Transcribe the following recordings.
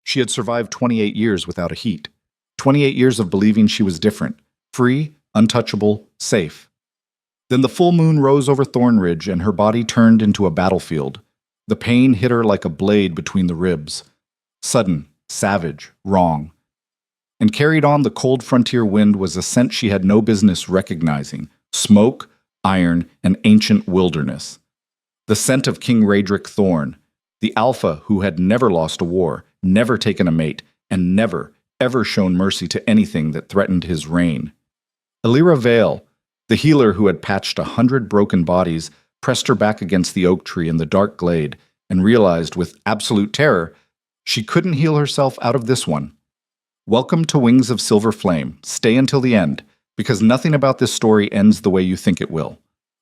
She had survived 28 years without a heat. 28 years of believing she was different, free, untouchable, safe. Then the full moon rose over Thornridge and her body turned into a battlefield. The pain hit her like a blade between the ribs. Sudden, savage, wrong. And carried on the cold frontier wind was a scent she had no business recognizing: smoke, iron, and ancient wilderness. The scent of King Raedric Thorn, the alpha who had never lost a war, never taken a mate, and never, ever shown mercy to anything that threatened his reign. Elira Vale, the healer who had patched 100 broken bodies, pressed her back against the oak tree in the dark glade and realized with absolute terror she couldn't heal herself out of this one. Welcome to Wings of Silver Flame. Stay until the end, because nothing about this story ends the way you think it will.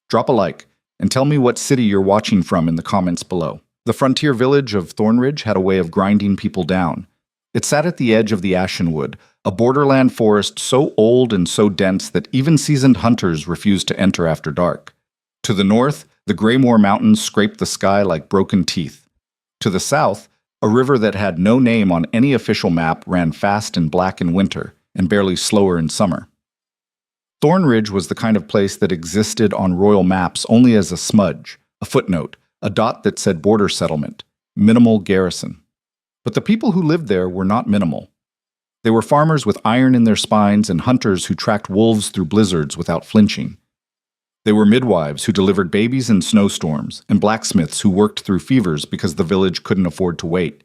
Drop a like, and tell me what city you're watching from in the comments below. The frontier village of Thornridge had a way of grinding people down. It sat at the edge of the Ashenwood, a borderland forest so old and so dense that even seasoned hunters refused to enter after dark. To the north, the Greymoor Mountains scraped the sky like broken teeth. To the south, a river that had no name on any official map ran fast and black in winter and barely slower in summer. Thornridge was the kind of place that existed on royal maps only as a smudge, a footnote, a dot that said border settlement, minimal garrison. But the people who lived there were not minimal. They were farmers with iron in their spines and hunters who tracked wolves through blizzards without flinching. They were midwives who delivered babies in snowstorms, and blacksmiths who worked through fevers because the village couldn't afford to wait.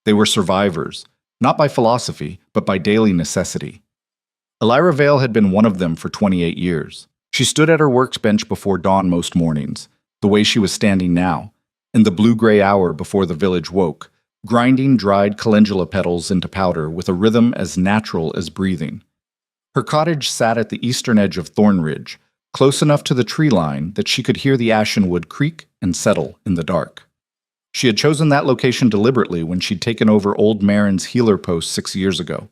They were survivors, not by philosophy, but by daily necessity. Elira Vale had been one of them for 28 years. She stood at her workbench before dawn most mornings, the way she was standing now, in the blue-gray hour before the village woke, grinding dried calendula petals into powder with a rhythm as natural as breathing. Her cottage sat at the eastern edge of Thornridge, close enough to the tree line that she could hear the Ashenwood creak and settle in the dark. She had chosen that location deliberately when she'd taken over Old Marin's healer post 6 years ago.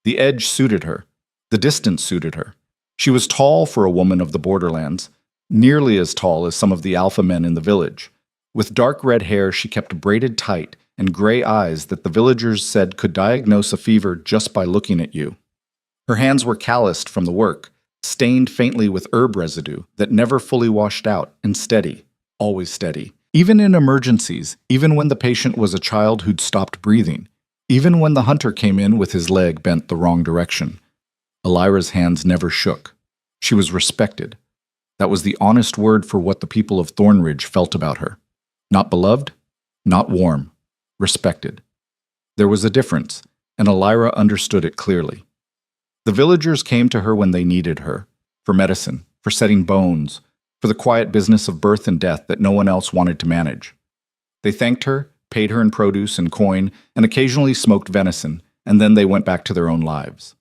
The edge suited her. The distance suited her. She was tall for a woman of the borderlands, nearly as tall as some of the alpha men in the village. With dark red hair she kept braided tight and gray eyes that the villagers said could diagnose a fever just by looking at you. Her hands were calloused from the work, stained faintly with herb residue that never fully washed out, and steady, always steady. Even in emergencies, even when the patient was a child who'd stopped breathing, even when the hunter came in with his leg bent the wrong direction. Elira's hands never shook. She was respected. That was the honest word for what the people of Thornridge felt about her. Not beloved, not warm, respected. There was a difference, and Elira understood it clearly. The villagers came to her when they needed her, for medicine, for setting bones, for the quiet business of birth and death that no one else wanted to manage. They thanked her, paid her in produce and coin, and occasionally smoked venison, and then they went back to their own lives.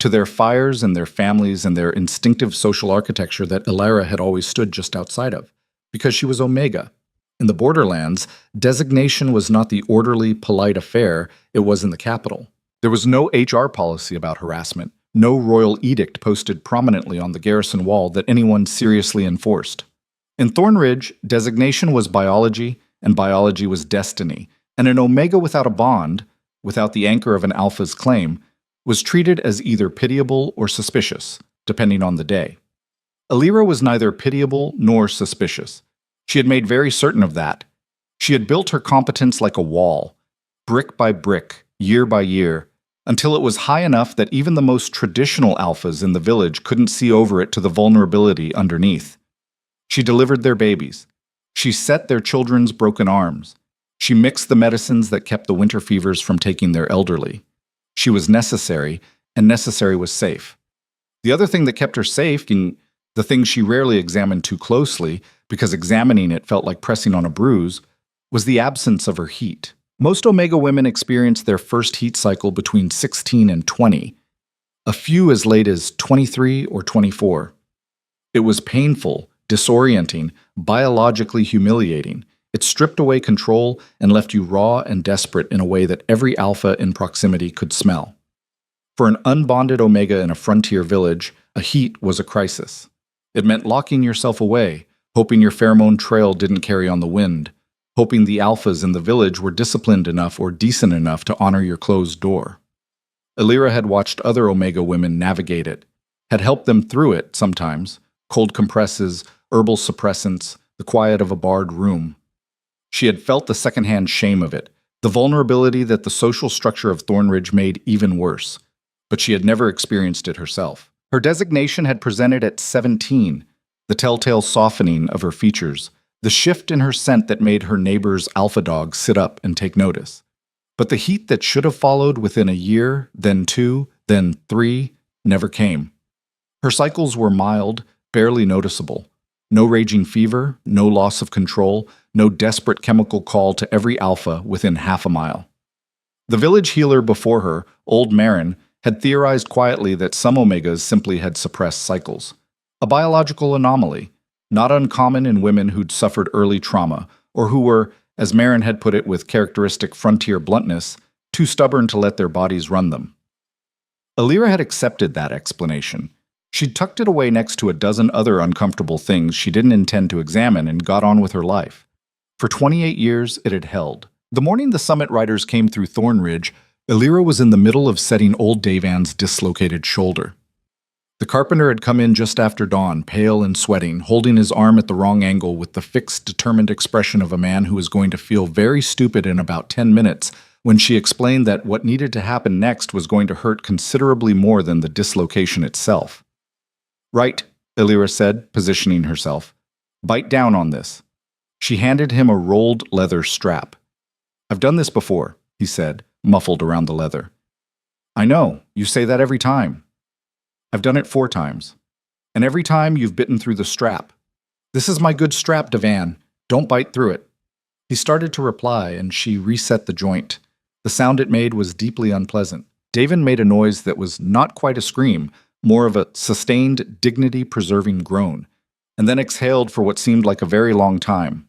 To their fires and their families and their instinctive social architecture that Elira had always stood just outside of, because she was Omega. In the borderlands, designation was not the orderly, polite affair it was in the capital. There was no HR policy about harassment, no royal edict posted prominently on the garrison wall that anyone seriously enforced. In Thornridge, designation was biology, and biology was destiny, and an Omega without a bond, without the anchor of an Alpha's claim, was treated as either pitiable or suspicious, depending on the day. Elira was neither pitiable nor suspicious. She had made very certain of that. She had built her competence like a wall, brick by brick, year by year, until it was high enough that even the most traditional alphas in the village couldn't see over it to the vulnerability underneath. She delivered their babies. She set their children's broken arms. She mixed the medicines that kept the winter fevers from taking their elderly. She was necessary, and necessary was safe. The other thing that kept her safe, and the thing she rarely examined too closely, because examining it felt like pressing on a bruise, was the absence of her heat. Most Omega women experience their first heat cycle between 16 and 20, a few as late as 23 or 24. It was painful, disorienting, biologically humiliating. It stripped away control and left you raw and desperate in a way that every alpha in proximity could smell. For an unbonded Omega in a frontier village, a heat was a crisis. It meant locking yourself away, hoping your pheromone trail didn't carry on the wind, hoping the alphas in the village were disciplined enough or decent enough to honor your closed door. Illyra had watched other Omega women navigate it, had helped them through it sometimes, cold compresses, herbal suppressants, the quiet of a barred room. She had felt the secondhand shame of it, the vulnerability that the social structure of Thornridge made even worse, but she had never experienced it herself. Her designation had presented at 17, the telltale softening of her features, the shift in her scent that made her neighbor's alpha dog sit up and take notice. But the heat that should have followed within a year, then 2, then 3, never came. Her cycles were mild, barely noticeable. No raging fever, no loss of control, no desperate chemical call to every alpha within half a mile. The village healer before her, old Marin, had theorized quietly that some Omegas simply had suppressed cycles. A biological anomaly, not uncommon in women who'd suffered early trauma, or who were, as Marin had put it with characteristic frontier bluntness, too stubborn to let their bodies run them. Illyra had accepted that explanation. She'd tucked it away next to a dozen other uncomfortable things she didn't intend to examine and got on with her life. For 28 years, it had held. The morning the Summit Riders came through Thornridge, Illyra was in the middle of setting old Davan's dislocated shoulder. The carpenter had come in just after dawn, pale and sweating, holding his arm at the wrong angle with the fixed, determined expression of a man who was going to feel very stupid in about 10 minutes when she explained that what needed to happen next was going to hurt considerably more than the dislocation itself. "Right," Illyra said, positioning herself. "Bite down on this." She handed him a rolled leather strap. "I've done this before," he said, muffled around the leather. "I know, you say that every time." "I've done it 4 times. And every time you've bitten through the strap. This is my good strap, Davan. Don't bite through it." He started to reply, and she reset the joint. The sound it made was deeply unpleasant. Davan made a noise that was not quite a scream, more of a sustained, dignity-preserving groan, and then exhaled for what seemed like a very long time.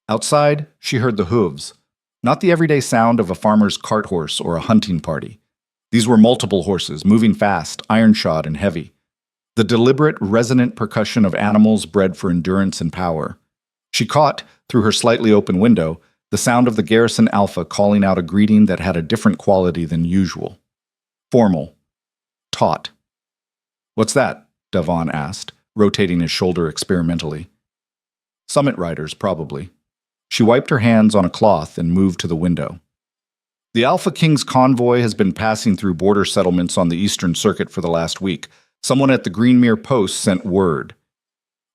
Outside, she heard the hooves, not the everyday sound of a farmer's cart horse or a hunting party. These were multiple horses, moving fast, iron-shod and heavy. The deliberate, resonant percussion of animals bred for endurance and power. She caught, through her slightly open window, the sound of the garrison alpha calling out a greeting that had a different quality than usual. Formal. Taut. "What's that?" Davan asked, rotating his shoulder experimentally. "Summit Riders, probably." She wiped her hands on a cloth and moved to the window. "The Alpha King's convoy has been passing through border settlements on the Eastern Circuit for the last week. Someone at the Greenmere Post sent word."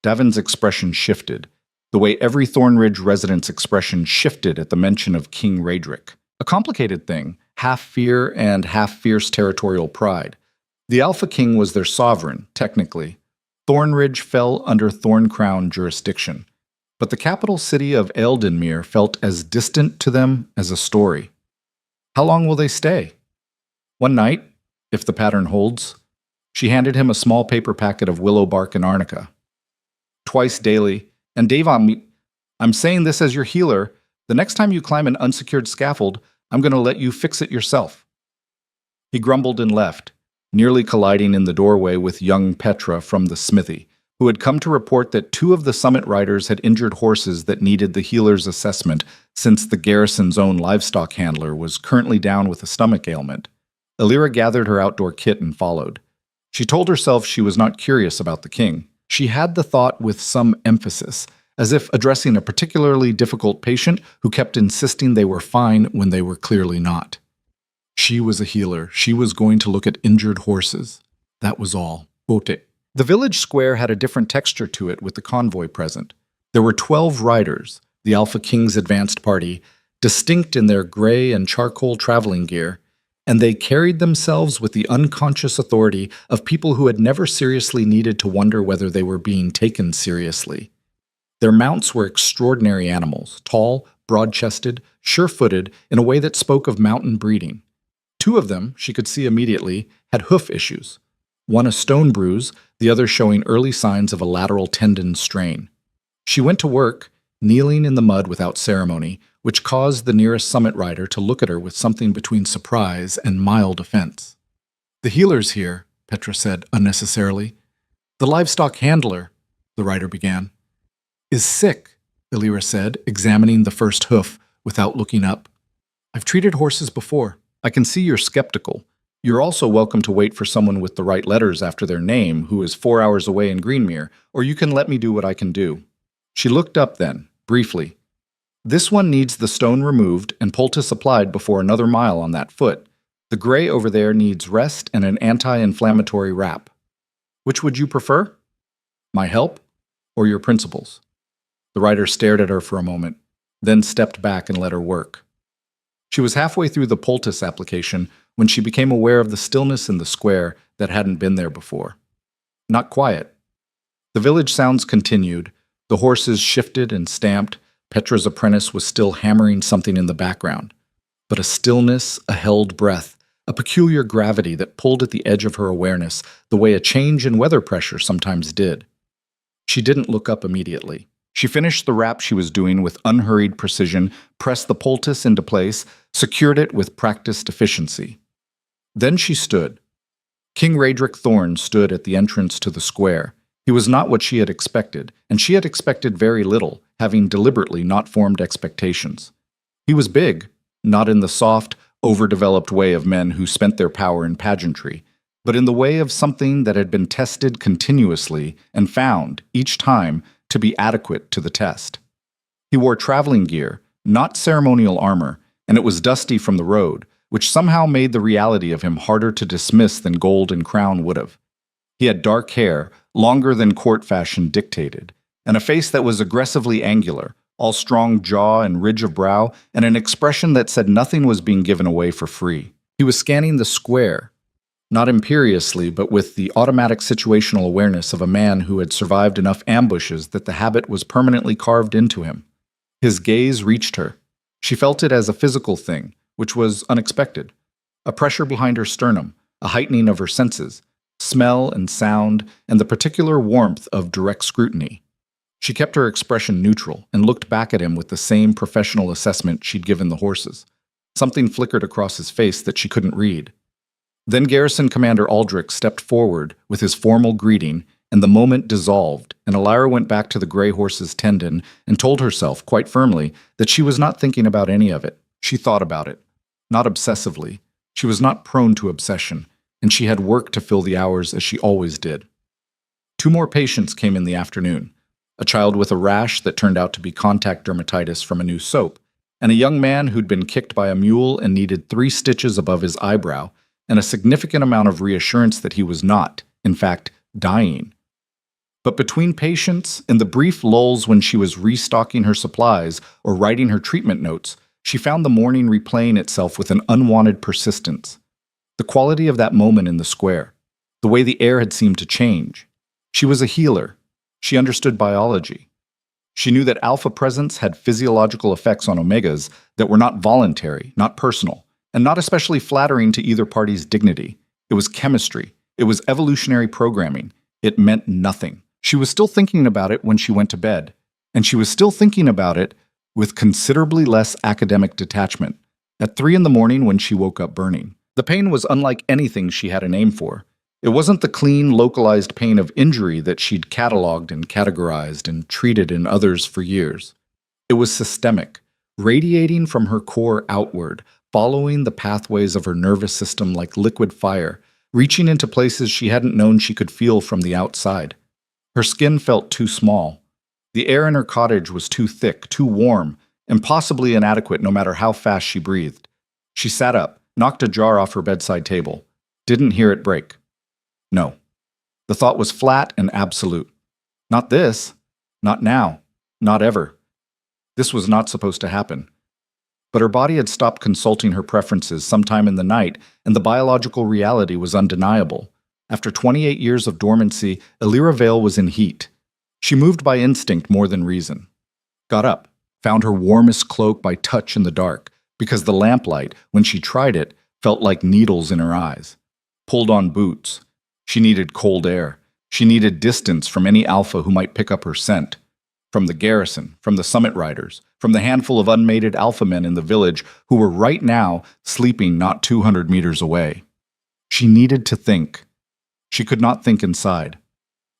Davan's expression shifted, the way every Thornridge resident's expression shifted at the mention of King Raedric. A complicated thing, half fear and half fierce territorial pride. The Alpha King was their sovereign, technically. Thornridge fell under Thorncrown jurisdiction. But the capital city of Eldenmere felt as distant to them as a story. "How long will they stay?" "One night, if the pattern holds." She handed him a small paper packet of willow bark and arnica. "Twice daily. And Davan, I'm saying this as your healer. The next time you climb an unsecured scaffold, I'm going to let you fix it yourself." He grumbled and left, nearly colliding in the doorway with young Petra from the smithy, who had come to report that 2 of the Summit Riders had injured horses that needed the healer's assessment since the garrison's own livestock handler was currently down with a stomach ailment. Illyra gathered her outdoor kit and followed. She told herself she was not curious about the king. She had the thought with some emphasis, as if addressing a particularly difficult patient who kept insisting they were fine when they were clearly not. She was a healer. She was going to look at injured horses. That was all. Bote. The village square had a different texture to it with the convoy present. There were 12 riders, the Alpha King's advanced party, distinct in their gray and charcoal traveling gear, and they carried themselves with the unconscious authority of people who had never seriously needed to wonder whether they were being taken seriously. Their mounts were extraordinary animals, tall, broad-chested, sure-footed, in a way that spoke of mountain breeding. 2 of them, she could see immediately, had hoof issues. One a stone bruise, the other showing early signs of a lateral tendon strain. She went to work, kneeling in the mud without ceremony, which caused the nearest Summit Rider to look at her with something between surprise and mild offense. "The healer's here," Petra said unnecessarily. "The livestock handler," the rider began. "Is sick," Illyra said, examining the first hoof without looking up. I've treated horses before. I can see you're skeptical. You're also welcome to wait for someone with the right letters after their name who is 4 hours away in Greenmere, or you can let me do what I can do. She looked up then, briefly. This one needs the stone removed and poultice applied before another mile on that foot. The gray over there needs rest and an anti-inflammatory wrap. Which would you prefer? My help or your principles? The rider stared at her for a moment, then stepped back and let her work. She was halfway through the poultice application when she became aware of the stillness in the square that hadn't been there before. Not quiet. The village sounds continued. The horses shifted and stamped. Petra's apprentice was still hammering something in the background. But a stillness, a held breath, a peculiar gravity that pulled at the edge of her awareness the way a change in weather pressure sometimes did. She didn't look up immediately. She finished the wrap she was doing with unhurried precision, pressed the poultice into place, secured it with practiced efficiency. Then she stood. King Raedric Thorn stood at the entrance to the square. He was not what she had expected, and she had expected very little, having deliberately not formed expectations. He was big, not in the soft, overdeveloped way of men who spent their power in pageantry, but in the way of something that had been tested continuously and found, each time, to be adequate to the test. He wore traveling gear, not ceremonial armor, and it was dusty from the road, which somehow made the reality of him harder to dismiss than gold and crown would have. He had dark hair, longer than court fashion dictated, and a face that was aggressively angular, all strong jaw and ridge of brow, and an expression that said nothing was being given away for free. He was scanning the square, not imperiously, but with the automatic situational awareness of a man who had survived enough ambushes that the habit was permanently carved into him. His gaze reached her. She felt it as a physical thing, which was unexpected. A pressure behind her sternum, a heightening of her senses, smell and sound, and the particular warmth of direct scrutiny. She kept her expression neutral and looked back at him with the same professional assessment she'd given the horses. Something flickered across his face that she couldn't read. Then Garrison Commander Aldrich stepped forward with his formal greeting, and the moment dissolved, and Illyra went back to the gray horse's tendon and told herself, quite firmly, that she was not thinking about any of it. She thought about it. Not obsessively. She was not prone to obsession, and she had work to fill the hours as she always did. 2 more patients came in the afternoon. A child with a rash that turned out to be contact dermatitis from a new soap, and a young man who'd been kicked by a mule and needed 3 stitches above his eyebrow, and a significant amount of reassurance that he was not, in fact, dying. But between patients, in the brief lulls when she was restocking her supplies or writing her treatment notes, she found the morning replaying itself with an unwanted persistence. The quality of that moment in the square, the way the air had seemed to change. She was a healer. She understood biology. She knew that alpha presence had physiological effects on omegas that were not voluntary, not personal, and not especially flattering to either party's dignity. It was chemistry. It was evolutionary programming. It meant nothing. She was still thinking about it when she went to bed, and she was still thinking about it with considerably less academic detachment, at 3 a.m. when she woke up burning. The pain was unlike anything she had a name for. It wasn't the clean, localized pain of injury that she'd cataloged and categorized and treated in others for years. It was systemic, radiating from her core outward, following the pathways of her nervous system like liquid fire, reaching into places she hadn't known she could feel from the outside. Her skin felt too small. The air in her cottage was too thick, too warm, impossibly inadequate no matter how fast she breathed. She sat up, knocked a jar off her bedside table. Didn't hear it break. No. The thought was flat and absolute. Not this. Not now. Not ever. This was not supposed to happen. But her body had stopped consulting her preferences sometime in the night, and the biological reality was undeniable. After 28 years of dormancy, Illyra Vale was in heat. She moved by instinct more than reason. Got up, found her warmest cloak by touch in the dark, because the lamplight, when she tried it, felt like needles in her eyes. Pulled on boots. She needed cold air. She needed distance from any alpha who might pick up her scent. From the garrison, from the summit riders, from the handful of unmated alpha men in the village who were right now sleeping not 200 meters away. She needed to think. She could not think inside.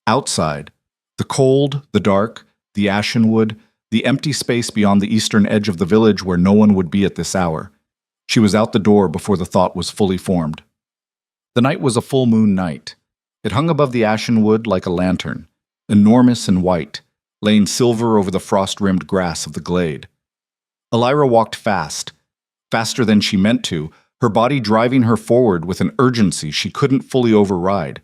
Outside, the cold, the dark, the ashen wood, the empty space beyond the eastern edge of the village where no one would be at this hour. She was out the door before the thought was fully formed. The night was a full moon night. It hung above the ashen wood like a lantern, enormous and white, laying silver over the frost-rimmed grass of the glade. Elira walked fast, faster than she meant to, her body driving her forward with an urgency she couldn't fully override,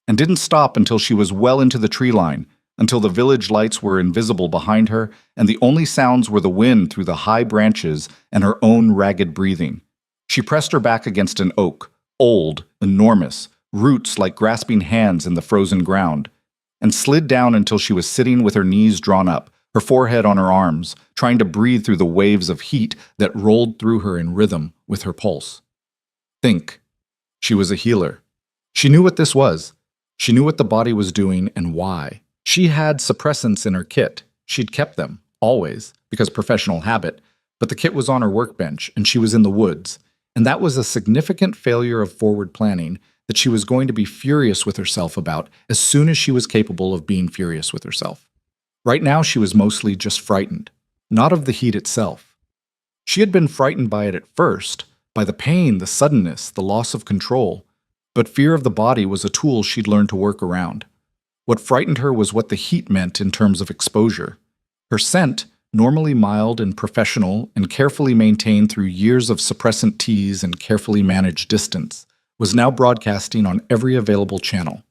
and didn't stop until she was well into the tree line, until the village lights were invisible behind her, and the only sounds were the wind through the high branches and her own ragged breathing. She pressed her back against an oak, old, enormous, roots like grasping hands in the frozen ground, and slid down until she was sitting with her knees drawn up, her forehead on her arms, trying to breathe through the waves of heat that rolled through her in rhythm with her pulse. Think. She was a healer. She knew what this was. She knew what the body was doing and why. She had suppressants in her kit. She'd kept them, always, because professional habit, but the kit was on her workbench, and she was in the woods, and that was a significant failure of forward planning that she was going to be furious with herself about as soon as she was capable of being furious with herself. Right now she was mostly just frightened, not of the heat itself. She had been frightened by it at first, by the pain, the suddenness, the loss of control, but fear of the body was a tool she'd learned to work around. What frightened her was what the heat meant in terms of exposure. Her scent, normally mild and professional and carefully maintained through years of suppressant teas and carefully managed distance, was now broadcasting on every available channel.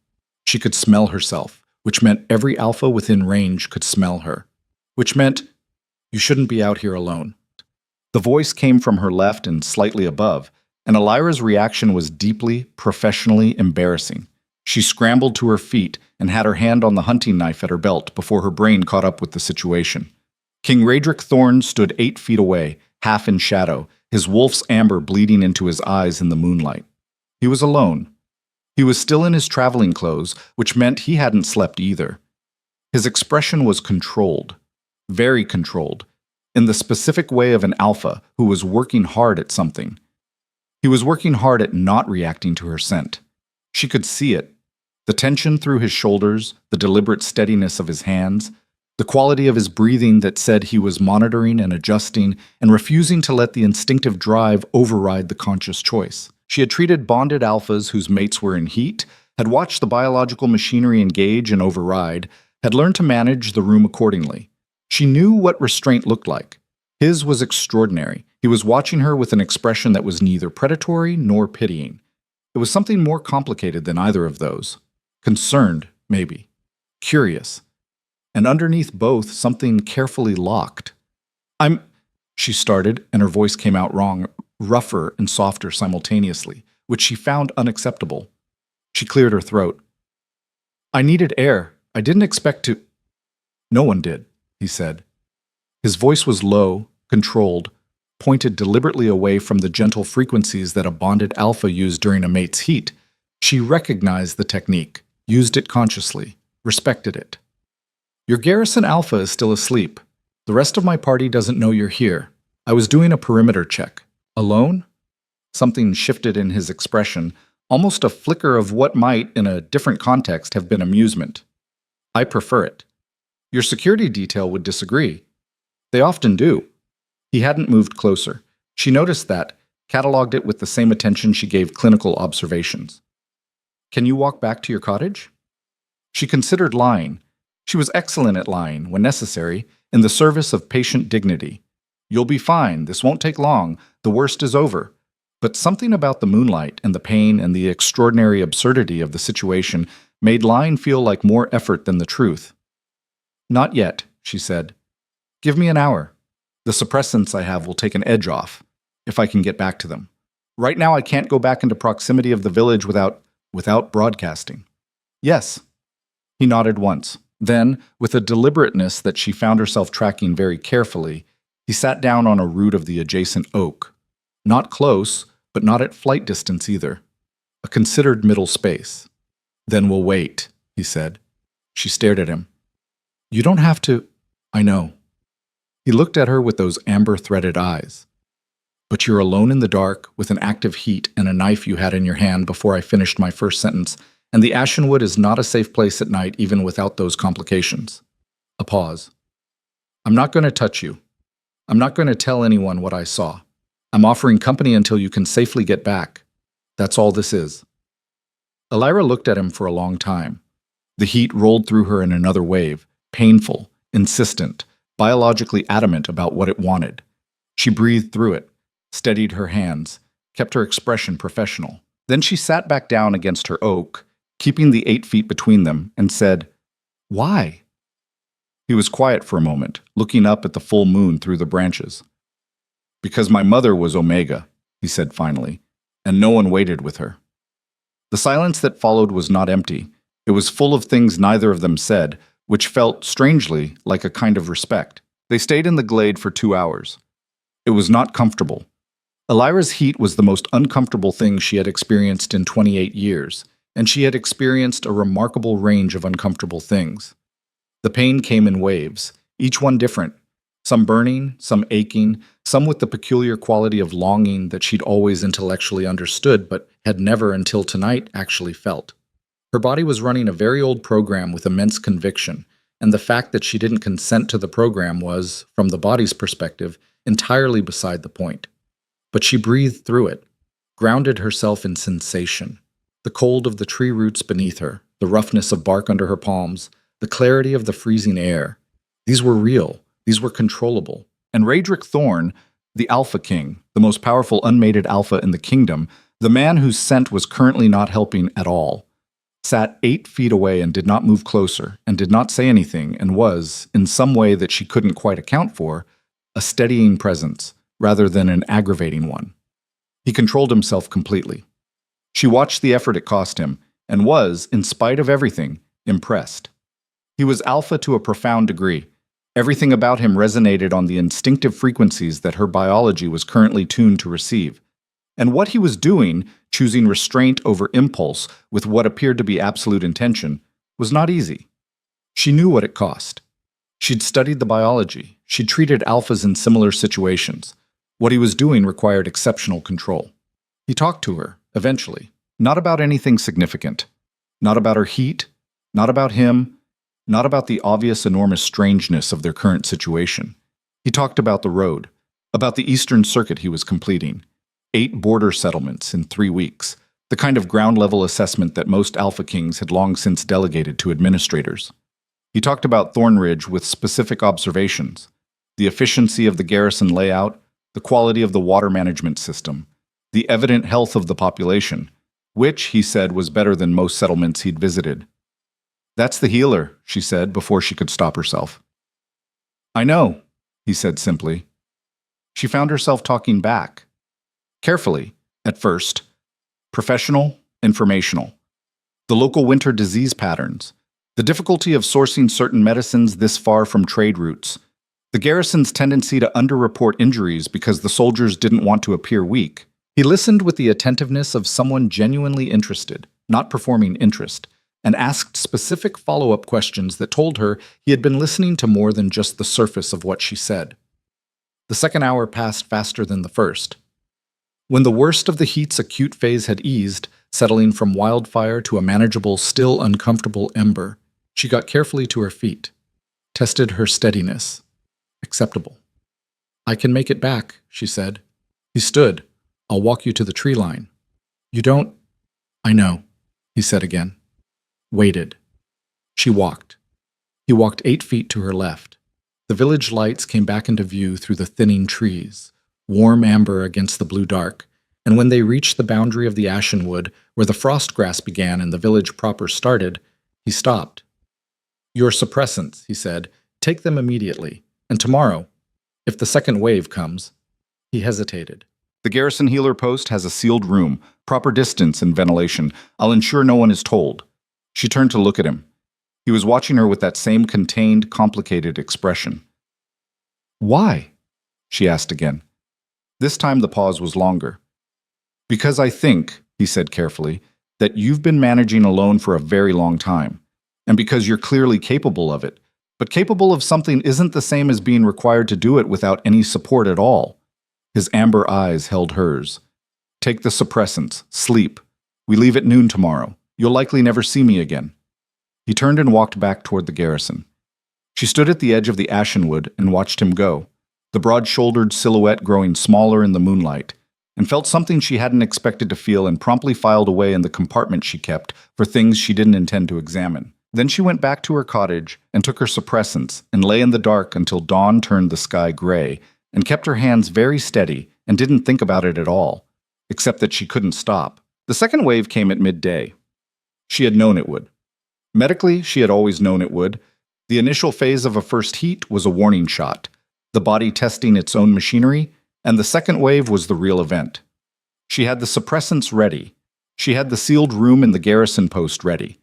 She could smell herself, which meant every alpha within range could smell her, which meant, "You shouldn't be out here alone." The voice came from her left and slightly above, and Elira's reaction was deeply, professionally embarrassing. She scrambled to her feet and had her hand on the hunting knife at her belt before her brain caught up with the situation. King Raedric Thorn stood 8 feet away, half in shadow, his wolf's amber bleeding into his eyes in the moonlight. He was alone. He was still in his traveling clothes, which meant he hadn't slept either. His expression was controlled, very controlled, in the specific way of an alpha who was working hard at something. He was working hard at not reacting to her scent. She could see it. The tension through his shoulders, the deliberate steadiness of his hands, the quality of his breathing that said he was monitoring and adjusting and refusing to let the instinctive drive override the conscious choice. She had treated bonded alphas whose mates were in heat, had watched the biological machinery engage and override, had learned to manage the room accordingly. She knew what restraint looked like. His was extraordinary. He was watching her with an expression that was neither predatory nor pitying. It was something more complicated than either of those. Concerned, maybe. Curious. And underneath both, something carefully locked. She started, and her voice came out wrong, rougher and softer simultaneously, which she found unacceptable. She cleared her throat. "I needed air. I didn't expect to—" "No one did," he said. His voice was low, controlled, pointed deliberately away from the gentle frequencies that a bonded alpha used during a mate's heat. She recognized the technique, used it consciously, respected it. "Your garrison alpha is still asleep. The rest of my party doesn't know you're here. I was doing a perimeter check. Alone?" Something shifted in his expression, almost a flicker of what might, in a different context, have been amusement. "I prefer it. Your security detail would disagree. They often do." He hadn't moved closer. She noticed that, cataloged it with the same attention she gave clinical observations. "Can you walk back to your cottage?" She considered lying. She was excellent at lying, when necessary, in the service of patient dignity. "You'll be fine. This won't take long. The worst is over." But something about the moonlight and the pain and the extraordinary absurdity of the situation made lying feel like more effort than the truth. "Not yet," she said. "Give me an hour. The suppressants I have will take an edge off, if I can get back to them. Right now I can't go back into proximity of the village without broadcasting." "Yes." He nodded once. Then, with a deliberateness that she found herself tracking very carefully, he sat down on a root of the adjacent oak. Not close, but not at flight distance either. A considered middle space. "Then we'll wait," he said. She stared at him. "You don't have to—" "I know." He looked at her with those amber-threaded eyes. "But you're alone in the dark, with an active heat and a knife you had in your hand before I finished my first sentence, and the Ashenwood is not a safe place at night even without those complications." A pause. I'm not going to touch you. I'm not going to tell anyone what I saw. I'm offering company until you can safely get back. That's all this is. Elira looked at him for a long time. The heat rolled through her in another wave, painful, insistent, biologically adamant about what it wanted. She breathed through it, steadied her hands, kept her expression professional. Then she sat back down against her oak, keeping the 8 feet between them, and said, "Why?" He was quiet for a moment, looking up at the full moon through the branches. "Because my mother was Omega," he said finally, "and no one waited with her." The silence that followed was not empty. It was full of things neither of them said, which felt, strangely, like a kind of respect. They stayed in the glade for 2 hours. It was not comfortable. Elira's heat was the most uncomfortable thing she had experienced in 28 years, and she had experienced a remarkable range of uncomfortable things. The pain came in waves, each one different, some burning, some aching, some with the peculiar quality of longing that she'd always intellectually understood but had never until tonight actually felt. Her body was running a very old program with immense conviction, and the fact that she didn't consent to the program was, from the body's perspective, entirely beside the point. But she breathed through it, grounded herself in sensation. The cold of the tree roots beneath her, the roughness of bark under her palms, the clarity of the freezing air. These were real, these were controllable. And Raedric Thorn, the Alpha King, the most powerful unmated alpha in the kingdom, the man whose scent was currently not helping at all, sat 8 feet away and did not move closer, and did not say anything, and was, in some way that she couldn't quite account for, a steadying presence, rather than an aggravating one. He controlled himself completely. She watched the effort it cost him, and was, in spite of everything, impressed. He was alpha to a profound degree. Everything about him resonated on the instinctive frequencies that her biology was currently tuned to receive. And what he was doing, choosing restraint over impulse with what appeared to be absolute intention, was not easy. She knew what it cost. She'd studied the biology. She'd treated alphas in similar situations. What he was doing required exceptional control. He talked to her, eventually, not about anything significant, not about her heat, not about him, not about the obvious enormous strangeness of their current situation. He talked about the road, about the Eastern Circuit he was completing, 8 border settlements in 3 weeks, the kind of ground-level assessment that most Alpha Kings had long since delegated to administrators. He talked about Thornridge with specific observations, the efficiency of the garrison layout, the quality of the water management system, the evident health of the population, which, he said, was better than most settlements he'd visited. "That's the healer," she said before she could stop herself. "I know," he said simply. She found herself talking back. Carefully, at first. Professional, informational. The local winter disease patterns. The difficulty of sourcing certain medicines this far from trade routes. The garrison's tendency to underreport injuries because the soldiers didn't want to appear weak. He listened with the attentiveness of someone genuinely interested, not performing interest, and asked specific follow-up questions that told her he had been listening to more than just the surface of what she said. The second hour passed faster than the first. When the worst of the heat's acute phase had eased, settling from wildfire to a manageable, still uncomfortable ember, she got carefully to her feet, tested her steadiness. Acceptable. "I can make it back," she said. He stood. "I'll walk you to the tree line." "You don't—" "I know," he said again. Waited. She walked. He walked 8 feet to her left. The village lights came back into view through the thinning trees, warm amber against the blue dark, and when they reached the boundary of the ashenwood, where the frost grass began and the village proper started, he stopped. "Your suppressants," he said, "take them immediately, and tomorrow, if the second wave comes." He hesitated. "The garrison healer post has a sealed room, proper distance and ventilation. I'll ensure no one is told." She turned to look at him. He was watching her with that same contained, complicated expression. "Why?" she asked again. This time the pause was longer. "Because I think," he said carefully, "that you've been managing alone for a very long time, and because you're clearly capable of it. But capable of something isn't the same as being required to do it without any support at all." His amber eyes held hers. "Take the suppressants. Sleep. We leave at noon tomorrow. You'll likely never see me again." He turned and walked back toward the garrison. She stood at the edge of the ashenwood and watched him go, the broad-shouldered silhouette growing smaller in the moonlight, and felt something she hadn't expected to feel and promptly filed away in the compartment she kept for things she didn't intend to examine. Then she went back to her cottage and took her suppressants and lay in the dark until dawn turned the sky gray and kept her hands very steady and didn't think about it at all, except that she couldn't stop. The second wave came at midday. She had known it would. Medically, she had always known it would. The initial phase of a first heat was a warning shot, the body testing its own machinery, and the second wave was the real event. She had the suppressants ready. She had the sealed room in the garrison post ready.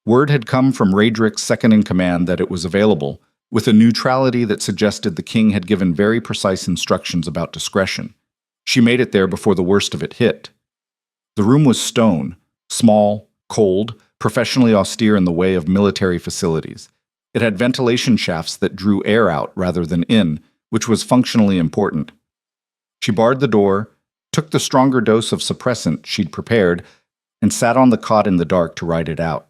Word had come from Raedric's second-in-command that it was available, with a neutrality that suggested the king had given very precise instructions about discretion. She made it there before the worst of it hit. The room was stone, small, cold, professionally austere in the way of military facilities. It had ventilation shafts that drew air out rather than in, which was functionally important. She barred the door, took the stronger dose of suppressant she'd prepared, and sat on the cot in the dark to ride it out.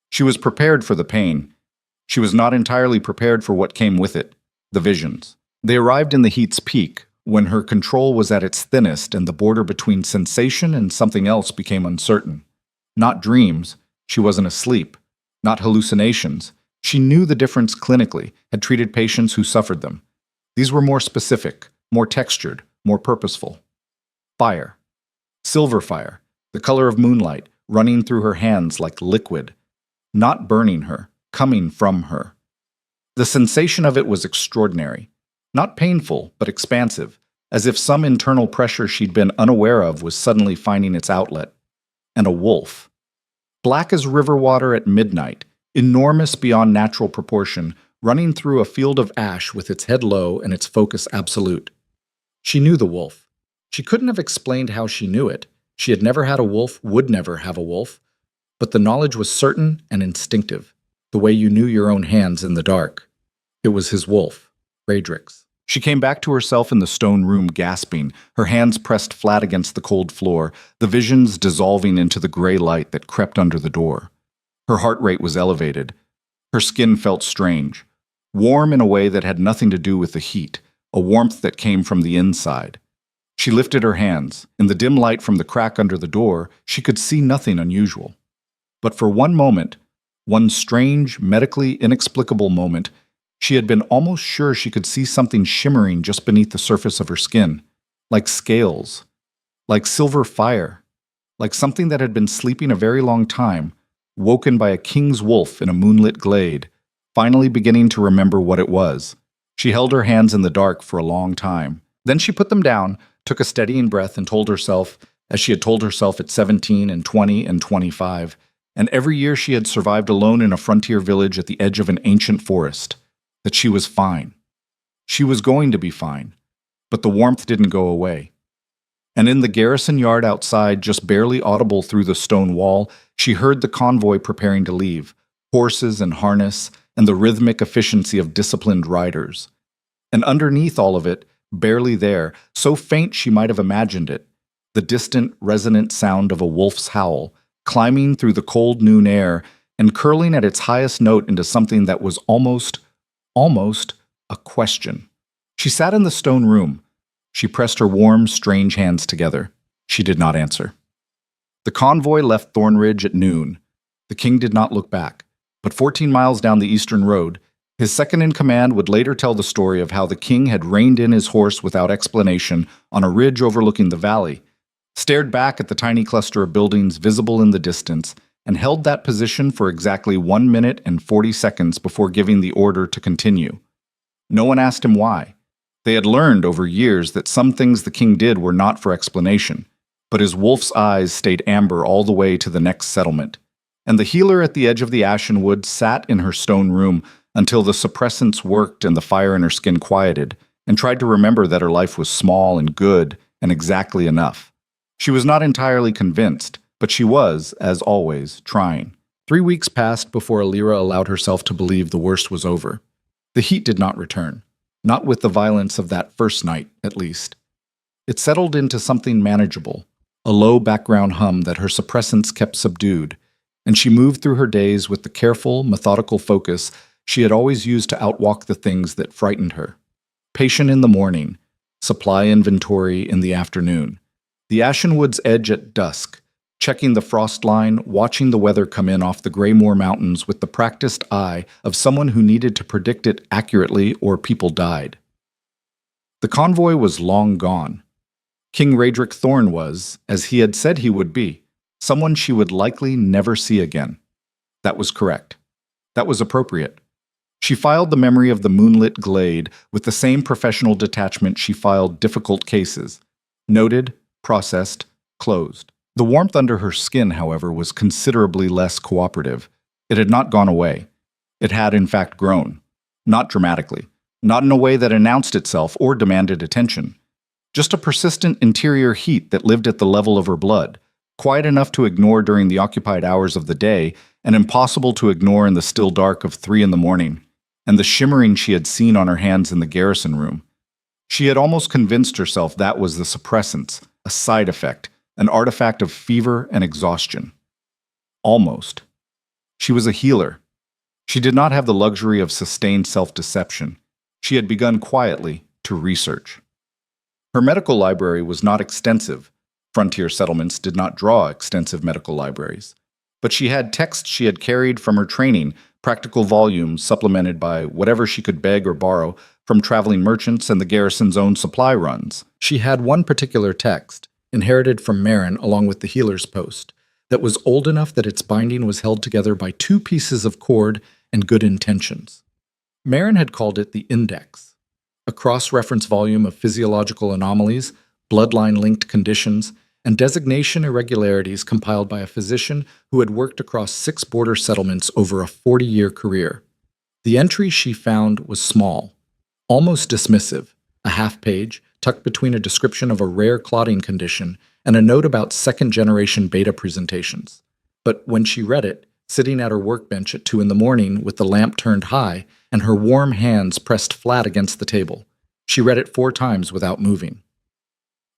She was prepared for the pain. She was not entirely prepared for what came with it, the visions. They arrived in the heat's peak, when her control was at its thinnest and the border between sensation and something else became uncertain. Not dreams. She wasn't asleep. Not hallucinations. She knew the difference clinically, had treated patients who suffered them. These were more specific, more textured, more purposeful. Fire. Silver fire, the color of moonlight, running through her hands like liquid. Not burning her, coming from her. The sensation of it was extraordinary. Not painful, but expansive, as if some internal pressure she'd been unaware of was suddenly finding its outlet. And a wolf. Black as river water at midnight, enormous beyond natural proportion, running through a field of ash with its head low and its focus absolute. She knew the wolf. She couldn't have explained how she knew it. She had never had a wolf, would never have a wolf. But the knowledge was certain and instinctive, the way you knew your own hands in the dark. It was his wolf, Raedric's. She came back to herself in the stone room gasping, her hands pressed flat against the cold floor, the visions dissolving into the gray light that crept under the door. Her heart rate was elevated. Her skin felt strange, warm in a way that had nothing to do with the heat, a warmth that came from the inside. She lifted her hands. In the dim light from the crack under the door, she could see nothing unusual. But for one moment, one strange, medically inexplicable moment, she had been almost sure she could see something shimmering just beneath the surface of her skin, like scales, like silver fire, like something that had been sleeping a very long time, woken by a king's wolf in a moonlit glade, finally beginning to remember what it was. She held her hands in the dark for a long time. Then she put them down, took a steadying breath, and told herself, as she had told herself at 17 and 20 and 25, and every year she had survived alone in a frontier village at the edge of an ancient forest, that she was fine. She was going to be fine, but the warmth didn't go away. And in the garrison yard outside, just barely audible through the stone wall, she heard the convoy preparing to leave, horses and harness, and the rhythmic efficiency of disciplined riders. And underneath all of it, barely there, so faint she might have imagined it, the distant, resonant sound of a wolf's howl, climbing through the cold noon air and curling at its highest note into something that was almost a question. She sat in the stone room. She pressed her warm, strange hands together. She did not answer. The convoy left Thornridge at noon. The king did not look back, but 14 miles down the eastern road, his second-in-command would later tell the story of how the king had reined in his horse without explanation on a ridge overlooking the valley, stared back at the tiny cluster of buildings visible in the distance, and held that position for exactly 1 minute and 40 seconds before giving the order to continue. No one asked him why. They had learned over years that some things the king did were not for explanation, but his wolf's eyes stayed amber all the way to the next settlement. And the healer at the edge of the ashen wood sat in her stone room until the suppressants worked and the fire in her skin quieted, and tried to remember that her life was small and good and exactly enough. She was not entirely convinced, but she was, as always, trying. 3 weeks passed before Alira allowed herself to believe the worst was over. The heat did not return, not with the violence of that first night, at least. It settled into something manageable, a low background hum that her suppressants kept subdued, and she moved through her days with the careful, methodical focus she had always used to outwalk the things that frightened her. Patient in the morning, supply inventory in the afternoon, the Ashenwood's edge at dusk, checking the frost line, watching the weather come in off the Greymoor Mountains with the practiced eye of someone who needed to predict it accurately or people died. The convoy was long gone. King Raedric Thorn was, as he had said he would be, someone she would likely never see again. That was correct. That was appropriate. She filed the memory of the moonlit glade with the same professional detachment she filed difficult cases. Noted, processed, closed. The warmth under her skin, however, was considerably less cooperative. It had not gone away. It had, in fact, grown. Not dramatically. Not in a way that announced itself or demanded attention. Just a persistent interior heat that lived at the level of her blood, quiet enough to ignore during the occupied hours of the day and impossible to ignore in the still dark of 3 in the morning, and the shimmering she had seen on her hands in the garrison room. She had almost convinced herself that was the suppressants, a side effect, an artifact of fever and exhaustion. Almost. She was a healer. She did not have the luxury of sustained self-deception. She had begun quietly to research. Her medical library was not extensive. Frontier settlements did not draw extensive medical libraries. But she had texts she had carried from her training, practical volumes supplemented by whatever she could beg or borrow from traveling merchants and the garrison's own supply runs. She had one particular text, inherited from Merrin along with the healer's post, that was old enough that its binding was held together by 2 pieces of cord and good intentions. Merrin had called it the Index, a cross-reference volume of physiological anomalies, bloodline-linked conditions, and designation irregularities compiled by a physician who had worked across 6 border settlements over a 40-year career. The entry she found was small, almost dismissive, a half-page, tucked between a description of a rare clotting condition and a note about second-generation beta presentations. But when she read it, sitting at her workbench at 2 in the morning with the lamp turned high and her warm hands pressed flat against the table, she read it 4 times without moving.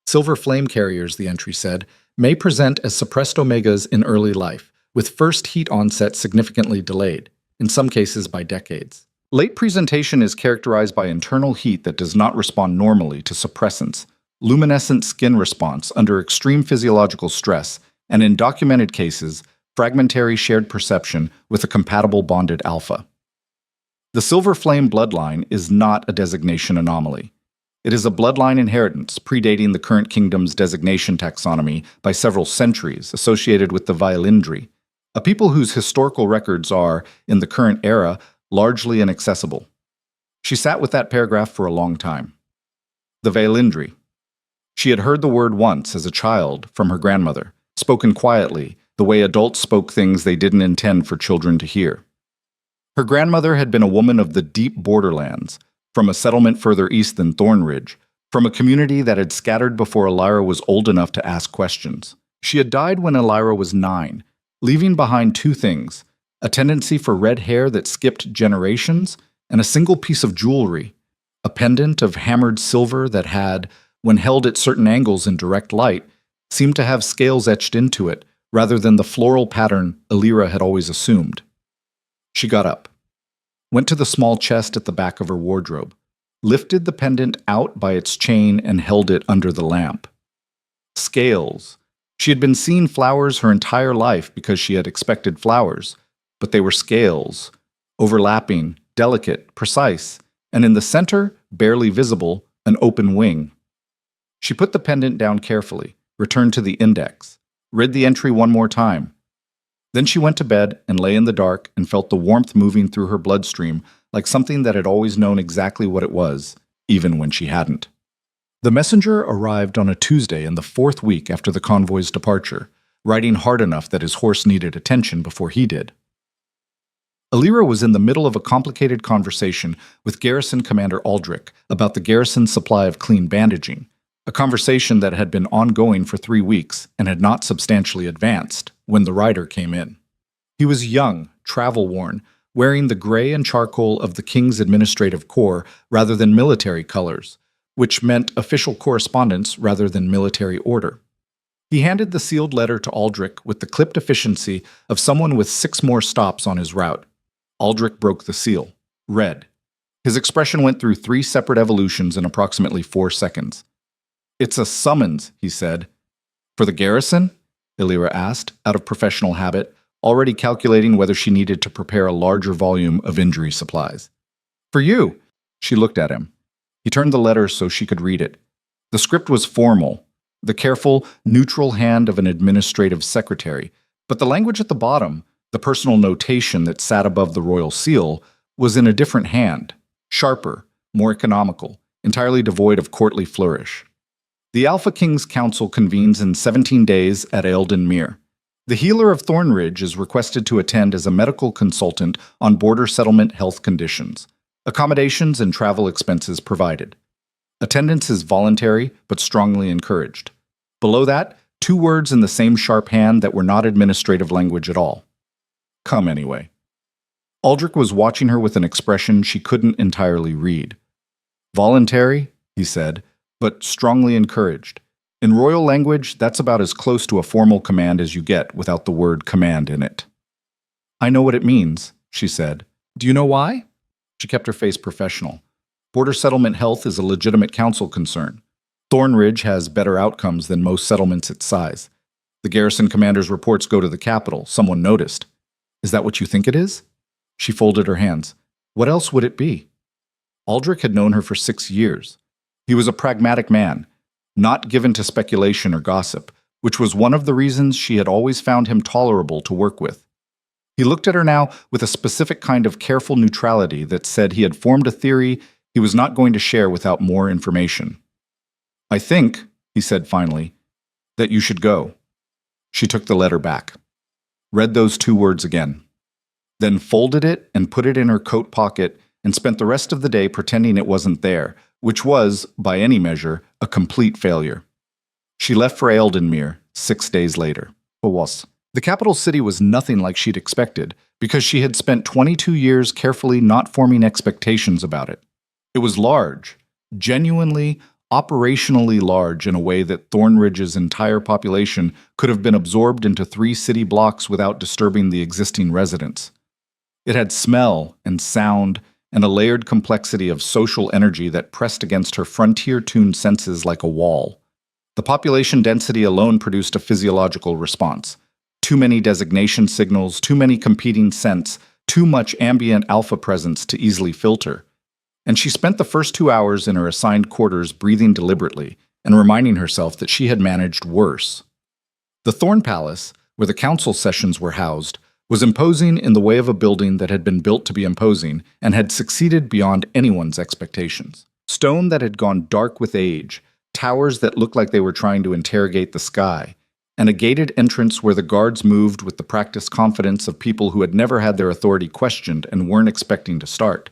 Silver flame carriers, the entry said, may present as suppressed omegas in early life, with first heat onset significantly delayed, in some cases by decades. Late presentation is characterized by internal heat that does not respond normally to suppressants, luminescent skin response under extreme physiological stress, and in documented cases, fragmentary shared perception with a compatible bonded alpha. The silver flame bloodline is not a designation anomaly. It is a bloodline inheritance predating the current kingdom's designation taxonomy by several centuries associated with the Vailindri, a people whose historical records are, in the current era, largely inaccessible. She sat with that paragraph for a long time. The Vailindri. She had heard the word once as a child from her grandmother, spoken quietly, the way adults spoke things they didn't intend for children to hear. Her grandmother had been a woman of the deep borderlands, from a settlement further east than Thornridge, from a community that had scattered before Elira was old enough to ask questions. She had died when Elira was 9, leaving behind 2 things, a tendency for red hair that skipped generations, and a single piece of jewelry, a pendant of hammered silver that had, when held at certain angles in direct light, seemed to have scales etched into it, rather than the floral pattern Elira had always assumed. She got up, went to the small chest at the back of her wardrobe, lifted the pendant out by its chain and held it under the lamp. Scales. She had been seeing flowers her entire life because she had expected flowers, but they were scales, overlapping, delicate, precise, and in the center, barely visible, an open wing. She put the pendant down carefully, returned to the index, read the entry one more time. Then she went to bed and lay in the dark and felt the warmth moving through her bloodstream like something that had always known exactly what it was, even when she hadn't. The messenger arrived on a Tuesday in the 4th week after the convoy's departure, riding hard enough that his horse needed attention before he did. Elira was in the middle of a complicated conversation with Garrison Commander Aldrich about the garrison's supply of clean bandaging, a conversation that had been ongoing for 3 weeks and had not substantially advanced when the rider came in. He was young, travel-worn, wearing the gray and charcoal of the King's Administrative Corps rather than military colors, which meant official correspondence rather than military order. He handed the sealed letter to Aldrich with the clipped efficiency of someone with 6 more stops on his route. Aldrich broke the seal. Red. His expression went through 3 separate evolutions in approximately 4 seconds. "It's a summons," he said. "For the garrison?" Illyra asked, out of professional habit, already calculating whether she needed to prepare a larger volume of injury supplies. "For you." She looked at him. He turned the letter so she could read it. The script was formal, the careful, neutral hand of an administrative secretary, but the language at the bottom, the personal notation that sat above the royal seal, was in a different hand, sharper, more economical, entirely devoid of courtly flourish. The Alpha King's Council convenes in 17 days at Eildon Mere. The healer of Thornridge is requested to attend as a medical consultant on border settlement health conditions. Accommodations and travel expenses provided. Attendance is voluntary, but strongly encouraged. Below that, 2 words in the same sharp hand that were not administrative language at all. Come anyway. Aldrich was watching her with an expression she couldn't entirely read. Voluntary, he said, but strongly encouraged. In royal language, that's about as close to a formal command as you get without the word command in it. "I know what it means," she said. "Do you know why?" She kept her face professional. Border settlement health is a legitimate council concern. Thornridge has better outcomes than most settlements its size. The garrison commander's reports go to the capital. Someone noticed. "Is that what you think it is?" She folded her hands. What else would it be? Aldrich had known her for 6 years. He was a pragmatic man, not given to speculation or gossip, which was one of the reasons she had always found him tolerable to work with. He looked at her now with a specific kind of careful neutrality that said he had formed a theory he was not going to share without more information. "I think," he said finally, "that you should go." She took the letter back, read those 2 words again, then folded it and put it in her coat pocket and spent the rest of the day pretending it wasn't there, which was, by any measure, a complete failure. She left for Eildon Mere 6 days later. The capital city was nothing like she'd expected, because she had spent 22 years carefully not forming expectations about it. It was large, genuinely, operationally large in a way that Thornridge's entire population could have been absorbed into 3 city blocks without disturbing the existing residents. It had smell and sound and a layered complexity of social energy that pressed against her frontier-tuned senses like a wall. The population density alone produced a physiological response. Too many designation signals, too many competing scents, too much ambient alpha presence to easily filter. And she spent the first 2 hours in her assigned quarters breathing deliberately and reminding herself that she had managed worse. The Thorn Palace, where the council sessions were housed, was imposing in the way of a building that had been built to be imposing and had succeeded beyond anyone's expectations. Stone that had gone dark with age, towers that looked like they were trying to interrogate the sky, and a gated entrance where the guards moved with the practiced confidence of people who had never had their authority questioned and weren't expecting to start.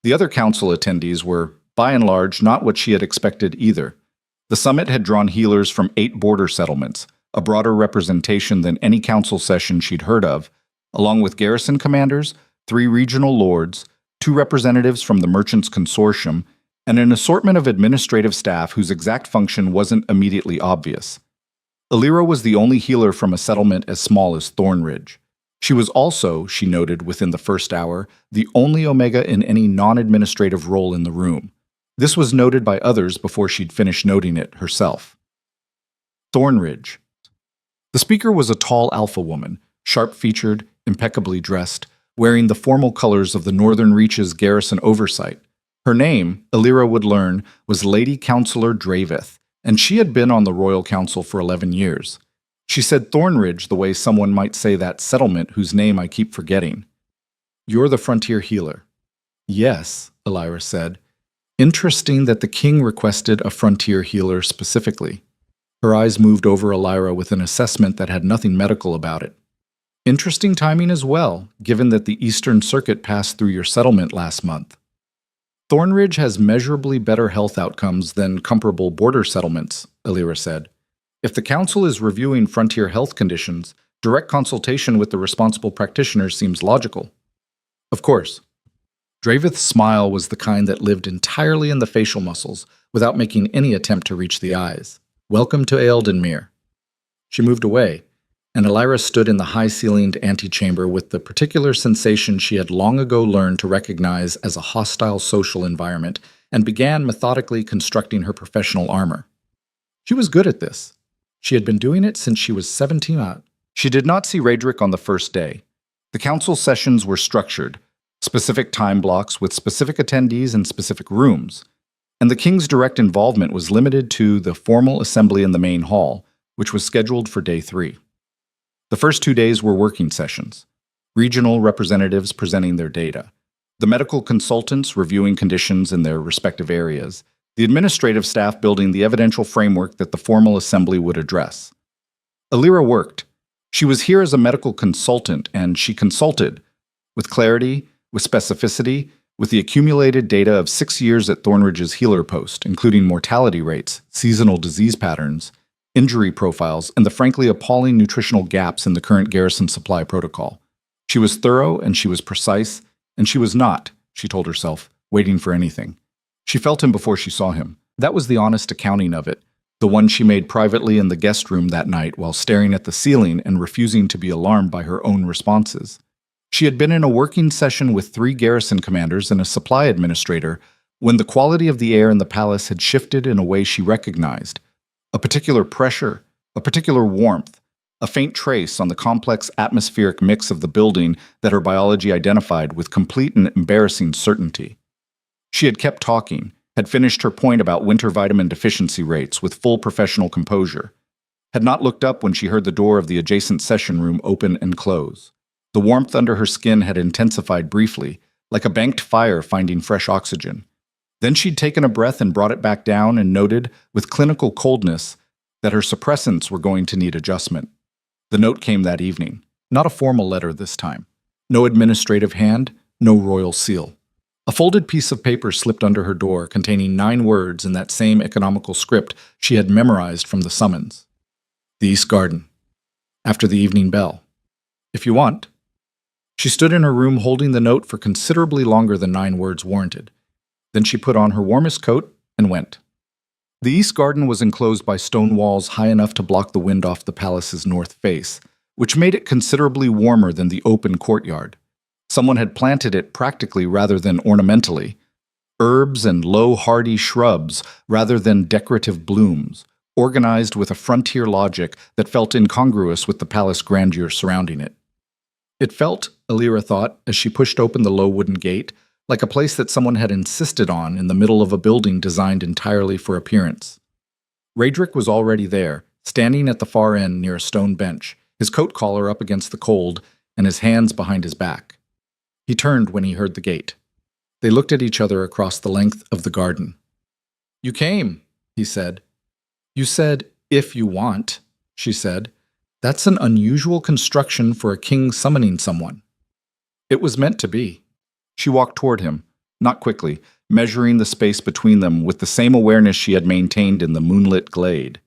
The other council attendees were, by and large, not what she had expected either. The summit had drawn healers from 8 border settlements, a broader representation than any council session she'd heard of, along with garrison commanders, 3 regional lords, 2 representatives from the Merchants Consortium, and an assortment of administrative staff whose exact function wasn't immediately obvious. Illyra was the only healer from a settlement as small as Thornridge. She was also, she noted within the first hour, the only Omega in any non-administrative role in the room. This was noted by others before she'd finished noting it herself. Thornridge. The speaker was a tall alpha woman, sharp-featured, impeccably dressed, wearing the formal colors of the Northern Reach's garrison oversight. Her name, Illyra would learn, was Lady Councillor Dravith, and she had been on the Royal Council for 11 years. She said Thornridge the way someone might say that settlement whose name I keep forgetting. "You're the frontier healer." "Yes," Illyra said. "Interesting that the king requested a frontier healer specifically." Her eyes moved over Illyra with an assessment that had nothing medical about it. "Interesting timing as well, given that the Eastern Circuit passed through your settlement last month." "Thornridge has measurably better health outcomes than comparable border settlements," Illyra said. "If the council is reviewing frontier health conditions, direct consultation with the responsible practitioner seems logical." "Of course." Dravith's smile was the kind that lived entirely in the facial muscles, without making any attempt to reach the eyes. "Welcome to Eildon Mere." She moved away, and Elira stood in the high-ceilinged antechamber with the particular sensation she had long ago learned to recognize as a hostile social environment, and began methodically constructing her professional armor. She was good at this. She had been doing it since she was 17. She did not see Raedric on the first day. The council sessions were structured, specific time blocks with specific attendees in specific rooms, and the king's direct involvement was limited to the formal assembly in the main hall, which was scheduled for day 3. The first 2 days were working sessions, regional representatives presenting their data, the medical consultants reviewing conditions in their respective areas, the administrative staff building the evidential framework that the formal assembly would address. Elira worked. She was here as a medical consultant, and she consulted, with clarity, with specificity, with the accumulated data of 6 years at Thornridge's healer post, including mortality rates, seasonal disease patterns, injury profiles, and the frankly appalling nutritional gaps in the current garrison supply protocol. She was thorough, and she was precise, and she was not, she told herself, waiting for anything. She felt him before she saw him. That was the honest accounting of it, the one she made privately in the guest room that night while staring at the ceiling and refusing to be alarmed by her own responses. She had been in a working session with 3 garrison commanders and a supply administrator when the quality of the air in the palace had shifted in a way she recognized. A particular pressure, a particular warmth, a faint trace on the complex atmospheric mix of the building that her biology identified with complete and embarrassing certainty. She had kept talking, had finished her point about winter vitamin deficiency rates with full professional composure, had not looked up when she heard the door of the adjacent session room open and close. The warmth under her skin had intensified briefly, like a banked fire finding fresh oxygen. Then she'd taken a breath and brought it back down and noted, with clinical coldness, that her suppressants were going to need adjustment. The note came that evening. Not a formal letter this time. No administrative hand, no royal seal. A folded piece of paper slipped under her door containing 9 words in that same economical script she had memorized from the summons. The East Garden. After the evening bell. If you want. She stood in her room holding the note for considerably longer than 9 words warranted. Then she put on her warmest coat and went. The East Garden was enclosed by stone walls high enough to block the wind off the palace's north face, which made it considerably warmer than the open courtyard. Someone had planted it practically rather than ornamentally. Herbs and low hardy shrubs rather than decorative blooms, organized with a frontier logic that felt incongruous with the palace grandeur surrounding it. It felt, Elira thought, as she pushed open the low wooden gate, like a place that someone had insisted on in the middle of a building designed entirely for appearance. Raedric was already there, standing at the far end near a stone bench, his coat collar up against the cold and his hands behind his back. He turned when he heard the gate. They looked at each other across the length of the garden. "You came," he said. "You said, 'if you want,'" she said. "That's an unusual construction for a king summoning someone." It was meant to be. She walked toward him, not quickly, measuring the space between them with the same awareness she had maintained in the moonlit glade.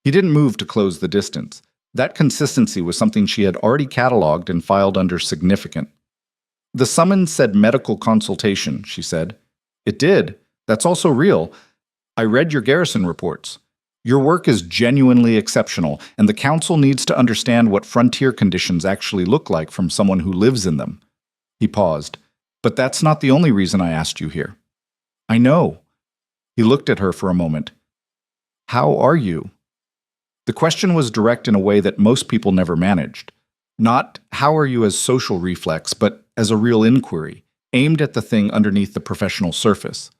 He didn't move to close the distance. That consistency was something she had already cataloged and filed under significant. "The summons said medical consultation," she said. "It did. That's also real. I read your garrison reports. Your work is genuinely exceptional, and the council needs to understand what frontier conditions actually look like from someone who lives in them." He paused. "But that's not the only reason I asked you here." "I know." He looked at her for a moment. "How are you?" The question was direct in a way that most people never managed. Not, "how are you" as social reflex, but as a real inquiry, aimed at the thing underneath the professional surface.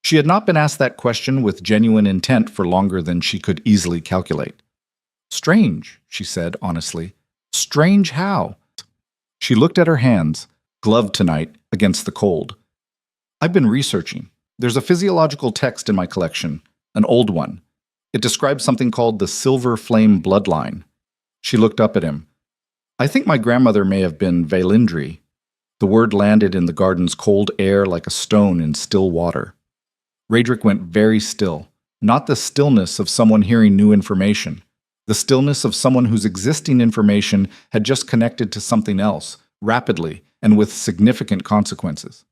She had not been asked that question with genuine intent for longer than she could easily calculate. "Strange," she said honestly. "Strange how?" She looked at her hands, gloved tonight, against the cold. "I've been researching. There's a physiological text in my collection, an old one. It describes something called the Silver Flame bloodline." She looked up at him. "I think my grandmother may have been Vaelindri." The word landed in the garden's cold air like a stone in still water. Raedric went very still, not the stillness of someone hearing new information, the stillness of someone whose existing information had just connected to something else, rapidly, and with significant consequences.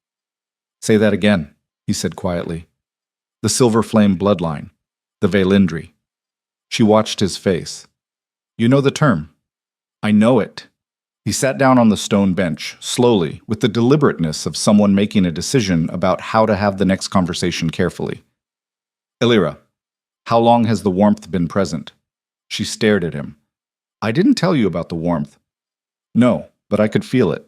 "Say that again," he said quietly. "The Silver Flame bloodline, the Vaelindri." She watched his face. "You know the term?" I know it. He sat down on the stone bench, slowly, with the deliberateness of someone making a decision about how to have the next conversation carefully. Elira, how long has the warmth been present? She stared at him. I didn't tell you about the warmth. No, but I could feel it.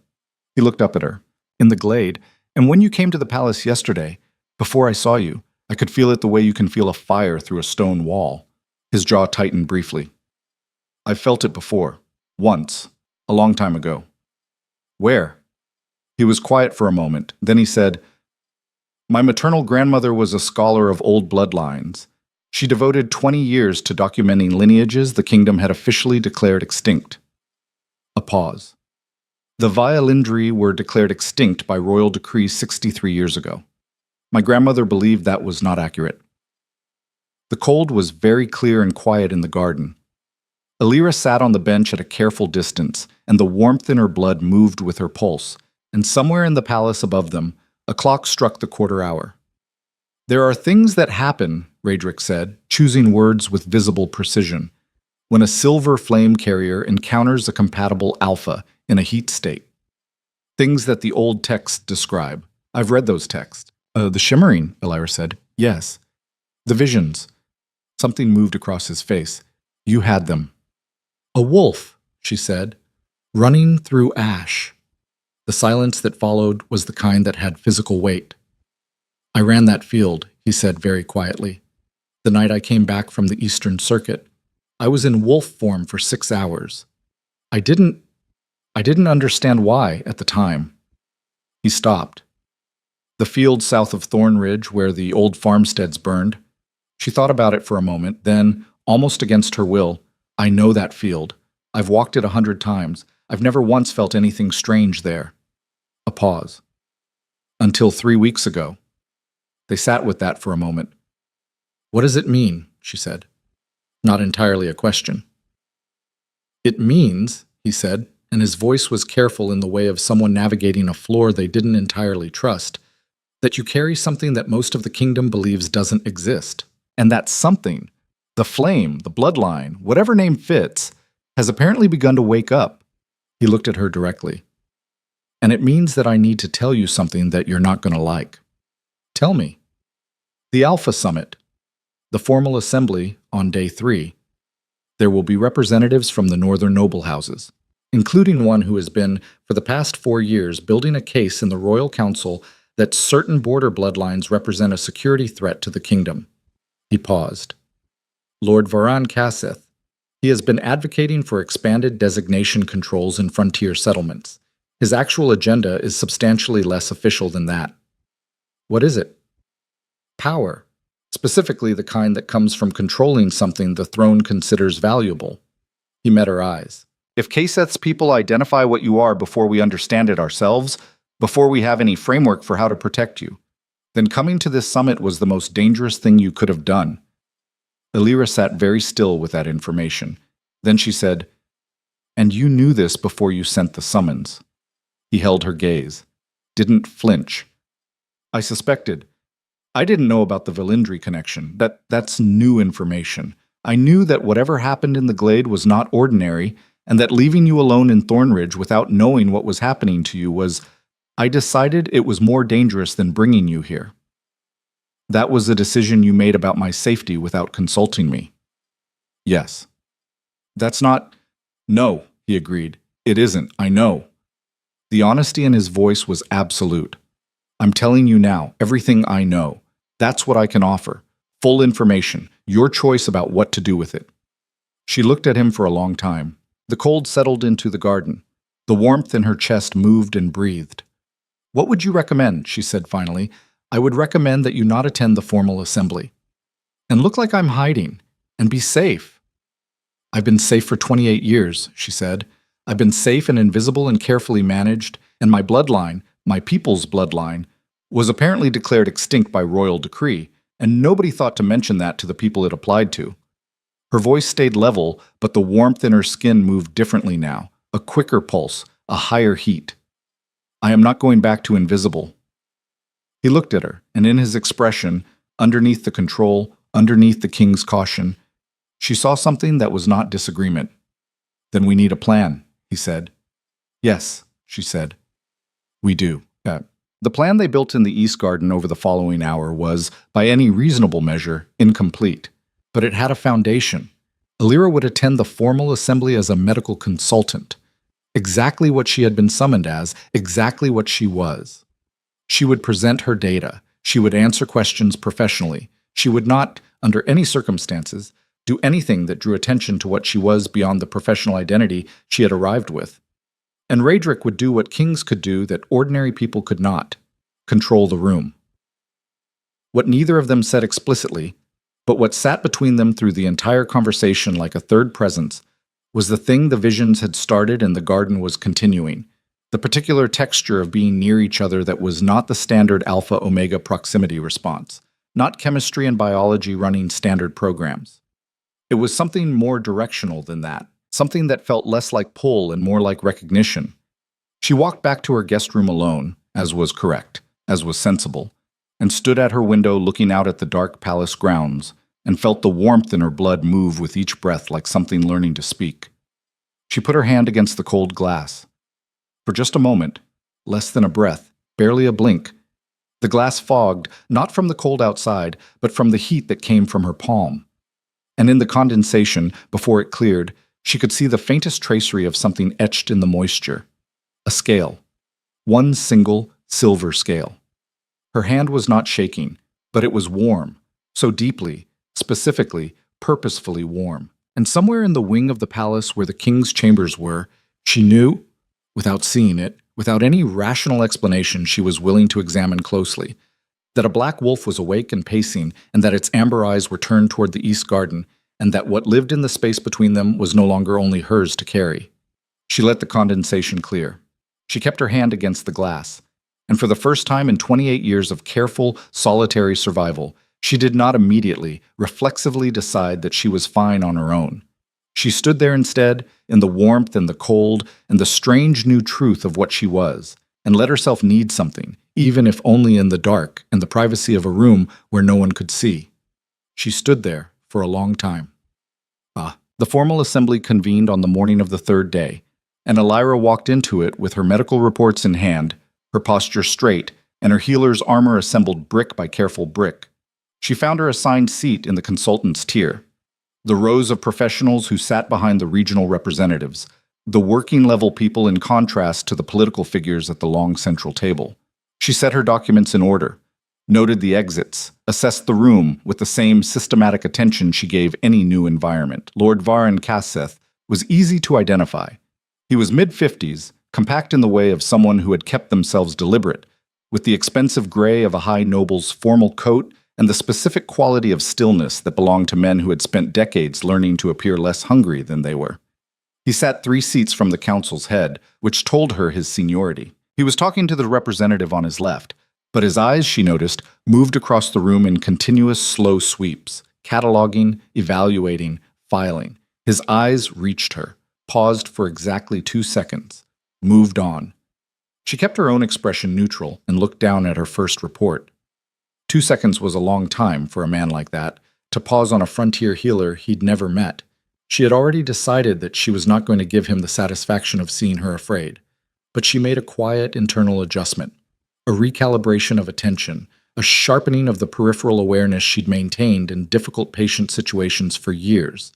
He looked up at her. In the glade, and when you came to the palace yesterday, before I saw you, I could feel it the way you can feel a fire through a stone wall. His jaw tightened briefly. I've felt it before. Once. A long time ago. Where? He was quiet for a moment. Then he said, My maternal grandmother was a scholar of old bloodlines. She devoted 20 years to documenting lineages the kingdom had officially declared extinct. A pause. The Violindri were declared extinct by royal decree 63 years ago. My grandmother believed that was not accurate. The cold was very clear and quiet in the garden. Elira sat on the bench at a careful distance, and the warmth in her blood moved with her pulse, and somewhere in the palace above them, a clock struck the quarter hour. There are things that happen, Raedric said, choosing words with visible precision, when a silver flame carrier encounters a compatible alpha in a heat state. Things that the old texts describe. I've read those texts. The shimmering, Elira said. Yes. The visions. Something moved across his face. You had them. A wolf, she said, running through ash. The silence that followed was the kind that had physical weight. I ran that field, he said very quietly. The night I came back from the Eastern Circuit, I was in wolf form for 6 hours. I didn't understand why at the time. He stopped. The field south of Thornridge, where the old farmsteads burned. She thought about it for a moment, then, almost against her will, I know that field. I've walked it 100 times. I've never once felt anything strange there. A pause. Until 3 weeks ago. They sat with that for a moment. What does it mean? She said. Not entirely a question. It means, he said, and his voice was careful in the way of someone navigating a floor they didn't entirely trust, that you carry something that most of the kingdom believes doesn't exist. And that something, the flame, the bloodline, whatever name fits, has apparently begun to wake up. He looked at her directly. And it means that I need to tell you something that you're not going to like. Tell me. The Alpha Summit. The formal assembly on day 3. There will be representatives from the northern noble houses, including one who has been, for the past 4 years, building a case in the Royal Council that certain border bloodlines represent a security threat to the kingdom. He paused. Lord Varan Kasseth. He has been advocating for expanded designation controls in frontier settlements. His actual agenda is substantially less official than that. What is it? Power. Specifically the kind that comes from controlling something the throne considers valuable. He met her eyes. If Kasseth's people identify what you are before we understand it ourselves, before we have any framework for how to protect you, then coming to this summit was the most dangerous thing you could have done. Elira sat very still with that information. Then she said, And you knew this before you sent the summons. He held her gaze. Didn't flinch. I suspected. I didn't know about the Valindri connection. That's new information. I knew that whatever happened in the glade was not ordinary, and that leaving you alone in Thornridge without knowing what was happening to you was... I decided it was more dangerous than bringing you here. That was a decision you made about my safety without consulting me. Yes. That's not... No, he agreed. It isn't, I know. The honesty in his voice was absolute. I'm telling you now, everything I know. That's what I can offer. Full information, your choice about what to do with it. She looked at him for a long time. The cold settled into the garden. The warmth in her chest moved and breathed. What would you recommend? She said finally. I would recommend that you not attend the formal assembly. And look like I'm hiding. And be safe. I've been safe for 28 years, she said. I've been safe and invisible and carefully managed, and my bloodline, my people's bloodline, was apparently declared extinct by royal decree, and nobody thought to mention that to the people it applied to. Her voice stayed level, but the warmth in her skin moved differently now, a quicker pulse, a higher heat. I am not going back to invisible. He looked at her, and in his expression, underneath the control, underneath the king's caution, she saw something that was not disagreement. Then we need a plan, he said. Yes, she said. We do. The plan they built in the East Garden over the following hour was, by any reasonable measure, incomplete. But it had a foundation. Alira would attend the formal assembly as a medical consultant. Exactly what she had been summoned as, exactly what she was. She would present her data. She would answer questions professionally. She would not, under any circumstances, do anything that drew attention to what she was beyond the professional identity she had arrived with. And Raedric would do what kings could do that ordinary people could not: control the room. What neither of them said explicitly, but what sat between them through the entire conversation like a third presence, was the thing the visions had started and the garden was continuing, the particular texture of being near each other that was not the standard alpha-omega proximity response, not chemistry and biology running standard programs. It was something more directional than that, something that felt less like pull and more like recognition. She walked back to her guest room alone, as was correct, as was sensible, and stood at her window looking out at the dark palace grounds, and felt the warmth in her blood move with each breath like something learning to speak. She put her hand against the cold glass. For just a moment, less than a breath, barely a blink, the glass fogged, not from the cold outside, but from the heat that came from her palm. And in the condensation, before it cleared, she could see the faintest tracery of something etched in the moisture. A scale. One single silver scale. Her hand was not shaking, but it was warm, so deeply, specifically, purposefully warm. And somewhere in the wing of the palace where the king's chambers were, she knew, without seeing it, without any rational explanation she was willing to examine closely, that a black wolf was awake and pacing, and that its amber eyes were turned toward the East Garden, and that what lived in the space between them was no longer only hers to carry. She let the condensation clear. She kept her hand against the glass, and for the first time in 28 years of careful, solitary survival, she did not immediately, reflexively decide that she was fine on her own. She stood there instead, in the warmth and the cold and the strange new truth of what she was, and let herself need something, even if only in the dark and the privacy of a room where no one could see. She stood there for a long time. The formal assembly convened on the morning of the third day, and Alira walked into it with her medical reports in hand, her posture straight, and her healer's armor assembled brick by careful brick. She found her assigned seat in the consultant's tier. The rows of professionals who sat behind the regional representatives, the working-level people in contrast to the political figures at the long central table. She set her documents in order, noted the exits, assessed the room with the same systematic attention she gave any new environment. Lord Varin Kaseth was easy to identify. He was mid-50s, compact in the way of someone who had kept themselves deliberate, with the expensive gray of a high noble's formal coat and the specific quality of stillness that belonged to men who had spent decades learning to appear less hungry than they were. He sat 3 seats from the council's head, which told her his seniority. He was talking to the representative on his left, but his eyes, she noticed, moved across the room in continuous slow sweeps, cataloging, evaluating, filing. His eyes reached her, paused for exactly 2 seconds, moved on. She kept her own expression neutral and looked down at her first report. 2 seconds was a long time for a man like that, to pause on a frontier healer he'd never met. She had already decided that she was not going to give him the satisfaction of seeing her afraid, but she made a quiet internal adjustment. A recalibration of attention, a sharpening of the peripheral awareness she'd maintained in difficult patient situations for years,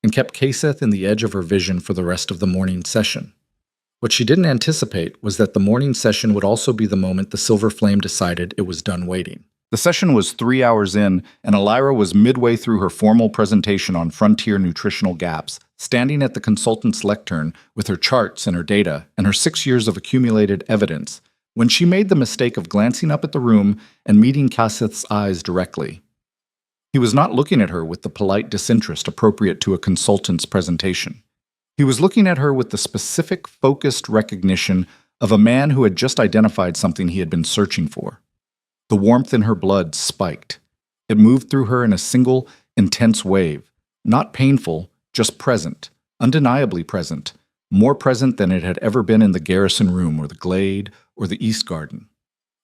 and kept Kaseth in the edge of her vision for the rest of the morning session. What she didn't anticipate was that the morning session would also be the moment the Silver Flame decided it was done waiting. The session was 3 hours in, and Alira was midway through her formal presentation on frontier nutritional gaps, standing at the consultant's lectern with her charts and her data and her 6 years of accumulated evidence, when she made the mistake of glancing up at the room and meeting Kaseth's eyes directly. He was not looking at her with the polite disinterest appropriate to a consultant's presentation. He was looking at her with the specific, focused recognition of a man who had just identified something he had been searching for. The warmth in her blood spiked. It moved through her in a single, intense wave, not painful, just present, undeniably present, more present than it had ever been in the garrison room or the glade or the East Garden.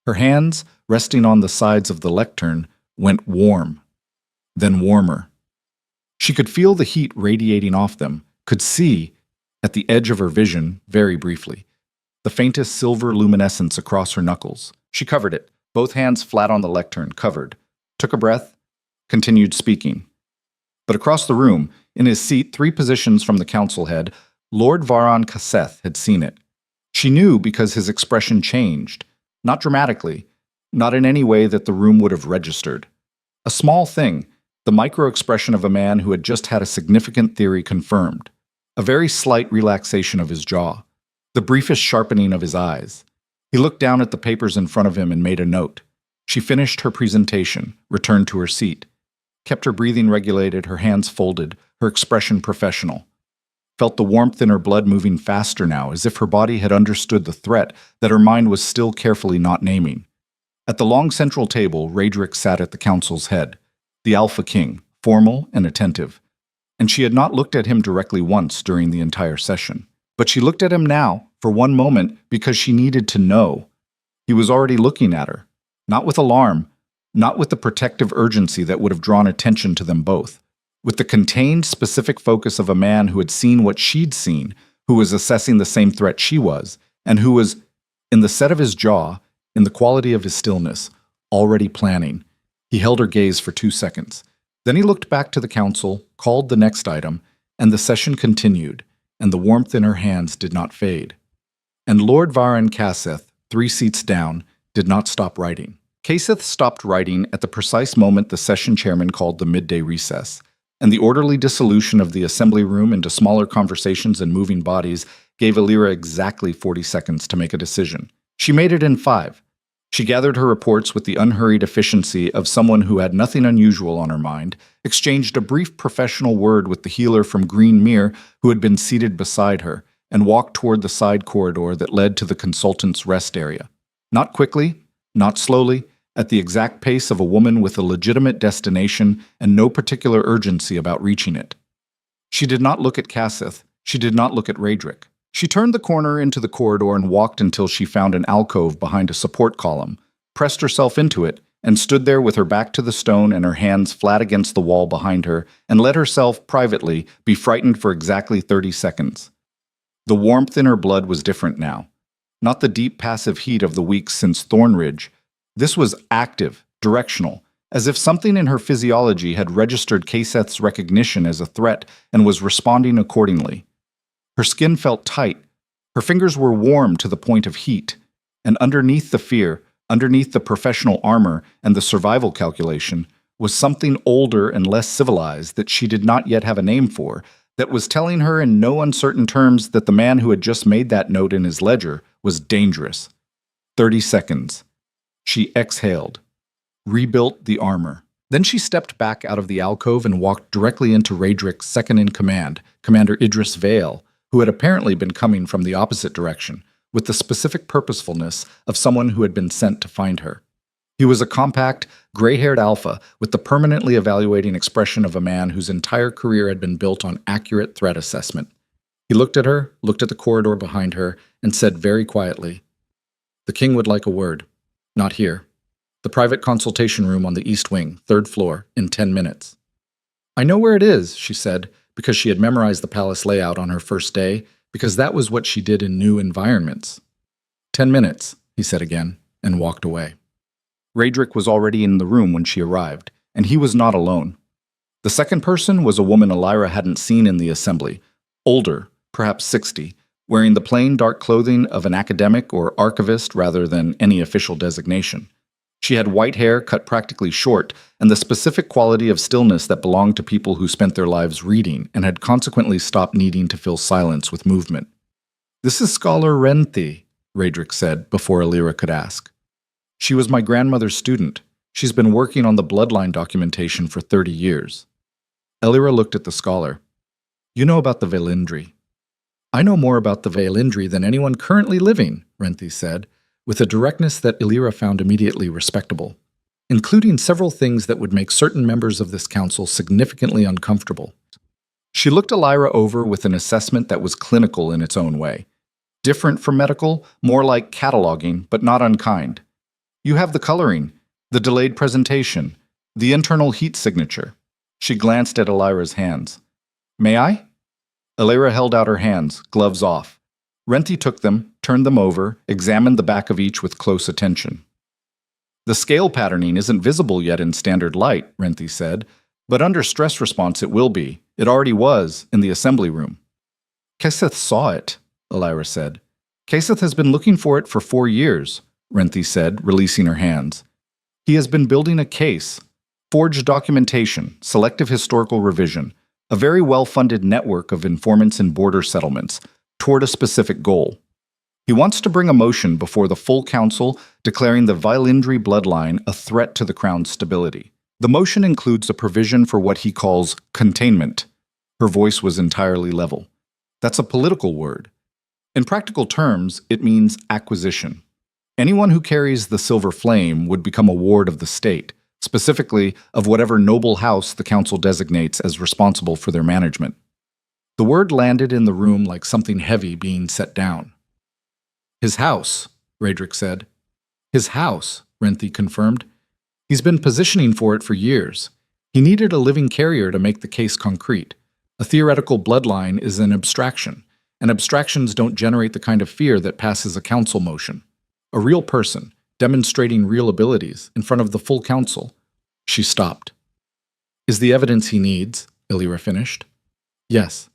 Her hands, resting on the sides of the lectern, went warm, then warmer. She could feel the heat radiating off them, could see, At the edge of her vision, very briefly, the faintest silver luminescence across her knuckles. She covered it, both hands flat on the lectern, covered. Took a breath, continued speaking. But across the room, in his seat 3 positions from the council head, Lord Varon Casseth had seen it. She knew because his expression changed, not dramatically, not in any way that the room would have registered. A small thing, the micro-expression of a man who had just had a significant theory confirmed. A very slight relaxation of his jaw, the briefest sharpening of his eyes. He looked down at the papers in front of him and made a note. She finished her presentation, returned to her seat, kept her breathing regulated, her hands folded, her expression professional. Felt the warmth in her blood moving faster now, as if her body had understood the threat that her mind was still carefully not naming. At the long central table, Raedric sat at the council's head, the Alpha King, formal and attentive. And she had not looked at him directly once during the entire session. But she looked at him now, for one moment, because she needed to know. He was already looking at her, not with alarm, not with the protective urgency that would have drawn attention to them both, with the contained, specific focus of a man who had seen what she'd seen, who was assessing the same threat she was, and who was, in the set of his jaw, in the quality of his stillness, already planning. He held her gaze for 2 seconds. Then he looked back to the council, called the next item, and the session continued, and the warmth in her hands did not fade. And Lord Varon Casseth, 3 seats down, did not stop writing. Casseth stopped writing at the precise moment the session chairman called the midday recess, and the orderly dissolution of the assembly room into smaller conversations and moving bodies gave Illyra exactly 40 seconds to make a decision. She made it in 5. She gathered her reports with the unhurried efficiency of someone who had nothing unusual on her mind, exchanged a brief professional word with the healer from Green Mere who had been seated beside her, and walked toward the side corridor that led to the consultant's rest area. Not quickly, not slowly, at the exact pace of a woman with a legitimate destination and no particular urgency about reaching it. She did not look at Casseth. She did not look at Raedric. She turned the corner into the corridor and walked until she found an alcove behind a support column, pressed herself into it, and stood there with her back to the stone and her hands flat against the wall behind her, and let herself, privately, be frightened for exactly 30 seconds. The warmth in her blood was different now. Not the deep passive heat of the weeks since Thornridge. This was active, directional, as if something in her physiology had registered Casseth's recognition as a threat and was responding accordingly. Her skin felt tight. Her fingers were warm to the point of heat. And underneath the fear, underneath the professional armor and the survival calculation, was something older and less civilized that she did not yet have a name for, that was telling her in no uncertain terms that the man who had just made that note in his ledger was dangerous. 30 seconds. She exhaled, rebuilt the armor. Then she stepped back out of the alcove and walked directly into Raedric's second-in-command, Commander Idris Vale, who had apparently been coming from the opposite direction, with the specific purposefulness of someone who had been sent to find her. He was a compact, gray-haired alpha with the permanently evaluating expression of a man whose entire career had been built on accurate threat assessment. He looked at her, looked at the corridor behind her, and said very quietly, "The king would like a word. Not here. The private consultation room on the east wing, 3rd floor, in 10 minutes. "I know where it is," she said, because she had memorized the palace layout on her first day, because that was what she did in new environments. 10 minutes, he said again, and walked away. Raedric was already in the room when she arrived, and he was not alone. The second person was a woman Illyra hadn't seen in the assembly, older, perhaps 60, wearing the plain dark clothing of an academic or archivist rather than any official designation. She had white hair cut practically short, and the specific quality of stillness that belonged to people who spent their lives reading and had consequently stopped needing to fill silence with movement. "This is Scholar Renthi," Raedric said before Illyra could ask. "She was my grandmother's student. She's been working on the bloodline documentation for 30 years. Illyra looked at the scholar. "You know about the Vaelindri." "I know more about the Vaelindri than anyone currently living," Renthi said, with a directness that Illyra found immediately respectable, including several things that would make certain members of this council significantly uncomfortable. She looked Illyra over with an assessment that was clinical in its own way. Different from medical, more like cataloging, but not unkind. You have the coloring, the delayed presentation, the internal heat signature. She glanced at Illyra's hands. "May I?" Elera held out her hands, gloves off. Renthi took them, turned them over, examined the back of each with close attention. The scale patterning isn't visible yet in standard light, Renthi said, but under stress response it will be. It already was, in the assembly room. Keseth saw it, Elira said. Keseth has been looking for it for 4 years, Renthi said, releasing her hands. He has been building a case, forged documentation, selective historical revision, a very well-funded network of informants in border settlements, toward a specific goal. He wants to bring a motion before the full council declaring the Vailindri bloodline a threat to the crown's stability. The motion includes a provision for what he calls containment. Her voice was entirely level. That's a political word. In practical terms, it means acquisition. Anyone who carries the silver flame would become a ward of the state, specifically of whatever noble house the council designates as responsible for their management. The word landed in the room like something heavy being set down. His house, Radric said. His house, Renthi confirmed. He's been positioning for it for years. He needed a living carrier to make the case concrete. A theoretical bloodline is an abstraction, and abstractions don't generate the kind of fear that passes a council motion. A real person, demonstrating real abilities, in front of the full council. She stopped. Is the evidence he needs? Elira finished. Yes.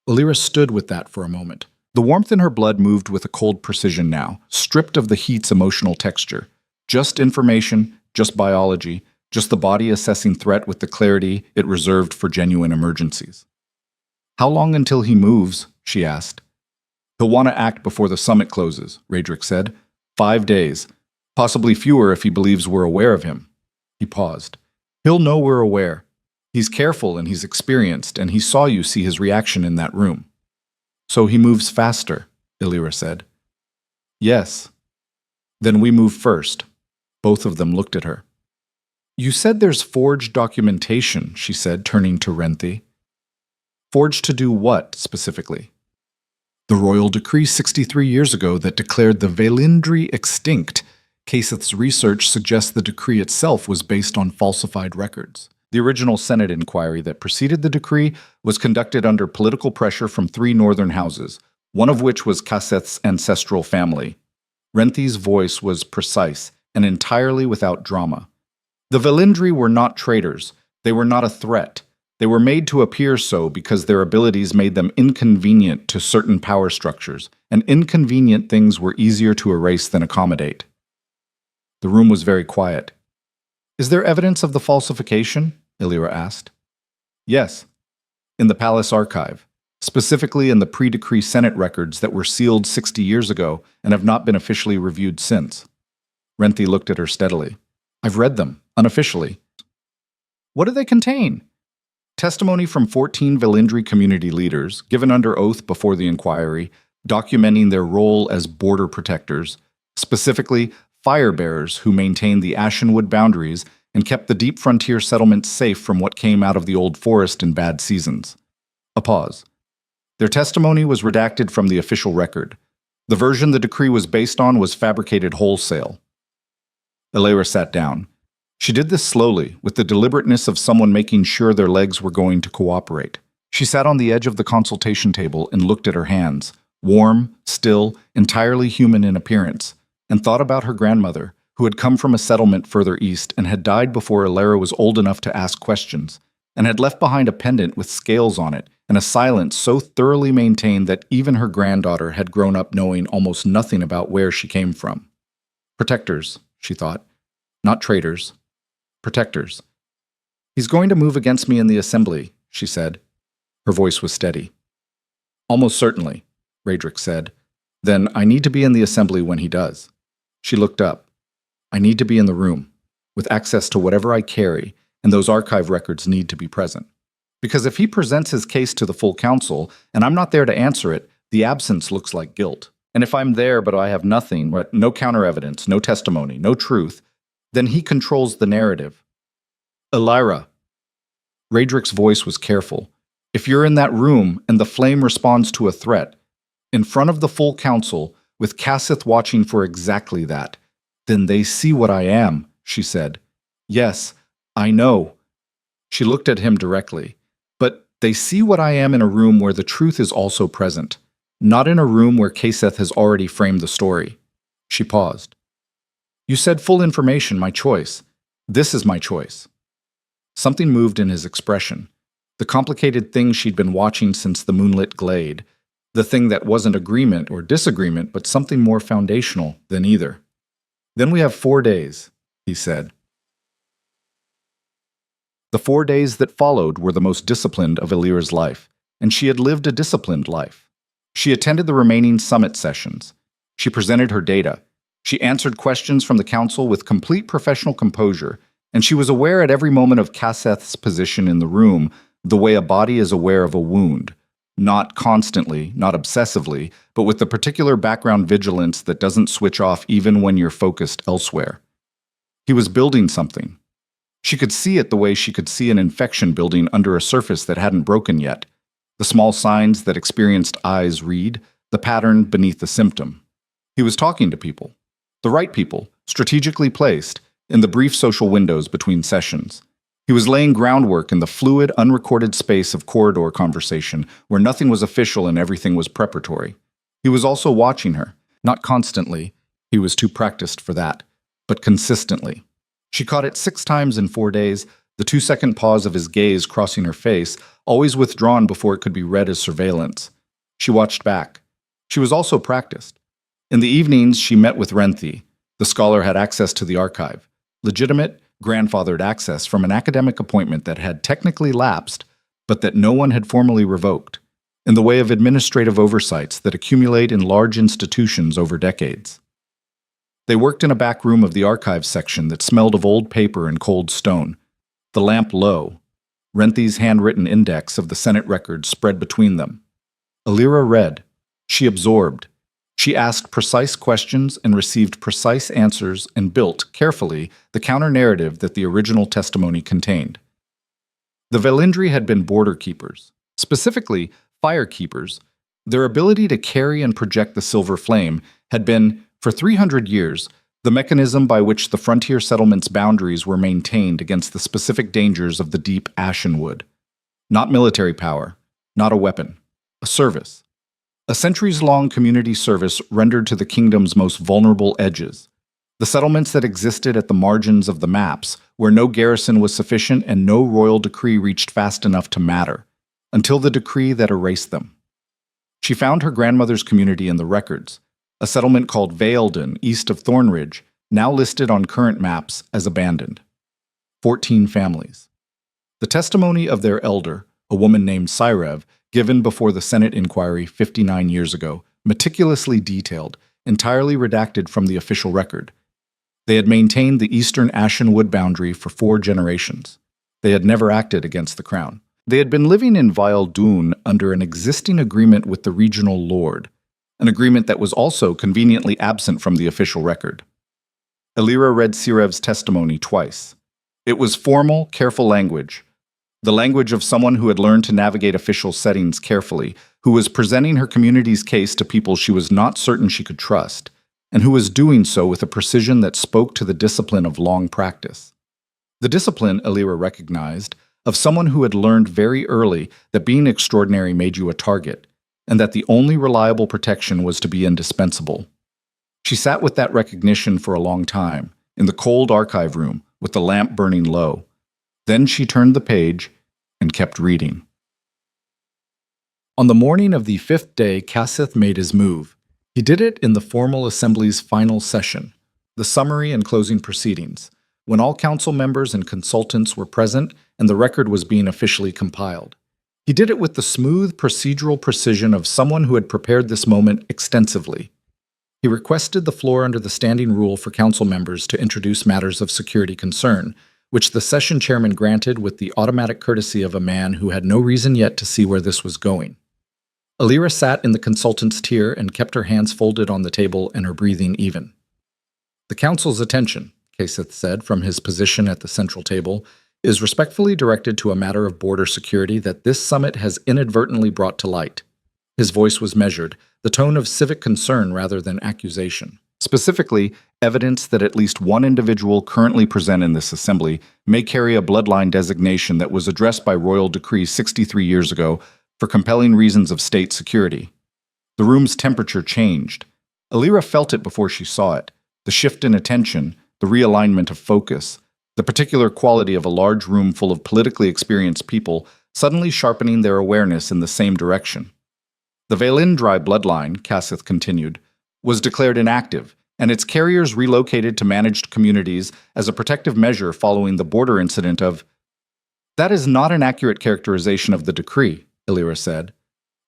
Elira stood with that for a moment. The warmth in her blood moved with a cold precision now, stripped of the heat's emotional texture. Just information, just biology, just the body assessing threat with the clarity it reserved for genuine emergencies. How long until he moves? She asked. He'll want to act before the summit closes, Radric said. 5 days. Possibly fewer if he believes we're aware of him. He paused. He'll know we're aware. He's careful and he's experienced, and he saw you see his reaction in that room. So he moves faster, Elira said. Yes. Then we move first. Both of them looked at her. You said there's forged documentation, she said, turning to Renthi. Forged to do what, specifically? The royal decree 63 years ago that declared the Vailindri extinct. Keseth's research suggests the decree itself was based on falsified records. The original Senate inquiry that preceded the decree was conducted under political pressure from 3 northern houses, one of which was Keseth's ancestral family. Renthi's voice was precise and entirely without drama. The Vailindri were not traitors. They were not a threat. They were made to appear so because their abilities made them inconvenient to certain power structures, and inconvenient things were easier to erase than accommodate. The room was very quiet. Is there evidence of the falsification? Elira asked. Yes. In the palace archive, specifically in the pre-decree Senate records that were sealed 60 years ago and have not been officially reviewed since. Renthi looked at her steadily. I've read them, unofficially. What do they contain? Testimony from 14 Vailindri community leaders, given under oath before the inquiry, documenting their role as border protectors, specifically fire-bearers who maintained the Ashenwood boundaries and kept the deep frontier settlements safe from what came out of the old forest in bad seasons. A pause. Their testimony was redacted from the official record. The version the decree was based on was fabricated wholesale. Elira sat down. She did this slowly, with the deliberateness of someone making sure their legs were going to cooperate. She sat on the edge of the consultation table and looked at her hands, warm, still, entirely human in appearance, and thought about her grandmother, who had come from a settlement further east and had died before Elira was old enough to ask questions, and had left behind a pendant with scales on it and a silence so thoroughly maintained that even her granddaughter had grown up knowing almost nothing about where she came from. Protectors, she thought. Not traitors. Protectors. He's going to move against me in the assembly, she said. Her voice was steady. Almost certainly, Radric said. Then I need to be in the assembly when he does. She looked up. I need to be in the room, with access to whatever I carry, and those archive records need to be present. Because if he presents his case to the full council, and I'm not there to answer it, the absence looks like guilt. And if I'm there but I have nothing, no counter-evidence, no testimony, no truth, then he controls the narrative. Elira. Radric's voice was careful. If you're in that room and the flame responds to a threat, in front of the full council, with Keseth watching for exactly that, then they see what I am, she said. Yes, I know. She looked at him directly. But They see what I am in a room where the truth is also present, not in a room where Kaseth has already framed the story. She paused. You said full information, my choice. This is my choice. Something moved in his expression. The complicated thing she'd been watching since the moonlit glade. The thing that wasn't agreement or disagreement, but something more foundational than either. Then we have 4 days, he said. The 4 days that followed were the most disciplined of Elira's life, and she had lived a disciplined life. She attended the remaining summit sessions. She presented her data. She answered questions from the council with complete professional composure, and she was aware at every moment of Kaseth's position in the room, the way a body is aware of a wound. Not constantly, not obsessively, but with the particular background vigilance that doesn't switch off even when you're focused elsewhere. He was building something. She could see it the way she could see an infection building under a surface that hadn't broken yet. The small signs that experienced eyes read, the pattern beneath the symptom. He was talking to people. The right people, strategically placed, in the brief social windows between sessions. He was laying groundwork in the fluid, unrecorded space of corridor conversation, where nothing was official and everything was preparatory. He was also watching her, not constantly, he was too practiced for that, but consistently. She caught it 6 times in 4 days, the 2-second pause of his gaze crossing her face, always withdrawn before it could be read as surveillance. She watched back. She was also practiced. In the evenings, she met with Renthi. The scholar had access to the archive. Legitimate, grandfathered access from an academic appointment that had technically lapsed, but that no one had formally revoked, in the way of administrative oversights that accumulate in large institutions over decades. They worked in a back room of the archives section that smelled of old paper and cold stone, the lamp low, Renthi's handwritten index of the Senate records spread between them. Elira read. She absorbed. She asked precise questions and received precise answers and built, carefully, the counter-narrative that the original testimony contained. The Velindri had been border keepers, specifically fire keepers. Their ability to carry and project the silver flame had been, for 300 years, the mechanism by which the frontier settlement's boundaries were maintained against the specific dangers of the deep ashen wood. Not military power, not a weapon, a service. A centuries-long community service rendered to the kingdom's most vulnerable edges. The settlements that existed at the margins of the maps, where no garrison was sufficient and no royal decree reached fast enough to matter, until the decree that erased them. She found her grandmother's community in the records, a settlement called Vailden, east of Thornridge, now listed on current maps as abandoned. 14 families. The testimony of their elder, a woman named Syrev, given before the Senate inquiry 59 years ago, meticulously detailed, entirely redacted from the official record. They had maintained the eastern Ashenwood boundary for 4 generations. They had never acted against the crown. They had been living in Vaildun under an existing agreement with the regional lord, an agreement that was also conveniently absent from the official record. Elira read Sirev's testimony twice. It was formal, careful language, the language of someone who had learned to navigate official settings carefully, who was presenting her community's case to people she was not certain she could trust, and who was doing so with a precision that spoke to the discipline of long practice. The discipline, Elira recognized, of someone who had learned very early that being extraordinary made you a target, and that the only reliable protection was to be indispensable. She sat with that recognition for a long time, in the cold archive room, with the lamp burning low. Then she turned the page and kept reading. On the morning of the 5th day, Kaseth made his move. He did it in the formal assembly's final session, the summary and closing proceedings, when all council members and consultants were present and the record was being officially compiled. He did it with the smooth, procedural precision of someone who had prepared this moment extensively. He requested the floor under the standing rule for council members to introduce matters of security concern, which the session chairman granted with the automatic courtesy of a man who had no reason yet to see where this was going. Elira sat in the consultant's tier and kept her hands folded on the table and her breathing even. The council's attention, Kaseth said from his position at the central table, is respectfully directed to a matter of border security that this summit has inadvertently brought to light. His voice was measured, the tone of civic concern rather than accusation. Specifically, evidence that at least one individual currently present in this assembly may carry a bloodline designation that was addressed by royal decree 63 years ago for compelling reasons of state security. The room's temperature changed. Alira felt it before she saw it. The shift in attention, the realignment of focus, the particular quality of a large room full of politically experienced people suddenly sharpening their awareness in the same direction. The Vailindri bloodline, Cassith continued, was declared inactive, and its carriers relocated to managed communities as a protective measure following the border incident of— "That is not an accurate characterization of the decree," Alira said.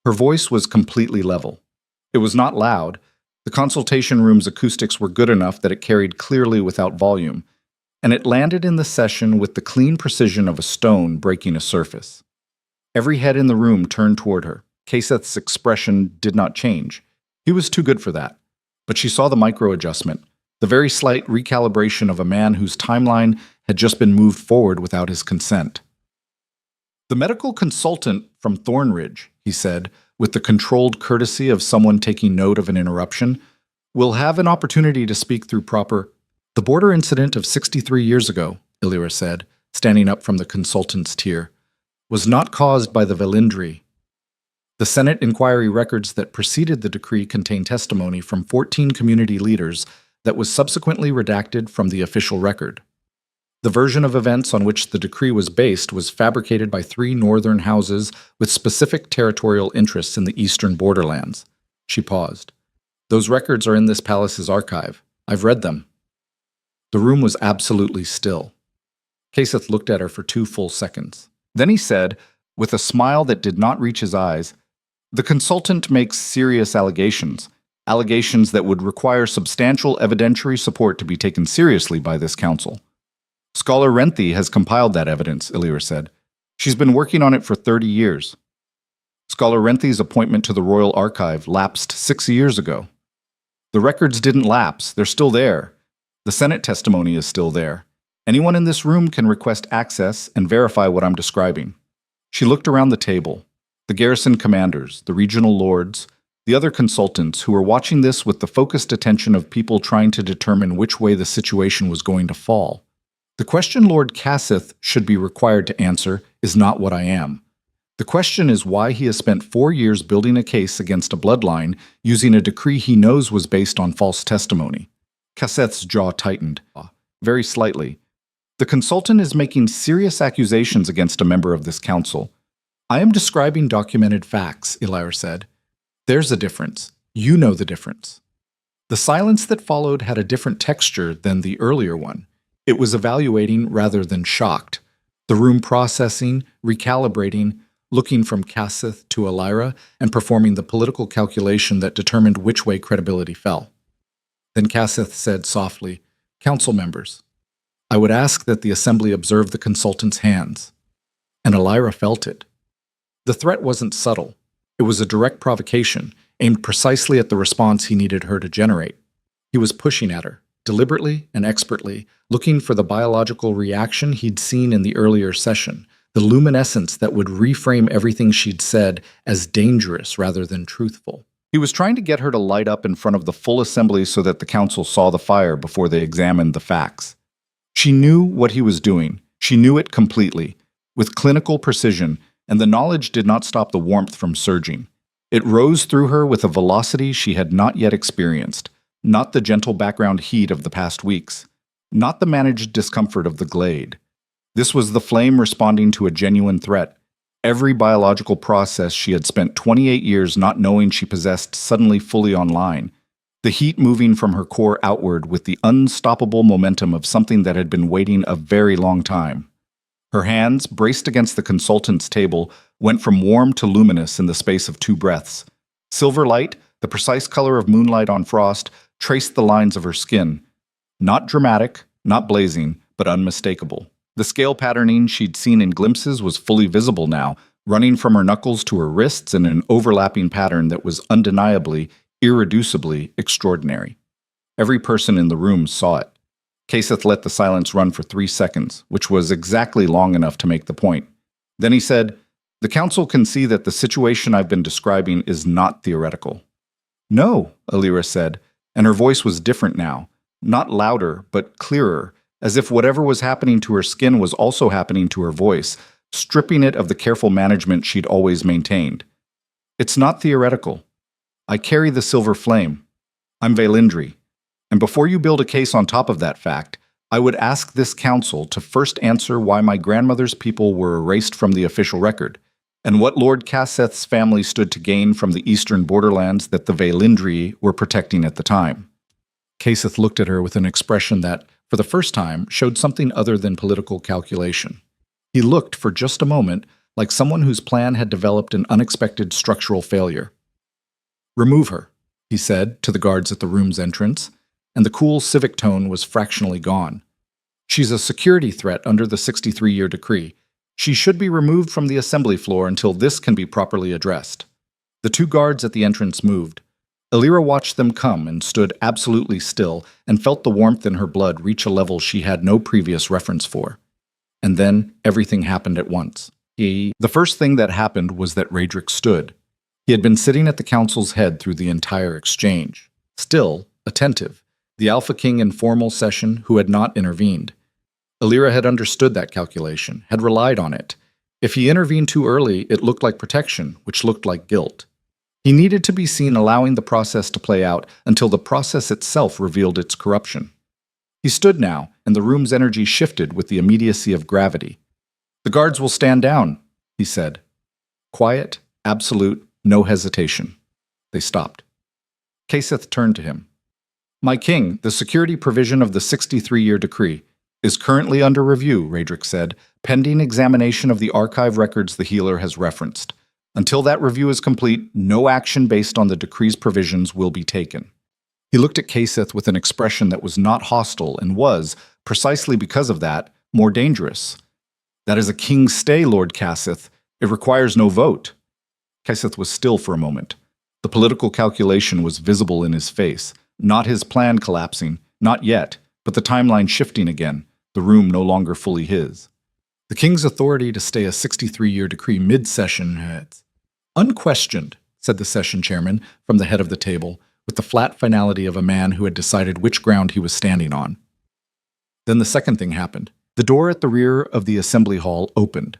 Her voice was completely level. It was not loud. The consultation room's acoustics were good enough that it carried clearly without volume, and it landed in the session with the clean precision of a stone breaking a surface. Every head in the room turned toward her. Cassith's expression did not change. He was too good for that. But she saw the micro-adjustment, the very slight recalibration of a man whose timeline had just been moved forward without his consent. "The medical consultant from Thornridge," he said, with the controlled courtesy of someone taking note of an interruption, "will have an opportunity to speak through proper—" "The border incident of 63 years ago," Alira said, standing up from the consultant's tier, "was not caused by the Vailindri. The Senate inquiry records that preceded the decree contain testimony from 14 community leaders that was subsequently redacted from the official record. The version of events on which the decree was based was fabricated by 3 northern houses with specific territorial interests in the eastern borderlands." She paused. "Those records are in this palace's archive. I've read them." The room was absolutely still. Cassith looked at her for 2 full seconds. Then he said, with a smile that did not reach his eyes, "The consultant makes serious allegations that would require substantial evidentiary support to be taken seriously by this council. Scholar Renthi has compiled that evidence," Alira said. "She's been working on it for 30 years. Scholar Renthi's appointment to the Royal Archive lapsed 6 years ago. The records didn't lapse, they're still there. The Senate testimony is still there. Anyone in this room can request access and verify what I'm describing." She looked around the table. The garrison commanders, the regional lords, the other consultants who were watching this with the focused attention of people trying to determine which way the situation was going to fall. "The question Lord Cassith should be required to answer is not what I am. The question is why he has spent 4 years building a case against a bloodline using a decree he knows was based on false testimony." Cassith's jaw tightened, very slightly. "The consultant is making serious accusations against a member of this council. I am describing documented facts," Alira said. "There's a difference. You know the difference." The silence that followed had a different texture than the earlier one. It was evaluating rather than shocked. The room processing, recalibrating, looking from Cassith to Alira, and performing the political calculation that determined which way credibility fell. Then Cassith said softly, "Council members, I would ask that the assembly observe the consultant's hands." And Alira felt it. The threat wasn't subtle. It was a direct provocation, aimed precisely at the response he needed her to generate. He was pushing at her, deliberately and expertly, looking for the biological reaction he'd seen in the earlier session, the luminescence that would reframe everything she'd said as dangerous rather than truthful. He was trying to get her to light up in front of the full assembly so that the council saw the fire before they examined the facts. She knew what he was doing. She knew it completely, with clinical precision, and the knowledge did not stop the warmth from surging. It rose through her with a velocity she had not yet experienced, not the gentle background heat of the past weeks, not the managed discomfort of the glade. This was the flame responding to a genuine threat. Every biological process she had spent 28 years not knowing she possessed suddenly fully online, the heat moving from her core outward with the unstoppable momentum of something that had been waiting a very long time. Her hands, braced against the consultant's table, went from warm to luminous in the space of 2 breaths. Silver light, the precise color of moonlight on frost, traced the lines of her skin. Not dramatic, not blazing, but unmistakable. The scale patterning she'd seen in glimpses was fully visible now, running from her knuckles to her wrists in an overlapping pattern that was undeniably, irreducibly extraordinary. Every person in the room saw it. Cassith let the silence run for 3 seconds, which was exactly long enough to make the point. Then he said, "The council can see that the situation I've been describing is not theoretical." "No," Alira said. And her voice was different now, not louder, but clearer, as if whatever was happening to her skin was also happening to her voice, stripping it of the careful management she'd always maintained. It's not theoretical. I carry the silver flame. I'm Vailindri. And before you build a case on top of that fact, I would ask this council to first answer why my grandmother's people were erased from the official record, and what Lord Casseth's family stood to gain from the eastern borderlands that the Vailindri were protecting at the time. Casseth looked at her with an expression that, for the first time, showed something other than political calculation. He looked, for just a moment, like someone whose plan had developed an unexpected structural failure. "Remove her," he said to the guards at the room's entrance, and the cool civic tone was fractionally gone. "She's a security threat under the 63-year decree. She should be removed from the assembly floor until this can be properly addressed." The two guards at the entrance moved. Alira watched them come and stood absolutely still and felt the warmth in her blood reach a level she had no previous reference for. And then everything happened at once. The first thing that happened was that Raedric stood. He had been sitting at the council's head through the entire exchange, still, attentive, the Alpha King in formal session who had not intervened. Alira had understood that calculation, had relied on it. If he intervened too early, it looked like protection, which looked like guilt. He needed to be seen allowing the process to play out until the process itself revealed its corruption. He stood now, and the room's energy shifted with the immediacy of gravity. "The guards will stand down," he said. Quiet, absolute, no hesitation. They stopped. Casseth turned to him. "My king, the security provision of the 63-year decree is currently under review," Raedric said, "pending examination of the archive records the healer has referenced. Until that review is complete, no action based on the decree's provisions will be taken." He looked at Casseth with an expression that was not hostile and was, precisely because of that, more dangerous. "That is a king's stay, Lord Casseth. It requires no vote." Casseth was still for a moment. The political calculation was visible in his face, not his plan collapsing, not yet, but the timeline shifting again, the room no longer fully his. "The king's authority to stay a 63-year decree mid-session, unquestioned," said the session chairman from the head of the table, with the flat finality of a man who had decided which ground he was standing on. Then the second thing happened. The door at the rear of the assembly hall opened.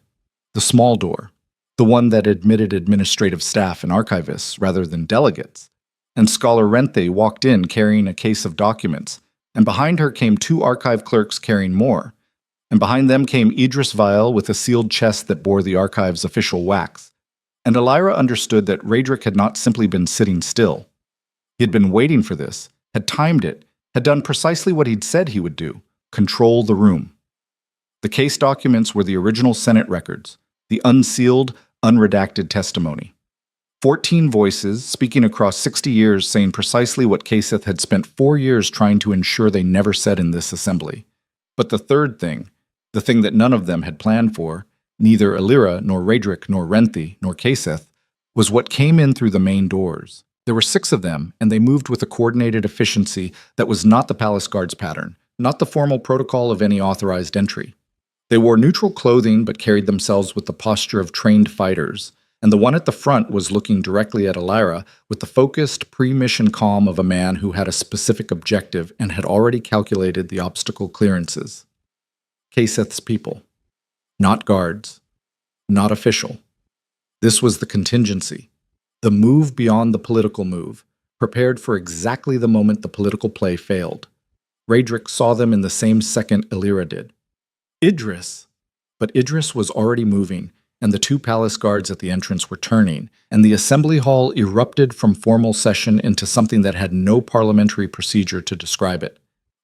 The small door, the one that admitted administrative staff and archivists rather than delegates. And Scholar Renthe walked in carrying a case of documents, and behind her came two archive clerks carrying more. And behind them came Idris Vial with a sealed chest that bore the archive's official wax. And Alira understood that Raedric had not simply been sitting still. He had been waiting for this, had timed it, had done precisely what he'd said he would do, control the room. The case documents were the original Senate records, the unsealed, unredacted testimony. 14 voices speaking across 60 years saying precisely what Casseth had spent 4 years trying to ensure they never said in this assembly. But the third thing, the thing that none of them had planned for, neither Alira nor Raedric nor Renthe nor Casseth, was what came in through the main doors. There were 6 of them, and they moved with a coordinated efficiency that was not the palace guard's pattern, not the formal protocol of any authorized entry. They wore neutral clothing but carried themselves with the posture of trained fighters, and the one at the front was looking directly at Alira with the focused, pre-mission calm of a man who had a specific objective and had already calculated the obstacle clearances. Casseth's people. Not guards. Not official. This was the contingency. The move beyond the political move, prepared for exactly the moment the political play failed. Raedric saw them in the same second Alira did. Idris! But Idris was already moving, and the two palace guards at the entrance were turning, and the assembly hall erupted from formal session into something that had no parliamentary procedure to describe it.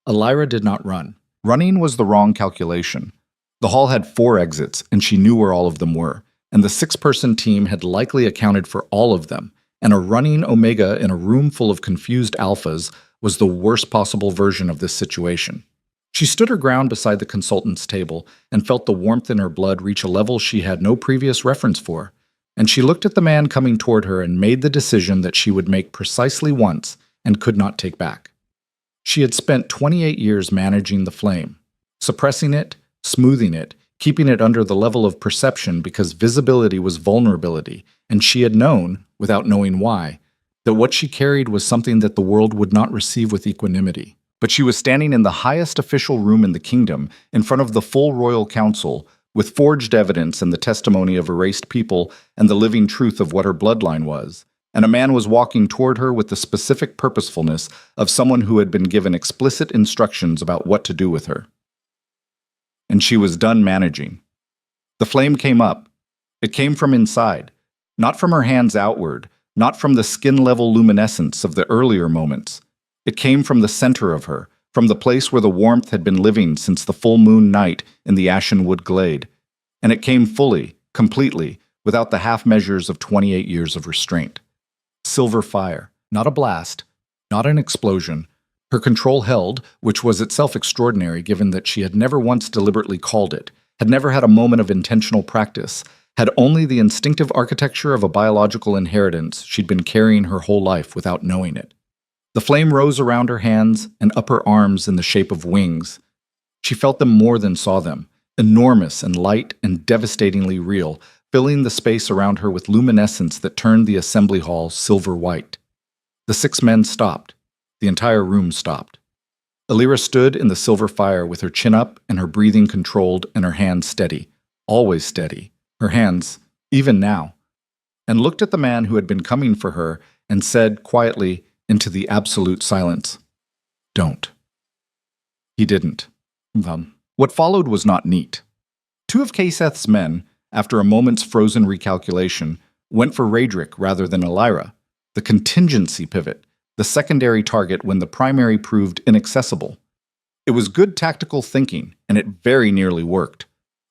Alira did not run. Running was the wrong calculation. The hall had 4 exits, and she knew where all of them were, and the 6-person team had likely accounted for all of them, and a running Omega in a room full of confused alphas was the worst possible version of this situation. She stood her ground beside the consultant's table and felt the warmth in her blood reach a level she had no previous reference for, and she looked at the man coming toward her and made the decision that she would make precisely once and could not take back. She had spent 28 years managing the flame, suppressing it, smoothing it, keeping it under the level of perception because visibility was vulnerability, and she had known, without knowing why, that what she carried was something that the world would not receive with equanimity. But she was standing in the highest official room in the kingdom, in front of the full royal council, with forged evidence and the testimony of erased people and the living truth of what her bloodline was. And a man was walking toward her with the specific purposefulness of someone who had been given explicit instructions about what to do with her. And she was done managing. The flame came up. It came from inside, not from her hands outward, not from the skin-level luminescence of the earlier moments. It came from the center of her, from the place where the warmth had been living since the full moon night in the Ashenwood glade. And it came fully, completely, without the half measures of 28 years of restraint. Silver fire, not a blast, not an explosion. Her control held, which was itself extraordinary given that she had never once deliberately called it, had never had a moment of intentional practice, had only the instinctive architecture of a biological inheritance she'd been carrying her whole life without knowing it. The flame rose around her hands and up her arms in the shape of wings. She felt them more than saw them, enormous and light and devastatingly real, filling the space around her with luminescence that turned the assembly hall silver white. The 6 men stopped. The entire room stopped. Alira stood in the silver fire with her chin up and her breathing controlled and her hands steady, always steady, her hands, even now, and looked at the man who had been coming for her and said quietly into the absolute silence, "Don't." He didn't. What followed was not neat. 2 of Kaseth's men, after a moment's frozen recalculation, went for Raedric rather than Alira, the contingency pivot, the secondary target when the primary proved inaccessible. It was good tactical thinking, and it very nearly worked.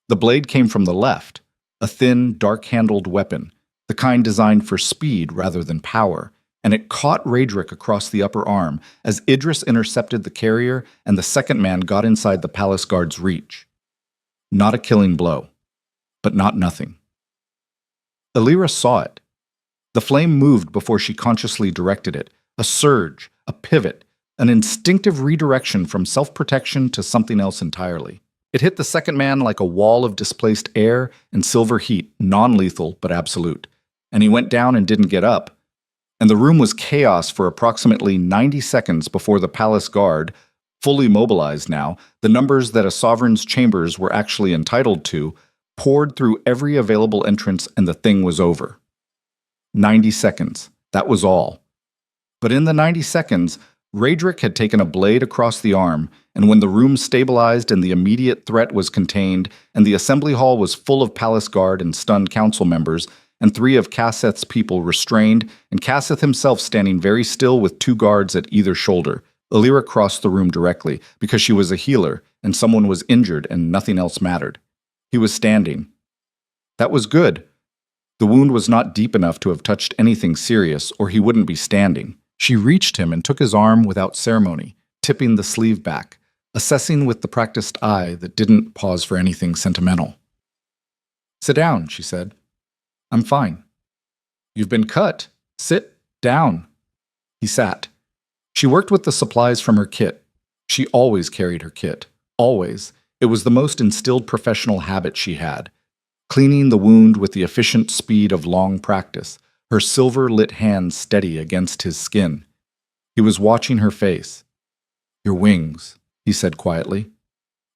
The blade came from the left, a thin, dark-handled weapon, the kind designed for speed rather than power, and it caught Raedric across the upper arm as Idris intercepted the carrier and the second man got inside the palace guard's reach. Not a killing blow, but not nothing. Alira saw it. The flame moved before she consciously directed it, a surge, a pivot, an instinctive redirection from self-protection to something else entirely. It hit the second man like a wall of displaced air and silver heat, non-lethal but absolute, and he went down and didn't get up. And the room was chaos for approximately 90 seconds before the palace guard, fully mobilized now, the numbers that a sovereign's chambers were actually entitled to, poured through every available entrance and the thing was over. 90 seconds, that was all. But in the 90 seconds, Raedric had taken a blade across the arm, and when the room stabilized and the immediate threat was contained, and the assembly hall was full of palace guard and stunned council members, and 3 of Kaseth's people restrained, and Kaseth himself standing very still with 2 guards at either shoulder, Alira crossed the room directly, because she was a healer, and someone was injured and nothing else mattered. He was standing. That was good. The wound was not deep enough to have touched anything serious, or he wouldn't be standing. She reached him and took his arm without ceremony, tipping the sleeve back, assessing with the practiced eye that didn't pause for anything sentimental. "Sit down," she said. "I'm fine." "You've been cut. Sit down." He sat. She worked with the supplies from her kit. She always carried her kit. Always. It was the most instilled professional habit she had. Cleaning the wound with the efficient speed of long practice, her silver-lit hands steady against his skin. He was watching her face. "Your wings," he said quietly.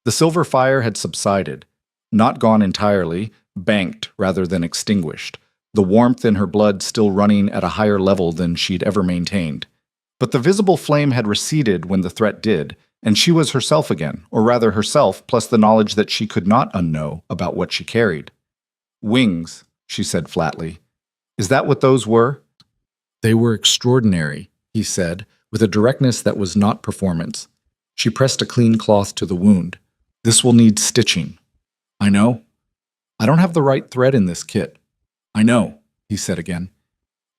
The silver fire had subsided, not gone entirely, banked rather than extinguished, the warmth in her blood still running at a higher level than she'd ever maintained. But the visible flame had receded when the threat did, and she was herself again, or rather herself plus the knowledge that she could not unknow about what she carried. "Wings," she said flatly. "Is that what those were?" "They were extraordinary," he said, with a directness that was not performance. She pressed a clean cloth to the wound. "This will need stitching." "I know. I don't have the right thread in this kit." "I know," he said again.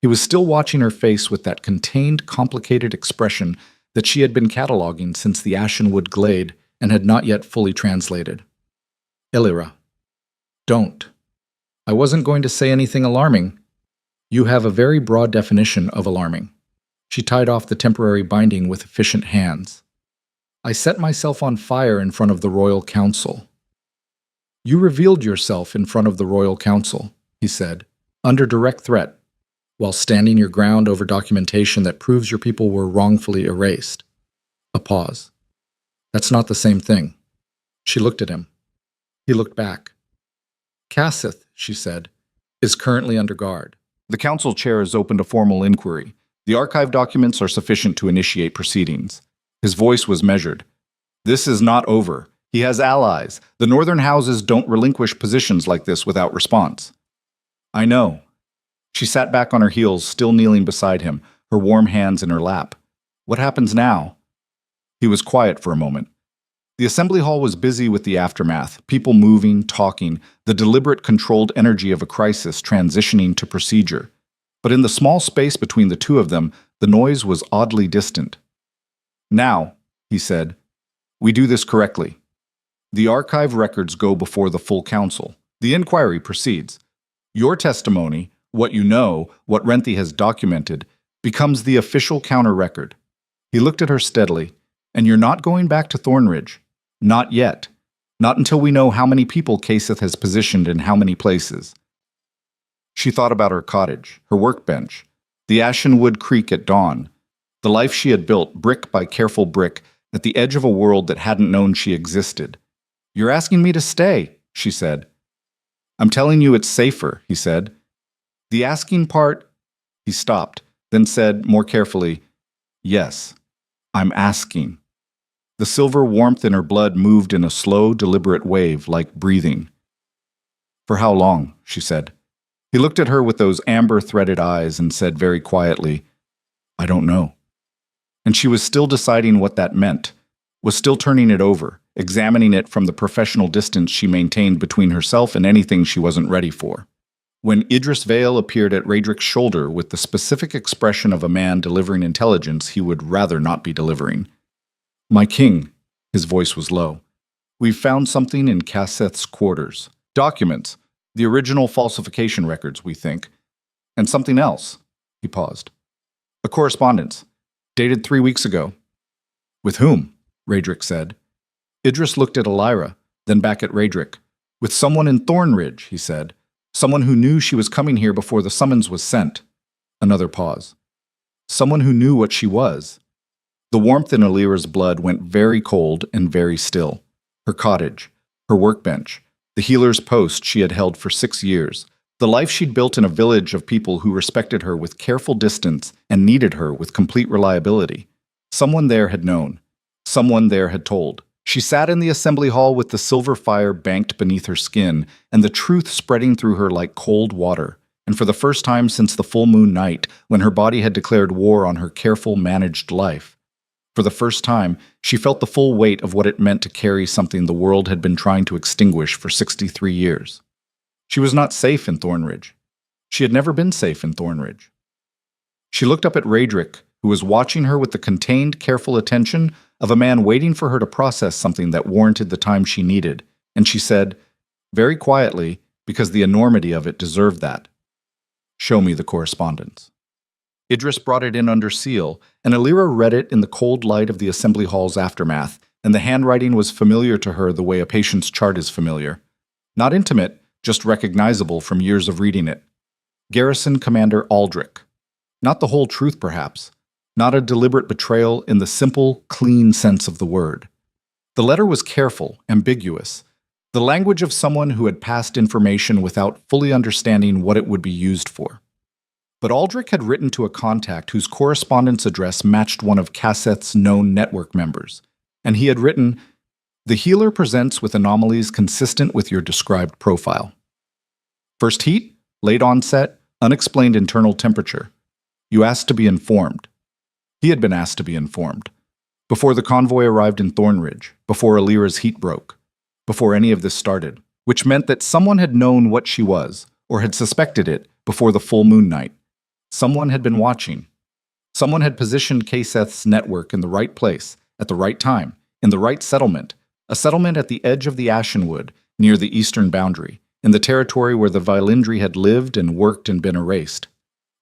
He was still watching her face with that contained, complicated expression that she had been cataloging since the Ashenwood glade and had not yet fully translated. "Alira, don't. I wasn't going to say anything alarming. You have a very broad definition of alarming." She tied off the temporary binding with efficient hands. "I set myself on fire in front of the Royal Council." "You revealed yourself in front of the Royal Council," he said, "under direct threat. while standing your ground over documentation that proves your people were wrongfully erased. A pause. That's not the same thing. She looked at him. He looked back. Cassith, she said, is currently under guard. The council chair has opened a formal inquiry. The archive documents are sufficient to initiate proceedings. His voice was measured. This is not over. He has allies. The northern houses don't relinquish positions like this without response. I know. She sat back on her heels, still kneeling beside him, her warm hands in her lap. What happens now? He was quiet for a moment. The assembly hall was busy with the aftermath, people moving, talking, the deliberate, controlled energy of a crisis transitioning to procedure. But in the small space between the two of them, the noise was oddly distant. Now, he said, we do this correctly. The archive records go before the full council. The inquiry proceeds. Your testimony, what you know, what Renthi has documented, becomes the official counter-record. He looked at her steadily. And you're not going back to Thornridge. Not yet. Not until we know how many people Cassith has positioned in how many places. She thought about her cottage, her workbench, the Ashenwood Creek at dawn, the life she had built brick by careful brick at the edge of a world that hadn't known she existed. You're asking me to stay, she said. I'm telling you it's safer, he said. The asking part, he stopped, then said more carefully, yes, I'm asking. The silver warmth in her blood moved in a slow, deliberate wave, like breathing. For how long? She said. He looked at her with those amber-threaded eyes and said very quietly, I don't know. And she was still deciding what that meant, was still turning it over, examining it from the professional distance she maintained between herself and anything she wasn't ready for. When Idris Vale appeared at Raedric's shoulder with the specific expression of a man delivering intelligence he would rather not be delivering. My king, his voice was low. We've found something in Casseth's quarters. Documents, the original falsification records, we think. And something else. He paused. A correspondence, dated 3 weeks ago. With whom? Raedric said. Idris looked at Elira, then back at Raedric. With someone in Thornridge, he said. Someone who knew she was coming here before the summons was sent. Another pause. Someone who knew what she was. The warmth in Elira's blood went very cold and very still. Her cottage, her workbench, the healer's post she had held for 6 years, the life she'd built in a village of people who respected her with careful distance and needed her with complete reliability. Someone there had known. Someone there had told. She sat in the assembly hall with the silver fire banked beneath her skin and the truth spreading through her like cold water. And for the first time since the full moon night, when her body had declared war on her careful, managed life. For the first time, she felt the full weight of what it meant to carry something the world had been trying to extinguish for 63 years. She was not safe in Thornridge. She had never been safe in Thornridge. She looked up at Raedric, who was watching her with the contained, careful attention of a man waiting for her to process something that warranted the time she needed, and she said, very quietly, because the enormity of it deserved that, show me the correspondence. Idris brought it in under seal, and Elira read it in the cold light of the assembly hall's aftermath, and the handwriting was familiar to her the way a patient's chart is familiar. Not intimate, just recognizable from years of reading it. Garrison Commander Aldrich. Not the whole truth, perhaps. Not a deliberate betrayal in the simple, clean sense of the word. The letter was careful, ambiguous, the language of someone who had passed information without fully understanding what it would be used for. But Aldrich had written to a contact whose correspondence address matched one of Casseth's known network members, and he had written, "The healer presents with anomalies consistent with your described profile. First heat, late onset, unexplained internal temperature. You asked to be informed." He had been asked to be informed. Before the convoy arrived in Thornridge, before Elira's heat broke, before any of this started, which meant that someone had known what she was, or had suspected it, before the full moon night. Someone had been watching. Someone had positioned Casseth's network in the right place, at the right time, in the right settlement, a settlement at the edge of the Ashenwood, near the eastern boundary, in the territory where the Vailindri had lived and worked and been erased.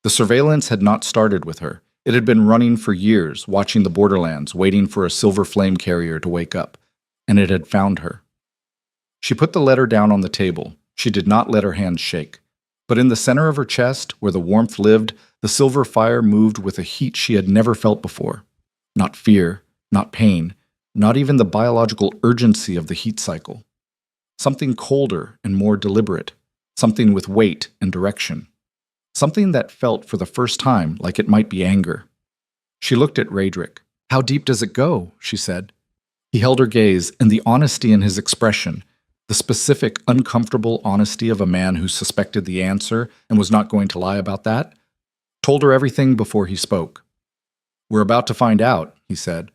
The surveillance had not started with her. It had been running for years, watching the borderlands, waiting for a silver flame carrier to wake up, and it had found her. She put the letter down on the table. She did not let her hands shake. But in the center of her chest, where the warmth lived, the silver fire moved with a heat she had never felt before. Not fear, not pain, not even the biological urgency of the heat cycle. Something colder and more deliberate, something with weight and direction. Something that felt for the first time like it might be anger. She looked at Raedric. "How deep does it go?" she said. He held her gaze, and the honesty in his expression, the specific, uncomfortable honesty of a man who suspected the answer and was not going to lie about that, told her everything before he spoke. "We're about to find out," he said.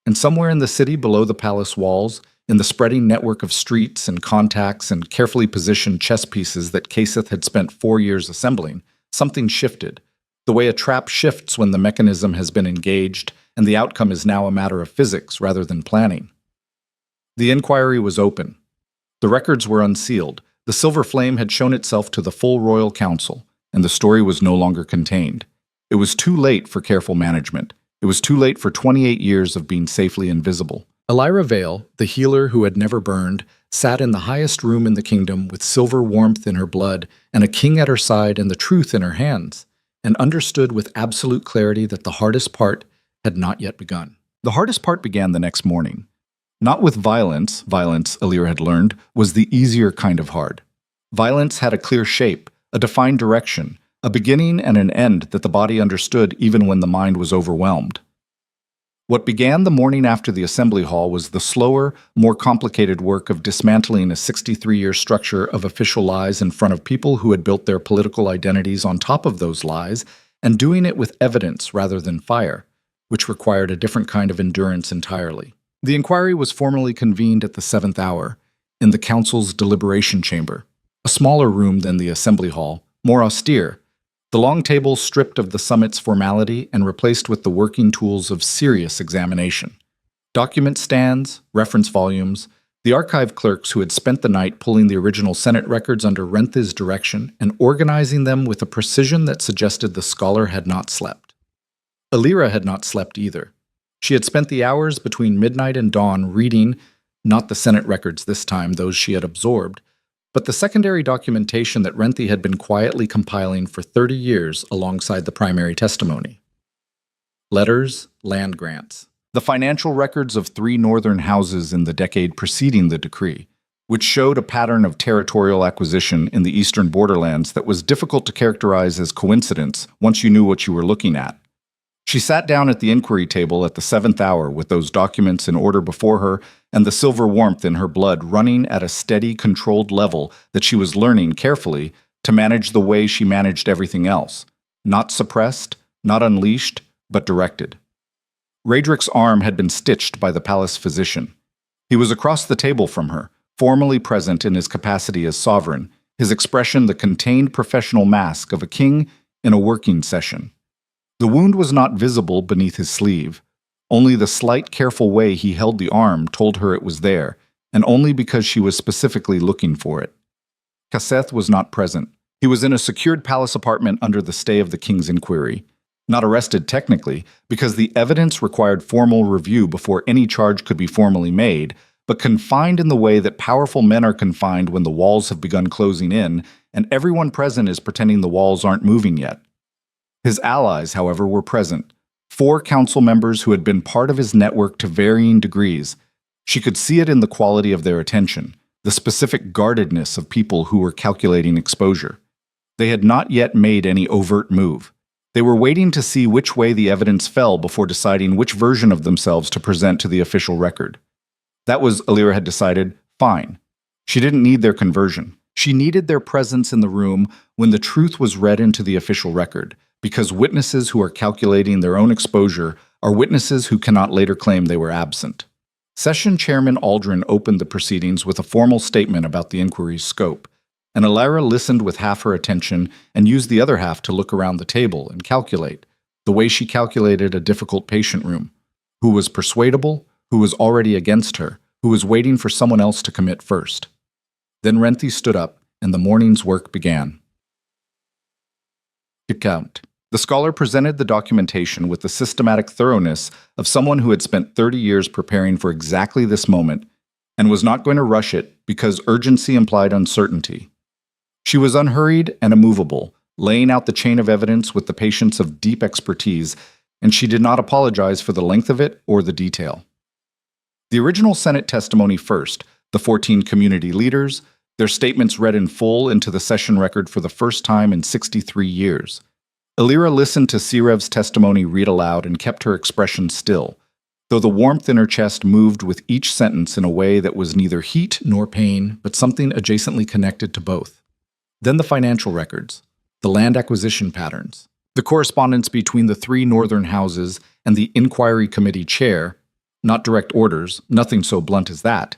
And somewhere in the city below the palace walls, in the spreading network of streets and contacts and carefully positioned chess pieces that Kaseth had spent 4 years assembling, something shifted, the way a trap shifts when the mechanism has been engaged and the outcome is now a matter of physics rather than planning. The inquiry was open. The records were unsealed. The silver flame had shown itself to the full royal council, and the story was no longer contained. It was too late for careful management. It was too late for 28 years of being safely invisible. Elira Vale, the healer who had never burned, sat in the highest room in the kingdom with silver warmth in her blood and a king at her side and the truth in her hands, and understood with absolute clarity that the hardest part had not yet begun. The hardest part began the next morning. Not with violence, Elira had learned, was the easier kind of hard. Violence had a clear shape, a defined direction, a beginning and an end that the body understood even when the mind was overwhelmed. What began the morning after the assembly hall was the slower, more complicated work of dismantling a 63-year structure of official lies in front of people who had built their political identities on top of those lies, and doing it with evidence rather than fire, which required a different kind of endurance entirely. The inquiry was formally convened at the 7th hour, in the council's deliberation chamber, a smaller room than the assembly hall, more austere, the long table stripped of the summit's formality and replaced with the working tools of serious examination. Document stands, reference volumes, the archive clerks who had spent the night pulling the original Senate records under Renth's direction and organizing them with a precision that suggested the scholar had not slept. Elira had not slept either. She had spent the hours between midnight and dawn reading, not the Senate records this time, those she had absorbed, but the secondary documentation that Renthi had been quietly compiling for 30 years alongside the primary testimony. Letters, land grants. The financial records of 3 northern houses in the decade preceding the decree, which showed a pattern of territorial acquisition in the eastern borderlands that was difficult to characterize as coincidence once you knew what you were looking at. She sat down at the inquiry table at the 7th hour with those documents in order before her and the silver warmth in her blood running at a steady, controlled level that she was learning carefully to manage the way she managed everything else. Not suppressed, not unleashed, but directed. Raedric's arm had been stitched by the palace physician. He was across the table from her, formally present in his capacity as sovereign, his expression the contained professional mask of a king in a working session. The wound was not visible beneath his sleeve. Only the slight, careful way he held the arm told her it was there, and only because she was specifically looking for it. Kaseth was not present. He was in a secured palace apartment under the stay of the king's inquiry. Not arrested technically, because the evidence required formal review before any charge could be formally made, but confined in the way that powerful men are confined when the walls have begun closing in, and everyone present is pretending the walls aren't moving yet. His allies, however, were present. 4 council members who had been part of his network to varying degrees. She could see it in the quality of their attention, the specific guardedness of people who were calculating exposure. They had not yet made any overt move. They were waiting to see which way the evidence fell before deciding which version of themselves to present to the official record. That was, Elira had decided, fine. She didn't need their conversion. She needed their presence in the room when the truth was read into the official record, because witnesses who are calculating their own exposure are witnesses who cannot later claim they were absent. Session Chairman Aldrin opened the proceedings with a formal statement about the inquiry's scope, and Elira listened with half her attention and used the other half to look around the table and calculate, the way she calculated a difficult patient room. Who was persuadable, who was already against her, who was waiting for someone else to commit first. Then Renthi stood up, and the morning's work began. Count. The scholar presented the documentation with the systematic thoroughness of someone who had spent 30 years preparing for exactly this moment and was not going to rush it because urgency implied uncertainty. She was unhurried and immovable, laying out the chain of evidence with the patience of deep expertise, and she did not apologize for the length of it or the detail. The original Senate testimony first, the 14 community leaders, their statements read in full into the session record for the first time in 63 years. Illyra listened to Sirev's testimony read aloud and kept her expression still, though the warmth in her chest moved with each sentence in a way that was neither heat nor pain, but something adjacently connected to both. Then the financial records, the land acquisition patterns, the correspondence between the three northern houses and the inquiry committee chair, not direct orders, nothing so blunt as that,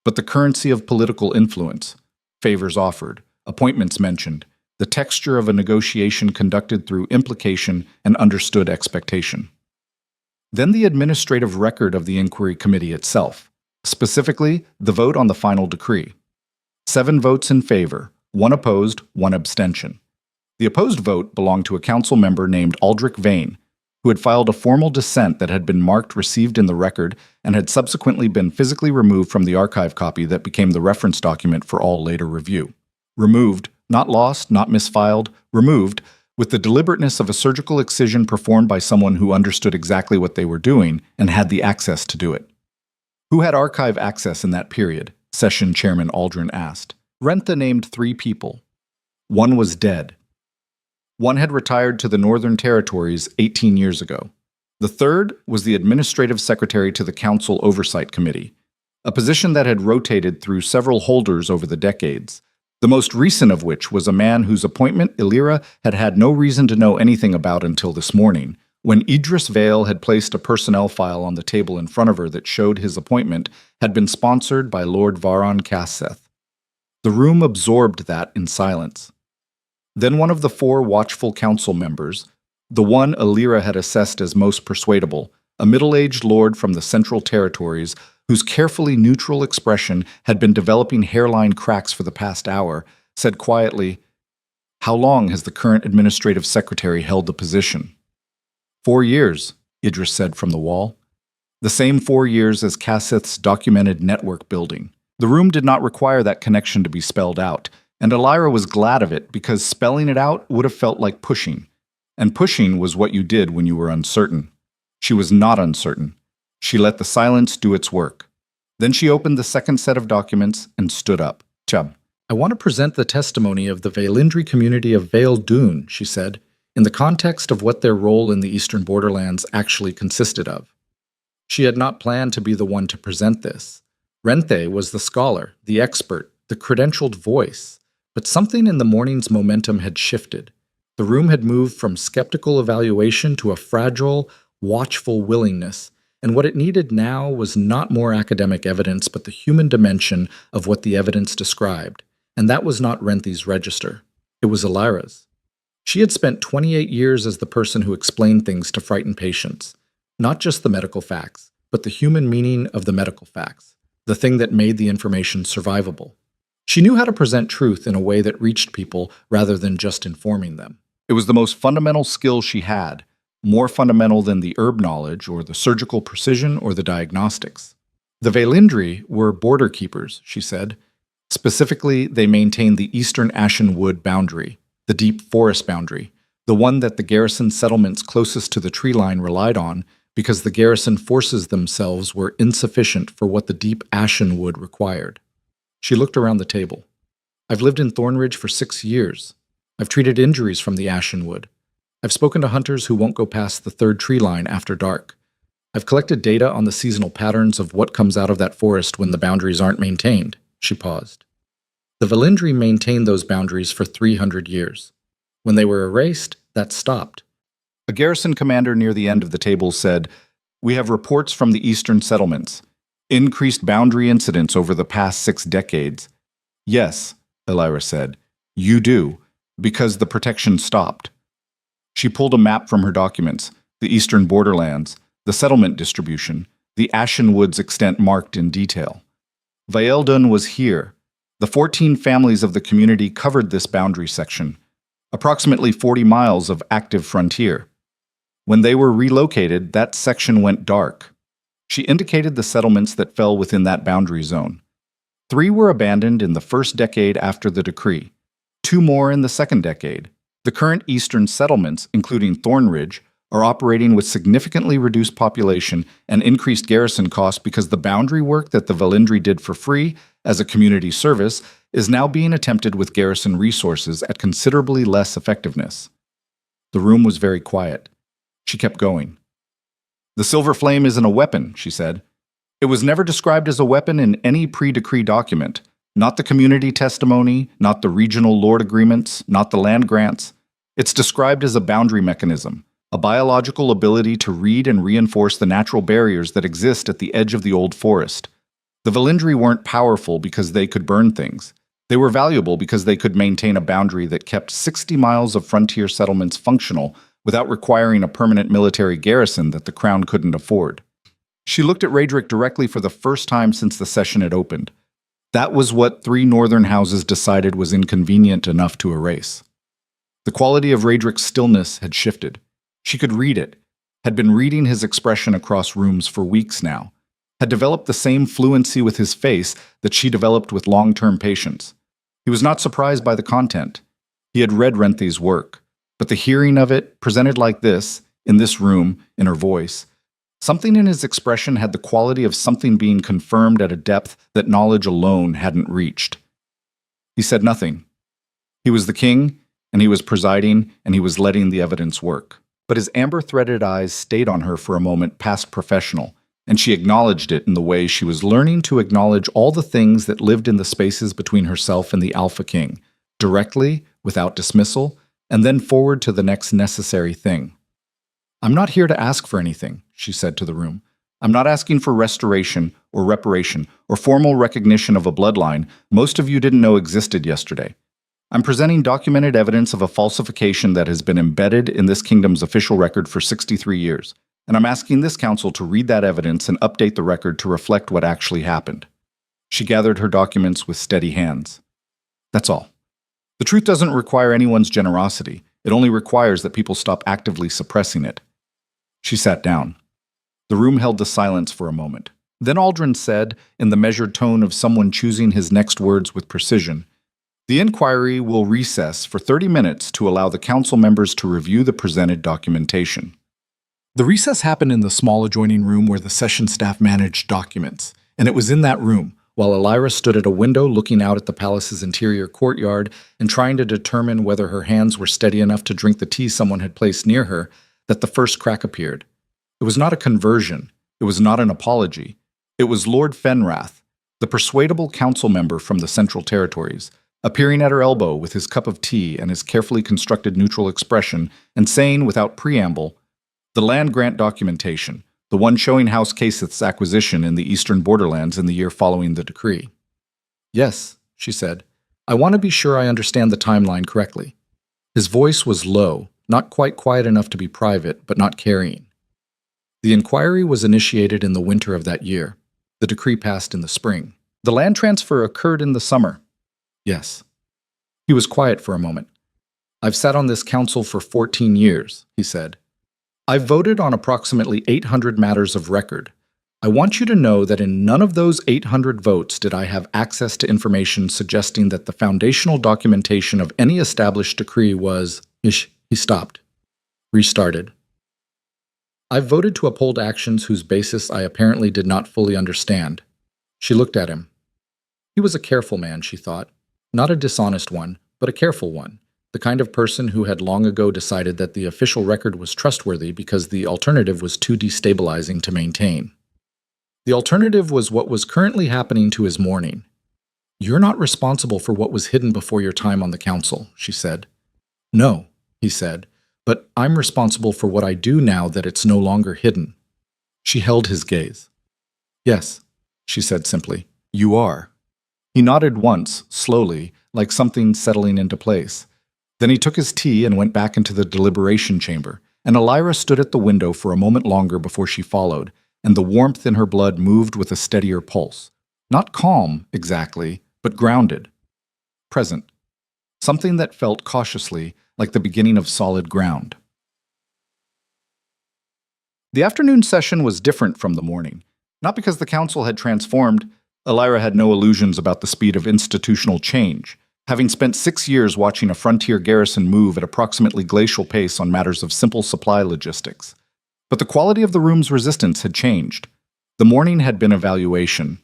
but the currency of political influence, favors offered, appointments mentioned, the texture of a negotiation conducted through implication and understood expectation. Then the administrative record of the inquiry committee itself, specifically the vote on the final decree. 7 votes in favor, 1 opposed, 1 abstention. The opposed vote belonged to a council member named Aldrich Vane, who had filed a formal dissent that had been marked received in the record and had subsequently been physically removed from the archive copy that became the reference document for all later review. Removed, not lost, not misfiled, removed, with the deliberateness of a surgical excision performed by someone who understood exactly what they were doing and had the access to do it. Who had archive access in that period? Session Chairman Aldrin asked. Rentha named 3 people. 1 was dead. 1 had retired to the Northern Territories 18 years ago. The 3rd was the administrative secretary to the Council Oversight Committee, a position that had rotated through several holders over the decades, the most recent of which was a man whose appointment Illyra had had no reason to know anything about until this morning, when Idris Vale had placed a personnel file on the table in front of her that showed his appointment had been sponsored by Lord Varon Casseth. The room absorbed that in silence. Then one of the 4 watchful council members, the one Illyra had assessed as most persuadable, a middle-aged lord from the Central Territories whose carefully neutral expression had been developing hairline cracks for the past hour, said quietly, "How long has the current administrative secretary held the position?" 4 years, Idris said from the wall. The same 4 years as Casseth's documented network building. The room did not require that connection to be spelled out, and Illyra was glad of it because spelling it out would have felt like pushing. And pushing was what you did when you were uncertain. She was not uncertain. She let the silence do its work. Then she opened the second set of documents and stood up. "Chub, I want to present the testimony of the Vailindri community of Vale Dune," she said, in the context of what their role in the Eastern Borderlands actually consisted of. She had not planned to be the one to present this. Renthe was the scholar, the expert, the credentialed voice, but something in the morning's momentum had shifted. The room had moved from skeptical evaluation to a fragile, watchful willingness, and what it needed now was not more academic evidence but the human dimension of what the evidence described, and that was not Renthe's register. It was Illyra's. She had spent 28 years as the person who explained things to frightened patients, not just the medical facts, but the human meaning of the medical facts, the thing that made the information survivable. She knew how to present truth in a way that reached people rather than just informing them. It was the most fundamental skill she had, more fundamental than the herb knowledge or the surgical precision or the diagnostics. The Vailindri were border keepers, she said. Specifically, they maintained the eastern ashen wood boundary, the deep forest boundary, the one that the garrison settlements closest to the tree line relied on because the garrison forces themselves were insufficient for what the deep ashen wood required. She looked around the table. "I've lived in Thornridge for 6 years. I've treated injuries from the ashen wood. I've spoken to hunters who won't go past the 3rd tree line after dark. I've collected data on the seasonal patterns of what comes out of that forest when the boundaries aren't maintained." She paused. The Vailindri maintained those boundaries for 300 years. When they were erased, that stopped. A garrison commander near the end of the table said, "We have reports from the eastern settlements. Increased boundary incidents over the past 6 decades. Yes, Illyra said, you do, because the protection stopped. She pulled a map from her documents, the eastern borderlands, the settlement distribution, the Ashen Woods extent marked in detail. Vaeldun was here. The 14 families of the community covered this boundary section, approximately 40 miles of active frontier. When they were relocated, that section went dark. She indicated the settlements that fell within that boundary zone. 3 were abandoned in the first decade after the decree. 2 more in the second decade. The current eastern settlements, including Thornridge, are operating with significantly reduced population and increased garrison costs because the boundary work that the Valindri did for free as a community service is now being attempted with garrison resources at considerably less effectiveness. The room was very quiet. She kept going. The silver flame isn't a weapon, she said. It was never described as a weapon in any pre-decree document. Not the community testimony, not the regional lord agreements, not the land grants. It's described as a boundary mechanism, a biological ability to read and reinforce the natural barriers that exist at the edge of the old forest. The Valindri weren't powerful because they could burn things. They were valuable because they could maintain a boundary that kept 60 miles of frontier settlements functional without requiring a permanent military garrison that the crown couldn't afford. She looked at Raedric directly for the first time since the session had opened. That was what 3 northern houses decided was inconvenient enough to erase. The quality of Raedric's stillness had shifted. She could read it, had been reading his expression across rooms for weeks now, had developed the same fluency with his face that she developed with long-term patience. He was not surprised by the content. He had read Renthe's work, but the hearing of it, presented like this, in this room, in her voice, something in his expression had the quality of something being confirmed at a depth that knowledge alone hadn't reached. He said nothing. He was the king, and he was presiding, and he was letting the evidence work. But his amber-threaded eyes stayed on her for a moment past professional, and she acknowledged it in the way she was learning to acknowledge all the things that lived in the spaces between herself and the Alpha King, directly, without dismissal, and then forward to the next necessary thing. "I'm not here to ask for anything," she said to the room. "I'm not asking for restoration or reparation or formal recognition of a bloodline most of you didn't know existed yesterday. I'm presenting documented evidence of a falsification that has been embedded in this kingdom's official record for 63 years, and I'm asking this council to read that evidence and update the record to reflect what actually happened." She gathered her documents with steady hands. "That's all. The truth doesn't require anyone's generosity. It only requires that people stop actively suppressing it." She sat down. The room held the silence for a moment. Then Aldrin said, in the measured tone of someone choosing his next words with precision, "The inquiry will recess for 30 minutes to allow the council members to review the presented documentation." The recess happened in the small adjoining room where the session staff managed documents, and it was in that room, while Elira stood at a window looking out at the palace's interior courtyard and trying to determine whether her hands were steady enough to drink the tea someone had placed near her, that the first crack appeared. It was not a conversion. It was not an apology. It was Lord Fenrath, the persuadable council member from the Central Territories, appearing at her elbow with his cup of tea and his carefully constructed neutral expression, and saying without preamble, "The land grant documentation, the one showing House Kaseth's acquisition in the eastern borderlands in the year following the decree." "Yes," she said. "I want to be sure I understand the timeline correctly." His voice was low, not quite quiet enough to be private, but not carrying. "The inquiry was initiated in the winter of that year. The decree passed in the spring. The land transfer occurred in the summer." "Yes." He was quiet for a moment. "I've sat on this council for 14 years, he said. "I've voted on approximately 800 matters of record. I want you to know that in none of those 800 votes did I have access to information suggesting that the foundational documentation of any established decree was—" He stopped. Restarted. "I've voted to uphold actions whose basis I apparently did not fully understand." She looked at him. He was a careful man, she thought. Not a dishonest one, but a careful one. The kind of person who had long ago decided that the official record was trustworthy because the alternative was too destabilizing to maintain. The alternative was what was currently happening to his mourning. "You're not responsible for what was hidden before your time on the council," she said. "No," he said, "but I'm responsible for what I do now that it's no longer hidden." She held his gaze. "Yes," she said simply, "you are." He nodded once, slowly, like something settling into place. Then he took his tea and went back into the deliberation chamber, and Elira stood at the window for a moment longer before she followed, and the warmth in her blood moved with a steadier pulse. Not calm, exactly, but grounded. Present. Something that felt cautiously like the beginning of solid ground. The afternoon session was different from the morning. Not because the council had transformed. Elira had no illusions about the speed of institutional change. having spent 6 years watching a frontier garrison move at approximately glacial pace on matters of simple supply logistics. But the quality of the room's resistance had changed. The morning had been evaluation.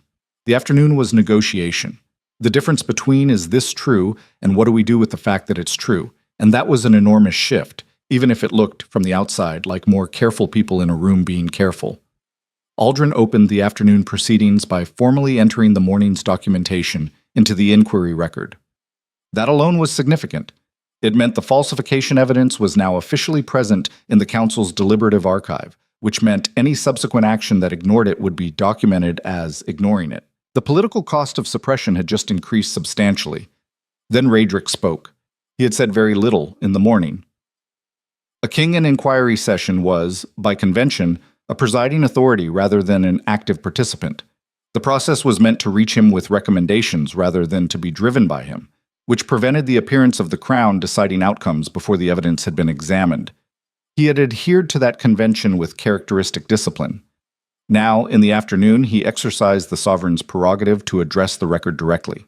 The afternoon was negotiation. The difference between is this true and what do we do with the fact that it's true? And that was an enormous shift, even if it looked, from the outside, like more careful people in a room being careful. Aldrin opened the afternoon proceedings by formally entering the morning's documentation into the inquiry record. That alone was significant. It meant the falsification evidence was now officially present in the Council's deliberative archive, which meant any subsequent action that ignored it would be documented as ignoring it. The political cost of suppression had just increased substantially. Then Raedric spoke. He had said very little in the morning. A king in inquiry session was, by convention, a presiding authority rather than an active participant. The process was meant to reach him with recommendations rather than to be driven by him, which prevented the appearance of the Crown deciding outcomes before the evidence had been examined. He had adhered to that convention with characteristic discipline. Now, in the afternoon, he exercised the sovereign's prerogative to address the record directly.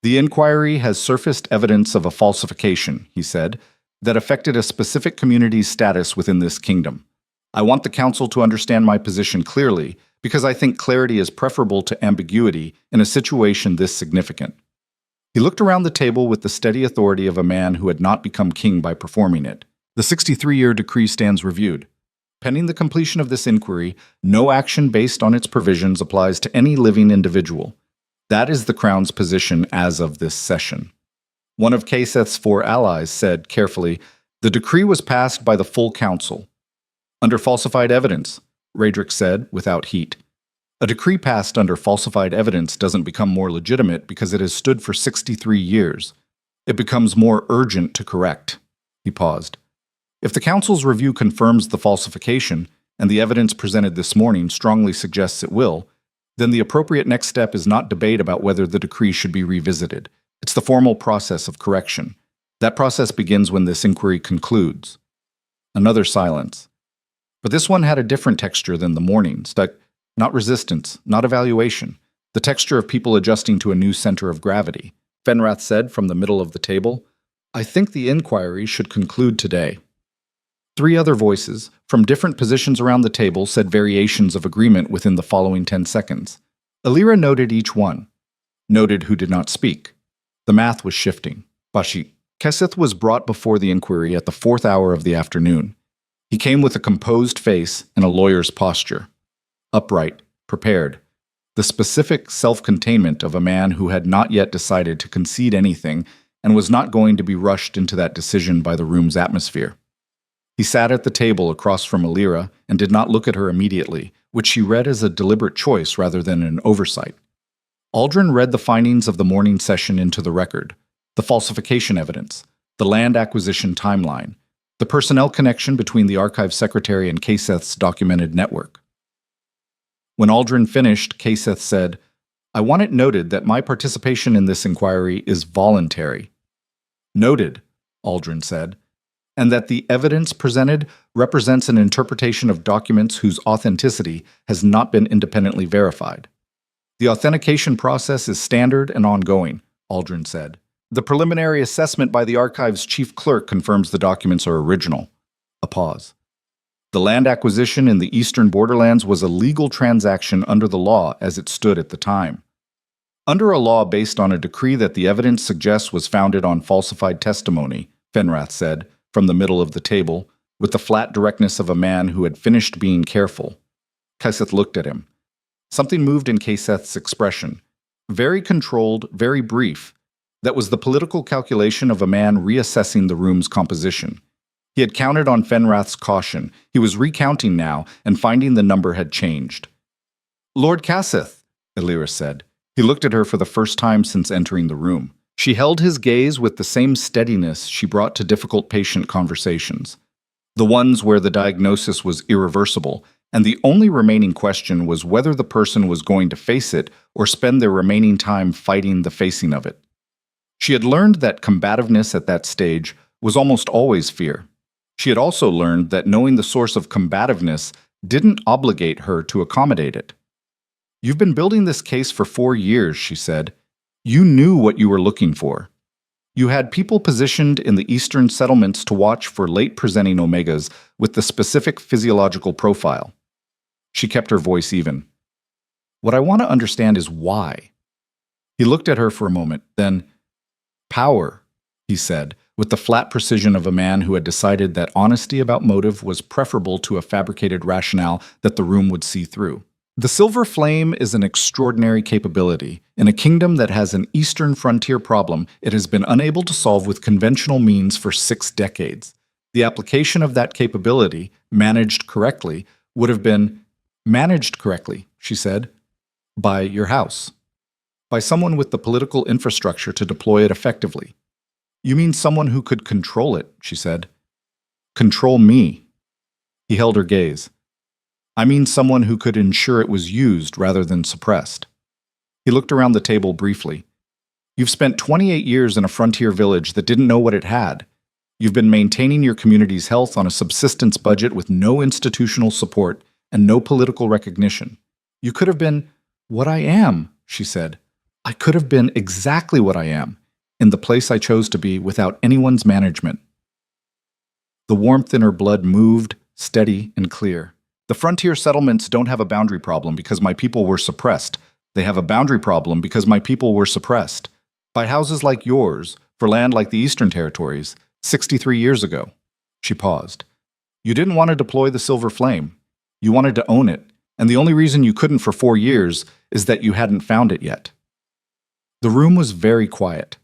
The inquiry has surfaced evidence of a falsification, he said, that affected a specific community's status within this kingdom. I want the Council to understand my position clearly, because I think clarity is preferable to ambiguity in a situation this significant. He looked around the table with the steady authority of a man who had not become king by performing it. The 63-year decree stands reviewed. Pending the completion of this inquiry, no action based on its provisions applies to any living individual. That is the Crown's position as of this session. One of Kaseth's 4 allies said carefully, "The decree was passed by the full Council." "Under falsified evidence," Raedric said without heat. "A decree passed under falsified evidence doesn't become more legitimate because it has stood for 63 years. It becomes more urgent to correct." He paused. "If the Council's review confirms the falsification, and the evidence presented this morning strongly suggests it will, then the appropriate next step is not debate about whether the decree should be revisited. It's the formal process of correction. That process begins when this inquiry concludes." Another silence. But this one had a different texture than the morning's. Not resistance, not evaluation. The texture of people adjusting to a new center of gravity. Fenrath said from the middle of the table, "I think the inquiry should conclude today." 3 other voices, from different positions around the table, said variations of agreement within the following 10 seconds. Alira noted each one. Noted who did not speak. The math was shifting. Bashik. Keseth was brought before the inquiry at the 4th hour of the afternoon. He came with a composed face and a lawyer's posture. Upright, prepared. The specific self-containment of a man who had not yet decided to concede anything and was not going to be rushed into that decision by the room's atmosphere. He sat at the table across from Alira and did not look at her immediately, which she read as a deliberate choice rather than an oversight. Aldrin read the findings of the morning session into the record, the falsification evidence, the land acquisition timeline, the personnel connection between the archive secretary and Kaseth's documented network. When Aldrin finished, Kaseth said, "I want it noted that my participation in this inquiry is voluntary." "Noted," Aldrin said, "and that the evidence presented represents an interpretation of documents whose authenticity has not been independently verified." "The authentication process is standard and ongoing," Aldrin said. "The preliminary assessment by the archive's chief clerk confirms the documents are original." A pause. "The land acquisition in the eastern borderlands was a legal transaction under the law as it stood at the time." "Under a law based on a decree that the evidence suggests was founded on falsified testimony," Fenrath said, from the middle of the table, with the flat directness of a man who had finished being careful. Kaseth looked at him. Something moved in Kaseth's expression. Very controlled, very brief. That was the political calculation of a man reassessing the room's composition. He had counted on Fenrath's caution. He was recounting now, and finding the number had changed. "Lord Kaseth," Alira said. He looked at her for the first time since entering the room. She held his gaze with the same steadiness she brought to difficult patient conversations. The ones where the diagnosis was irreversible, and the only remaining question was whether the person was going to face it or spend their remaining time fighting the facing of it. She had learned that combativeness at that stage was almost always fear. She had also learned that knowing the source of combativeness didn't obligate her to accommodate it. "You've been building this case for 4 years," she said. "You knew what you were looking for. You had people positioned in the eastern settlements to watch for late-presenting omegas with the specific physiological profile. She kept her voice even. What I want to understand is why. He looked at her for a moment, then, power, he said, with the flat precision of a man who had decided that honesty about motive was preferable to a fabricated rationale that the room would see through. The silver flame is an extraordinary capability. In a kingdom that has an eastern frontier problem it has been unable to solve with conventional means for 6 decades. The application of that capability, managed correctly, would have been managed correctly, she said, by your house. By someone with the political infrastructure to deploy it effectively. You mean someone who could control it, she said. Control me. He held her gaze. I mean someone who could ensure it was used rather than suppressed. He looked around the table briefly. You've spent 28 years in a frontier village that didn't know what it had. You've been maintaining your community's health on a subsistence budget with no institutional support and no political recognition. You could have been what I am, she said. I could have been exactly what I am, in the place I chose to be without anyone's management. The warmth in her blood moved, steady and clear. The frontier settlements don't have a boundary problem because my people were suppressed. They have a boundary problem because my people were suppressed. By houses like yours, for land like the Eastern Territories, 63 years ago. She paused. You didn't want to deploy the silver flame. You wanted to own it, and the only reason you couldn't for 4 years is that you hadn't found it yet. The room was very quiet.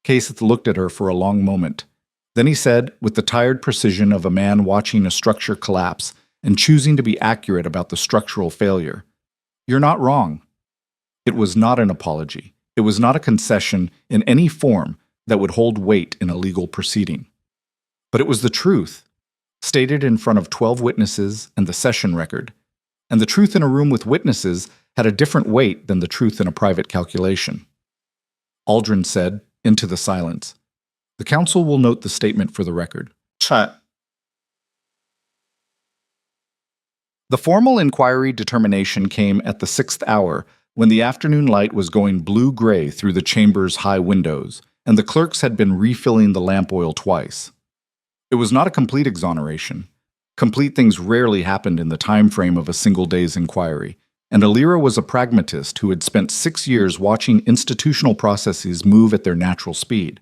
Kaseth looked at her for a long moment. Then he said, with the tired precision of a man watching a structure collapse and choosing to be accurate about the structural failure, "You're not wrong." It was not an apology. It was not a concession in any form that would hold weight in a legal proceeding. But it was the truth, stated in front of 12 witnesses and the session record. And the truth in a room with witnesses had a different weight than the truth in a private calculation. Aldrin said, into the silence, "The council will note the statement for the record." The formal inquiry determination came at the 6th hour, when the afternoon light was going blue-gray through the chamber's high windows, and the clerks had been refilling the lamp oil twice. It was not a complete exoneration. Complete things rarely happened in the time frame of a single day's inquiry, and Alira was a pragmatist who had spent 6 years watching institutional processes move at their natural speed.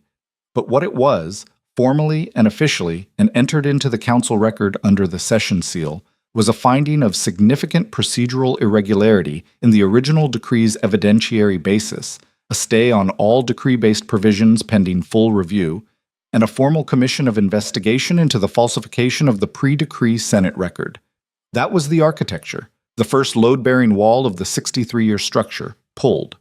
But what it was, formally and officially, and entered into the council record under the session seal, was a finding of significant procedural irregularity in the original decree's evidentiary basis, a stay on all decree-based provisions pending full review, and a formal commission of investigation into the falsification of the pre-decree Senate record. That was the architecture, the first load-bearing wall of the 63-year structure, pulled.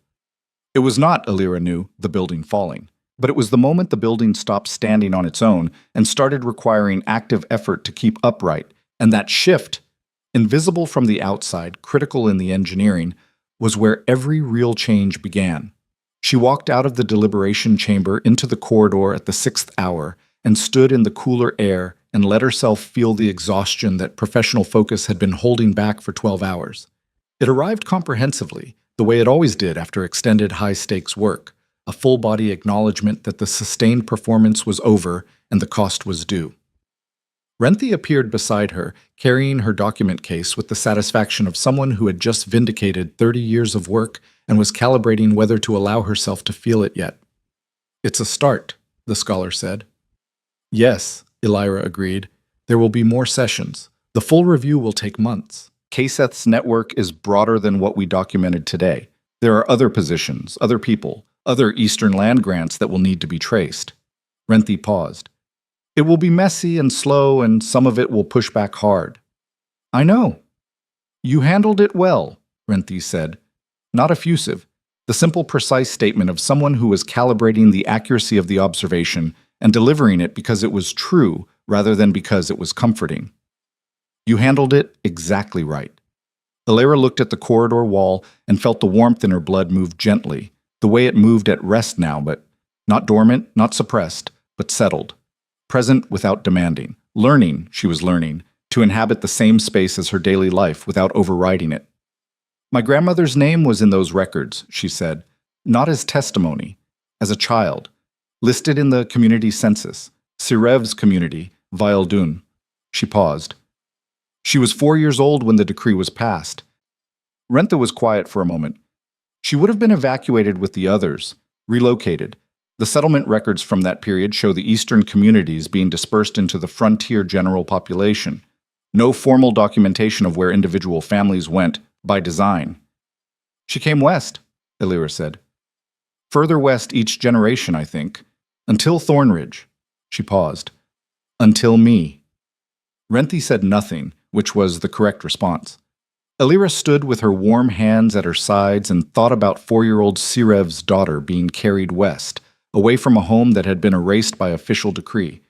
It was not, Alira knew, the building falling, but it was the moment the building stopped standing on its own and started requiring active effort to keep upright, and that shift, invisible from the outside, critical in the engineering, was where every real change began. She walked out of the deliberation chamber into the corridor at the 6th hour and stood in the cooler air and let herself feel the exhaustion that professional focus had been holding back for 12 hours. It arrived comprehensively, the way it always did after extended high-stakes work, a full-body acknowledgement that the sustained performance was over and the cost was due. Renthi appeared beside her, carrying her document case with the satisfaction of someone who had just vindicated 30 years of work and was calibrating whether to allow herself to feel it yet. "It's a start," the scholar said. "Yes," Alira agreed. "There will be more sessions. The full review will take months. Kaseth's network is broader than what we documented today. There are other positions, other people, other Eastern land grants that will need to be traced." Renthi paused. "It will be messy and slow, and some of it will push back hard." "I know." "You handled it well," Renthi said. Not effusive, the simple, precise statement of someone who was calibrating the accuracy of the observation and delivering it because it was true rather than because it was comforting. "You handled it exactly right." Alira looked at the corridor wall and felt the warmth in her blood move gently, the way it moved at rest now, but not dormant, not suppressed, but settled. Present without demanding. Learning, she was learning, to inhabit the same space as her daily life without overriding it. "My grandmother's name was in those records," she said, "not as testimony, as a child. Listed in the community census, Sirev's community, Vildun. She paused. She was 4 years old when the decree was passed. Rentha was quiet for a moment. She would have been evacuated with the others, relocated. The settlement records from that period show the eastern communities being dispersed into the frontier general population. No formal documentation of where individual families went, by design. She came west, Elira said. Further west each generation, I think. Until Thornridge. She paused. Until me. Renthi said nothing, which was the correct response. Elira stood with her warm hands at her sides and thought about 4-year-old Sirev's daughter being carried west, away from a home that had been erased by official decree,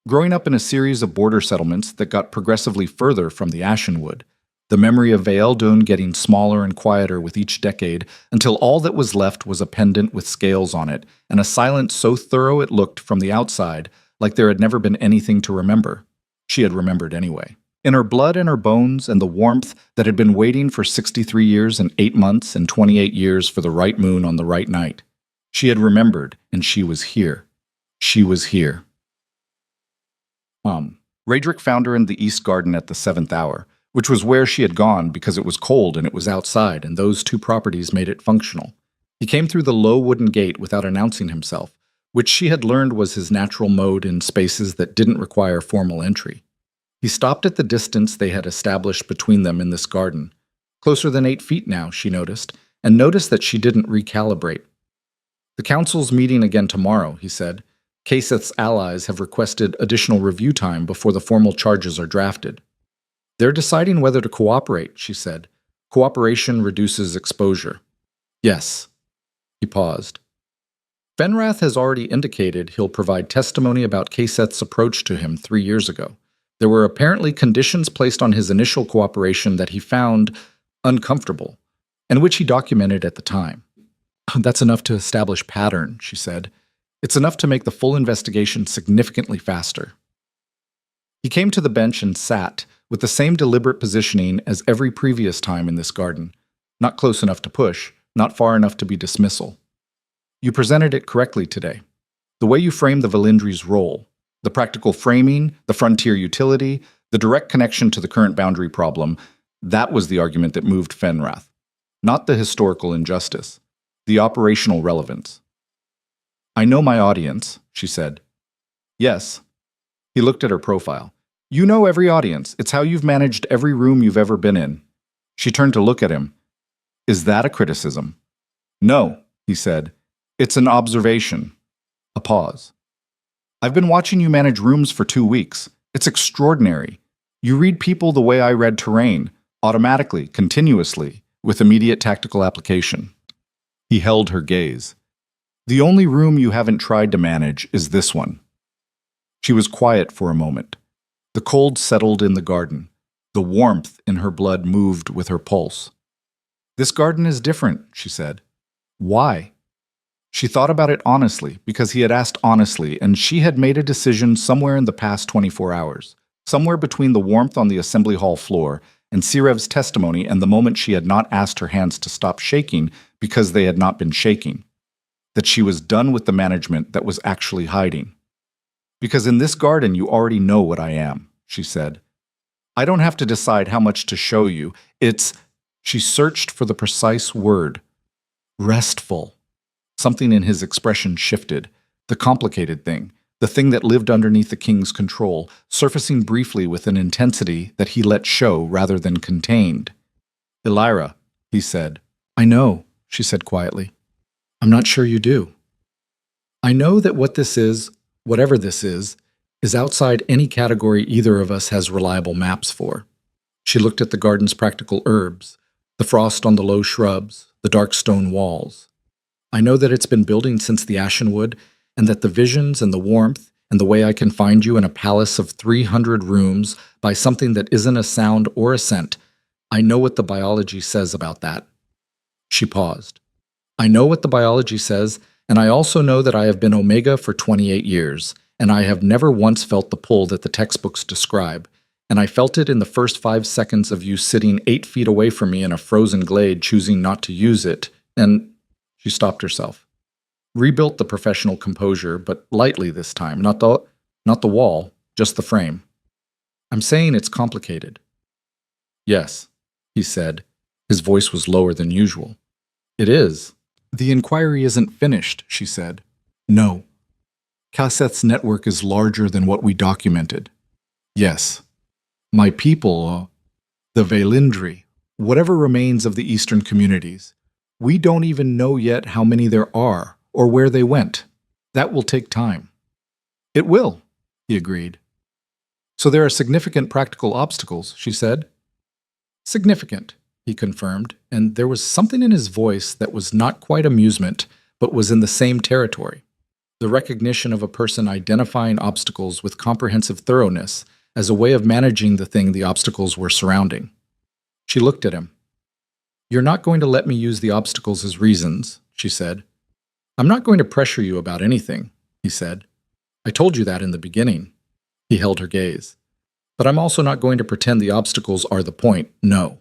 growing up in a series of border settlements that got progressively further from the Ashenwood, the memory of Vaeldun getting smaller and quieter with each decade until all that was left was a pendant with scales on it, and a silence so thorough it looked from the outside like there had never been anything to remember. She had remembered anyway. In her blood and her bones and the warmth that had been waiting for 63 years and 8 months and 28 years for the right moon on the right night. She had remembered, and she was here. She was here. Raedric found her in the East Garden at the 7th hour, which was where she had gone because it was cold and it was outside, and those two properties made it functional. He came through the low wooden gate without announcing himself, which she had learned was his natural mode in spaces that didn't require formal entry. He stopped at the distance they had established between them in this garden. Closer than 8 feet now, she noticed, and noticed that she didn't recalibrate. The council's meeting again tomorrow, he said. Kaseth's allies have requested additional review time before the formal charges are drafted. They're deciding whether to cooperate, she said. Cooperation reduces exposure. Yes. He paused. Fenrath has already indicated he'll provide testimony about Kaseth's approach to him 3 years ago. There were apparently conditions placed on his initial cooperation that he found uncomfortable, and which he documented at the time. That's enough to establish pattern, she said. It's enough to make the full investigation significantly faster. He came to the bench and sat, with the same deliberate positioning as every previous time in this garden. Not close enough to push, not far enough to be dismissal. You presented it correctly today. The way you framed the Valindri's role, the practical framing, the frontier utility, the direct connection to the current boundary problem, that was the argument that moved Fenrath. Not the historical injustice, the operational relevance. I know my audience, she said. Yes. He looked at her profile. You know every audience. It's how you've managed every room you've ever been in. She turned to look at him. Is that a criticism? No, he said. It's an observation. A pause. I've been watching you manage rooms for 2 weeks. It's extraordinary. You read people the way I read terrain, automatically, continuously, with immediate tactical application. He held her gaze. The only room you haven't tried to manage is this one. She was quiet for a moment. The cold settled in the garden. The warmth in her blood moved with her pulse. This garden is different, she said. Why? She thought about it honestly, because he had asked honestly, and she had made a decision somewhere in the past 24 hours, somewhere between the warmth on the assembly hall floor and Sirev's testimony and the moment she had not asked her hands to stop shaking because they had not been shaking. That she was done with the management that was actually hiding. Because in this garden you already know what I am, she said. I don't have to decide how much to show you. It's, she searched for the precise word, restful. Something in his expression shifted, the complicated thing, the thing that lived underneath the king's control, surfacing briefly with an intensity that he let show rather than contained. Elira, he said. I know, she said quietly. I'm not sure you do. I know that what this is, whatever this is outside any category either of us has reliable maps for. She looked at the garden's practical herbs, the frost on the low shrubs, the dark stone walls. I know that it's been building since the Ashenwood, and that the visions and the warmth and the way I can find you in a palace of 300 rooms by something that isn't a sound or a scent, I know what the biology says about that. She paused. I know what the biology says, and I also know that I have been Omega for 28 years, and I have never once felt the pull that the textbooks describe, and I felt it in the first 5 seconds of you sitting 8 feet away from me in a frozen glade choosing not to use it, and... She stopped herself. Rebuilt the professional composure, but lightly this time, not the wall, just the frame. I'm saying it's complicated. Yes, he said. His voice was lower than usual. It is. The inquiry isn't finished, she said. No. Kaseth's network is larger than what we documented. Yes. My people, the Velindri, whatever remains of the eastern communities, we don't even know yet how many there are or where they went. That will take time. It will, he agreed. So there are significant practical obstacles, she said. Significant, he confirmed, and there was something in his voice that was not quite amusement, but was in the same territory. The recognition of a person identifying obstacles with comprehensive thoroughness as a way of managing the thing the obstacles were surrounding. She looked at him. You're not going to let me use the obstacles as reasons, she said. I'm not going to pressure you about anything, he said. I told you that in the beginning. He held her gaze. But I'm also not going to pretend the obstacles are the point, no.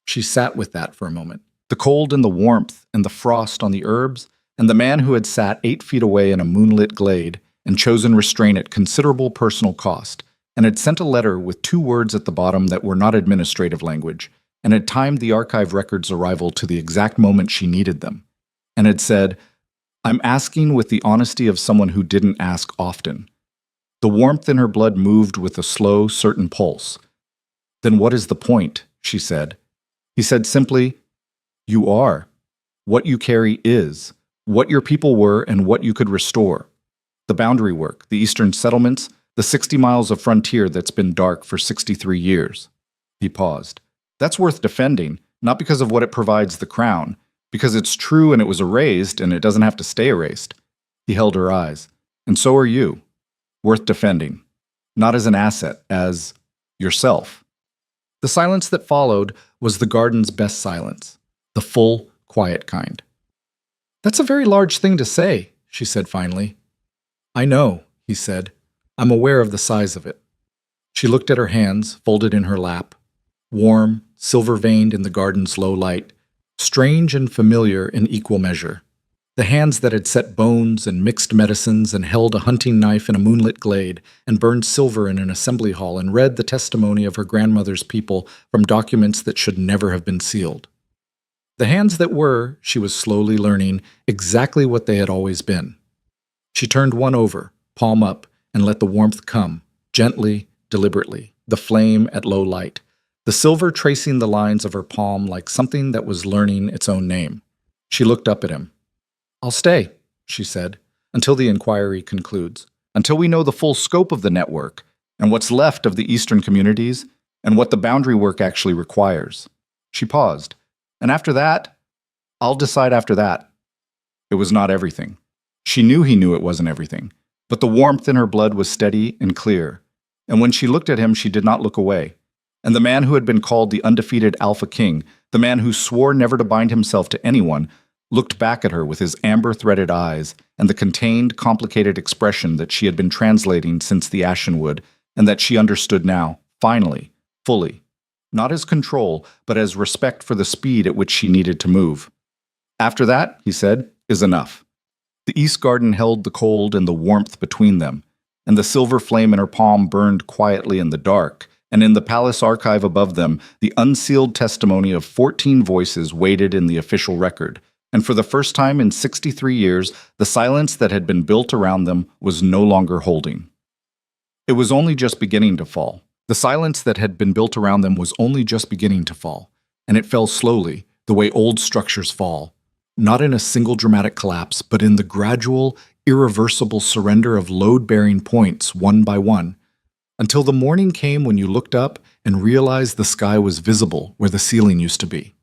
She sat with that for a moment. The cold and the warmth and the frost on the herbs, and the man who had sat 8 feet away in a moonlit glade and chosen restraint at considerable personal cost, and had sent a letter with 2 words at the bottom that were not administrative language, and had timed the archive records' arrival to the exact moment she needed them, and had said, I'm asking with the honesty of someone who didn't ask often. The warmth in her blood moved with a slow, certain pulse. Then what is the point? She said. He said simply, you are. What you carry is. What your people were and what you could restore. The boundary work, the eastern settlements, the 60 miles of frontier that's been dark for 63 years. He paused. That's worth defending, not because of what it provides the crown, because it's true and it was erased and it doesn't have to stay erased. He held her eyes. And so are you. Worth defending. Not as an asset, as yourself. The silence that followed was the garden's best silence, the full, quiet kind. That's a very large thing to say, she said finally. I know, he said. I'm aware of the size of it. She looked at her hands, folded in her lap, warm, silver-veined in the garden's low light, strange and familiar in equal measure. The hands that had set bones and mixed medicines and held a hunting knife in a moonlit glade and burned silver in an assembly hall and read the testimony of her grandmother's people from documents that should never have been sealed. The hands that were, she was slowly learning, exactly what they had always been. She turned one over, palm up, and let the warmth come, gently, deliberately, the flame at low light, the silver tracing the lines of her palm like something that was learning its own name. She looked up at him. I'll stay, she said, until the inquiry concludes, until we know the full scope of the network and what's left of the eastern communities and what the boundary work actually requires. She paused. And after that, I'll decide after that. It was not everything. She knew he knew it wasn't everything, but the warmth in her blood was steady and clear. And when she looked at him, she did not look away. And the man who had been called the undefeated Alpha King, the man who swore never to bind himself to anyone, looked back at her with his amber-threaded eyes and the contained, complicated expression that she had been translating since the Ashenwood, and that she understood now, finally, fully. Not as control, but as respect for the speed at which she needed to move. After that, he said, is enough. The East Garden held the cold and the warmth between them, and the silver flame in her palm burned quietly in the dark, and in the palace archive above them, the unsealed testimony of 14 voices waited in the official record, and for the first time in 63 years, the silence that had been built around them was no longer holding. It was only just beginning to fall. The silence that had been built around them was only just beginning to fall, and it fell slowly, the way old structures fall, not in a single dramatic collapse, but in the gradual, irreversible surrender of load-bearing points one by one, until the morning came when you looked up and realized the sky was visible where the ceiling used to be.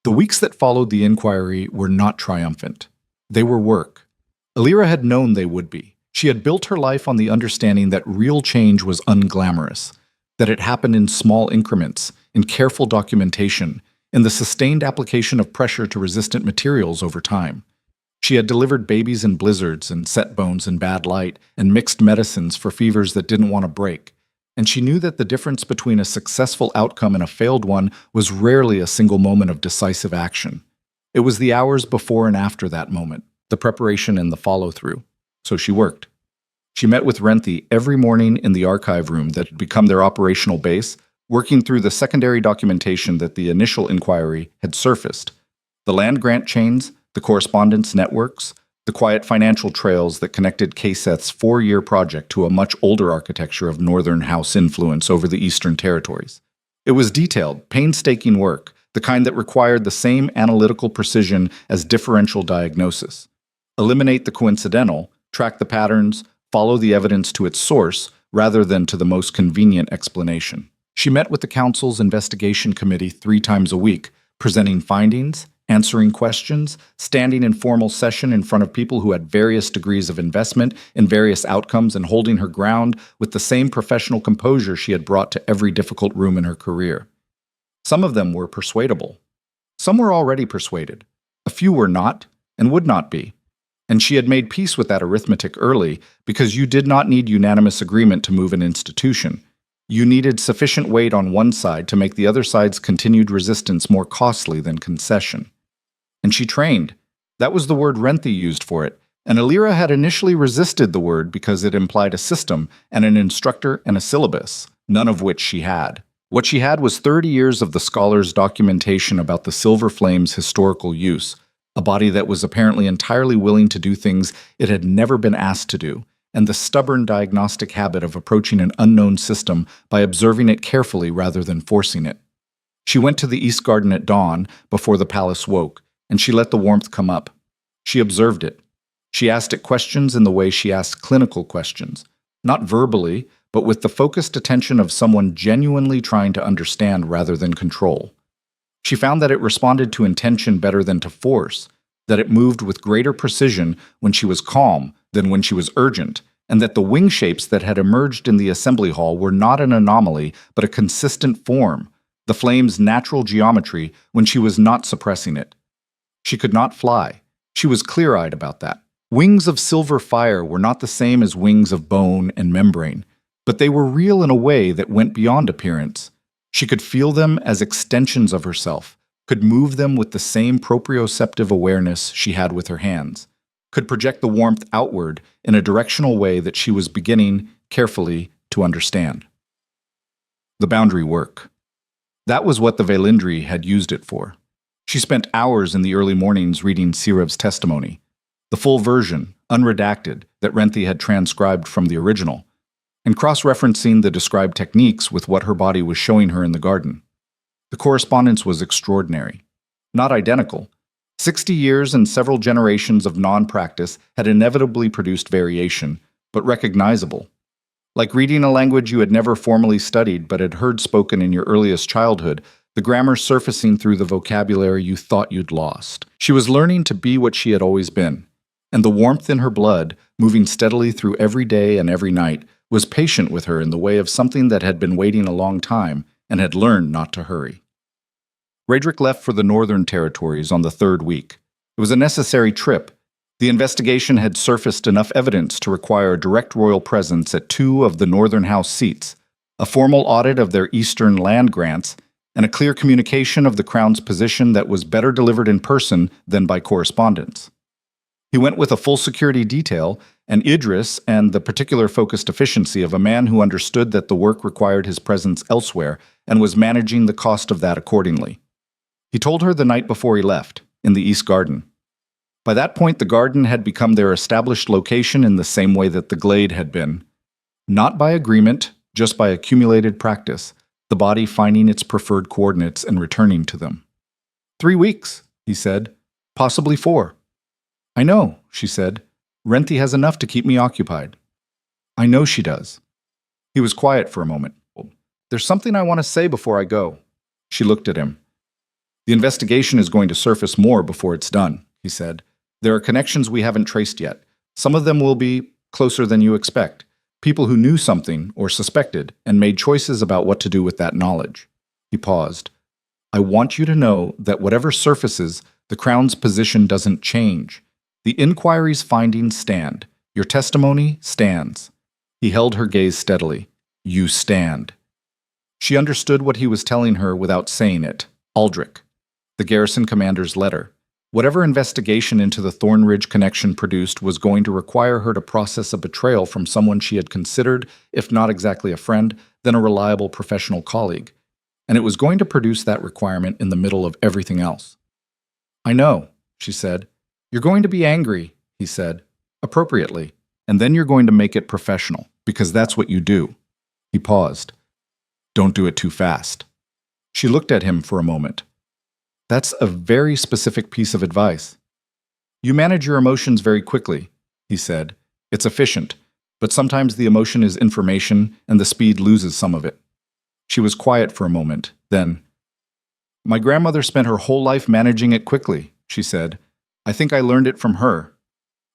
The weeks that followed the inquiry were not triumphant. They were work. Alira had known they would be. She had built her life on the understanding that real change was unglamorous, that it happened in small increments, in careful documentation, in the sustained application of pressure to resistant materials over time. She had delivered babies in blizzards and set bones in bad light and mixed medicines for fevers that didn't want to break. And she knew that the difference between a successful outcome and a failed one was rarely a single moment of decisive action. It was the hours before and after that moment, the preparation and the follow-through. So she worked. She met with Renthi every morning in the archive room that had become their operational base, working through the secondary documentation that the initial inquiry had surfaced. The land grant chains, the correspondence networks, the quiet financial trails that connected Kaseth's 4-year project to a much older architecture of Northern House influence over the Eastern Territories. It was detailed, painstaking work, the kind that required the same analytical precision as differential diagnosis. Eliminate the coincidental, track the patterns, follow the evidence to its source, rather than to the most convenient explanation. She met with the Council's investigation committee 3 times a week, presenting findings, answering questions, standing in formal session in front of people who had various degrees of investment in various outcomes, and holding her ground with the same professional composure she had brought to every difficult room in her career. Some of them were persuadable. Some were already persuaded. A few were not, and would not be. And she had made peace with that arithmetic early, because you did not need unanimous agreement to move an institution. You needed sufficient weight on one side to make the other side's continued resistance more costly than concession. And she trained. That was the word Renthi used for it, and Alira had initially resisted the word because it implied a system and an instructor and a syllabus, none of which she had. What she had was 30 years of the scholar's documentation about the Silver Flame's historical use, a body that was apparently entirely willing to do things it had never been asked to do, and the stubborn diagnostic habit of approaching an unknown system by observing it carefully rather than forcing it. She went to the East Garden at dawn, before the palace woke, and she let the warmth come up. She observed it. She asked it questions in the way she asked clinical questions, not verbally, but with the focused attention of someone genuinely trying to understand rather than control. She found that it responded to intention better than to force, that it moved with greater precision when she was calm than when she was urgent, and that the wing shapes that had emerged in the assembly hall were not an anomaly, but a consistent form, the flame's natural geometry when she was not suppressing it. She could not fly. She was clear-eyed about that. Wings of silver fire were not the same as wings of bone and membrane, but they were real in a way that went beyond appearance. She could feel them as extensions of herself, could move them with the same proprioceptive awareness she had with her hands, could project the warmth outward in a directional way that she was beginning, carefully, to understand. The boundary work. That was what the Velindri had used it for. She spent hours in the early mornings reading Sirev's testimony, the full version, unredacted, that Renthi had transcribed from the original, and cross-referencing the described techniques with what her body was showing her in the garden. The correspondence was extraordinary. Not identical. 60 years and several generations of non-practice had inevitably produced variation, but recognizable. Like reading a language you had never formally studied but had heard spoken in your earliest childhood, the grammar surfacing through the vocabulary you thought you'd lost. She was learning to be what she had always been, and the warmth in her blood, moving steadily through every day and every night, was patient with her in the way of something that had been waiting a long time and had learned not to hurry. Raedric left for the Northern Territories on the 3rd week. It was a necessary trip. The investigation had surfaced enough evidence to require a direct royal presence at 2 of the Northern House seats, a formal audit of their eastern land grants, and a clear communication of the Crown's position that was better delivered in person than by correspondence. He went with a full security detail, and Idris and the particular focused efficiency of a man who understood that the work required his presence elsewhere and was managing the cost of that accordingly. He told her the night before he left, in the East Garden. By that point, the garden had become their established location in the same way that the glade had been. Not by agreement, just by accumulated practice, the body finding its preferred coordinates and returning to them. 3 weeks, he said. Possibly 4. I know, she said. Renthi has enough to keep me occupied. I know she does. He was quiet for a moment. There's something I want to say before I go. She looked at him. The investigation is going to surface more before it's done, he said. There are connections we haven't traced yet. Some of them will be closer than you expect. People who knew something or suspected and made choices about what to do with that knowledge. He paused. I want you to know that whatever surfaces, the Crown's position doesn't change. The inquiry's findings stand. Your testimony stands. He held her gaze steadily. You stand. She understood what he was telling her without saying it. Aldrich. The garrison commander's letter. Whatever investigation into the Thornridge connection produced was going to require her to process a betrayal from someone she had considered, if not exactly a friend, then a reliable professional colleague. And it was going to produce that requirement in the middle of everything else. "I know," she said. "You're going to be angry," he said, "appropriately, and then you're going to make it professional, because that's what you do." He paused. "Don't do it too fast." She looked at him for a moment. "That's a very specific piece of advice." "You manage your emotions very quickly," he said. "It's efficient, but sometimes the emotion is information and the speed loses some of it." She was quiet for a moment, then, "My grandmother spent her whole life managing it quickly," she said. "I think I learned it from her.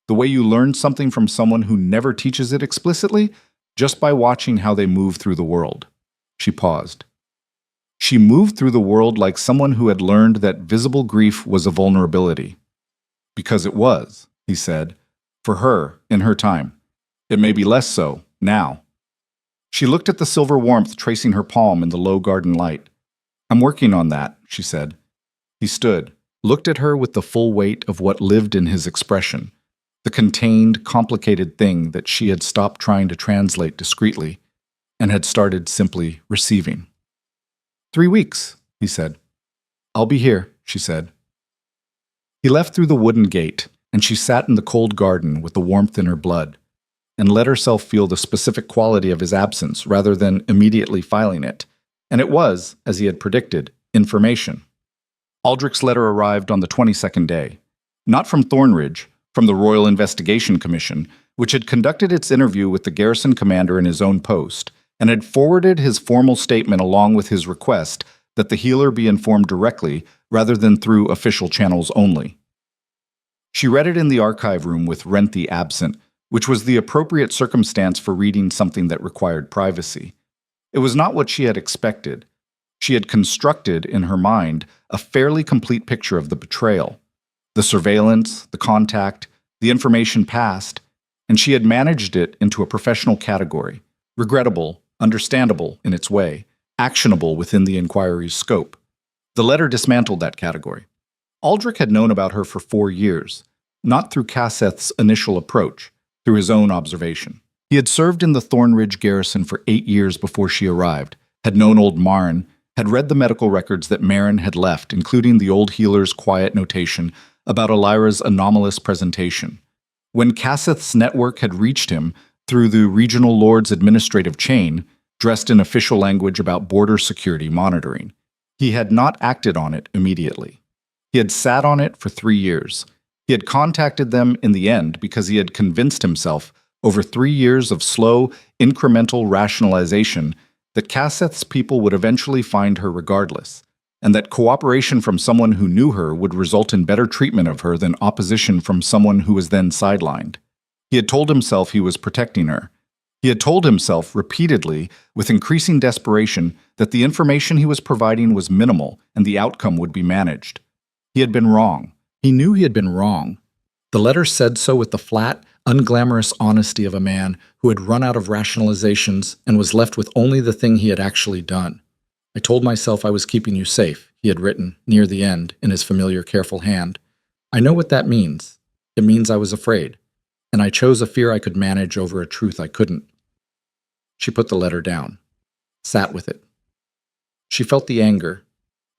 The way you learn something from someone who never teaches it explicitly, just by watching how they move through the world." She paused. She moved through the world like someone who had learned that visible grief was a vulnerability. "Because it was," he said, "for her, in her time. It may be less so, now." She looked at the silver warmth tracing her palm in the low garden light. "I'm working on that," she said. He stood, looked at her with the full weight of what lived in his expression, the contained, complicated thing that she had stopped trying to translate discreetly and had started simply receiving. "3 weeks," he said. "I'll be here," she said. He left through the wooden gate, and she sat in the cold garden with the warmth in her blood, and let herself feel the specific quality of his absence rather than immediately filing it. And it was, as he had predicted, information. Aldrich's letter arrived on the 22nd day. Not from Thornridge, from the Royal Investigation Commission, which had conducted its interview with the garrison commander in his own post, and had forwarded his formal statement along with his request that the healer be informed directly rather than through official channels only. She read it in the archive room with Renthi absent, which was the appropriate circumstance for reading something that required privacy. It was not what she had expected. She had constructed, in her mind, a fairly complete picture of the betrayal. The surveillance, the contact, the information passed, and she had managed it into a professional category, regrettable, understandable in its way, actionable within the inquiry's scope. The letter dismantled that category. Aldrich had known about her for 4 years, not through Casseth's initial approach, through his own observation. He had served in the Thornridge garrison for 8 years before she arrived, had known old Marin, had read the medical records that Marin had left, including the old healer's quiet notation about Elira's anomalous presentation. When Casseth's network had reached him through the regional lord's administrative chain, dressed in official language about border security monitoring, he had not acted on it immediately. He had sat on it for 3 years. He had contacted them in the end because he had convinced himself, over 3 years of slow, incremental rationalization, that Casseth's people would eventually find her regardless, and that cooperation from someone who knew her would result in better treatment of her than opposition from someone who was then sidelined. He had told himself he was protecting her. He had told himself repeatedly, with increasing desperation, that the information he was providing was minimal and the outcome would be managed. He had been wrong. He knew he had been wrong. The letter said so with the flat, unglamorous honesty of a man who had run out of rationalizations and was left with only the thing he had actually done. "I told myself I was keeping you safe," he had written, near the end, in his familiar, careful hand. "I know what that means. It means I was afraid, and I chose a fear I could manage over a truth I couldn't." She put the letter down, sat with it. She felt the anger.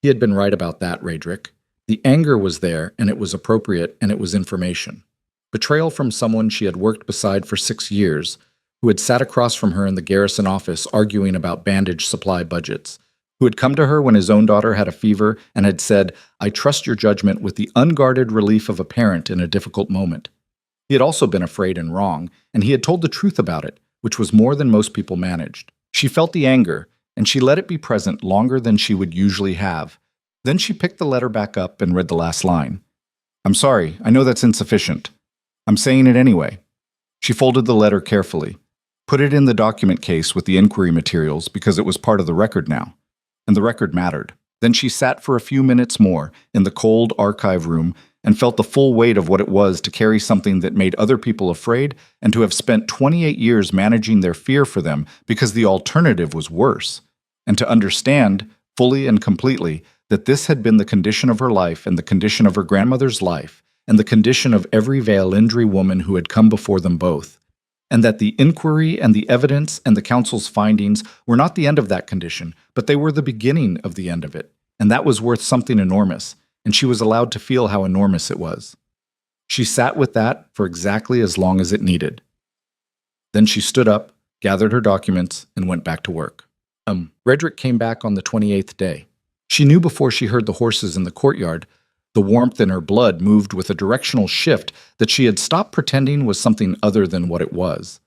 He had been right about that, Radric. The anger was there, and it was appropriate, and it was information. Betrayal from someone she had worked beside for 6 years, who had sat across from her in the garrison office arguing about bandage supply budgets, who had come to her when his own daughter had a fever and had said, "I trust your judgment," with the unguarded relief of a parent in a difficult moment. He had also been afraid and wrong, and he had told the truth about it, which was more than most people managed. She felt the anger, and she let it be present longer than she would usually have. Then she picked the letter back up and read the last line. "I'm sorry, I know that's insufficient. I'm saying it anyway." She folded the letter carefully, put it in the document case with the inquiry materials because it was part of the record now, and the record mattered. Then she sat for a few minutes more in the cold archive room and felt the full weight of what it was to carry something that made other people afraid and to have spent 28 years managing their fear for them because the alternative was worse, and to understand, fully and completely, that this had been the condition of her life and the condition of her grandmother's life and the condition of every Vaelindri woman who had come before them both, and that the inquiry and the evidence and the council's findings were not the end of that condition, but they were the beginning of the end of it, and that was worth something enormous, and she was allowed to feel how enormous it was. She sat with that for exactly as long as it needed. Then she stood up, gathered her documents, and went back to work. Redrick came back on the 28th day. She knew before she heard the horses in the courtyard, the warmth in her blood moved with a directional shift that she had stopped pretending was something other than what it was.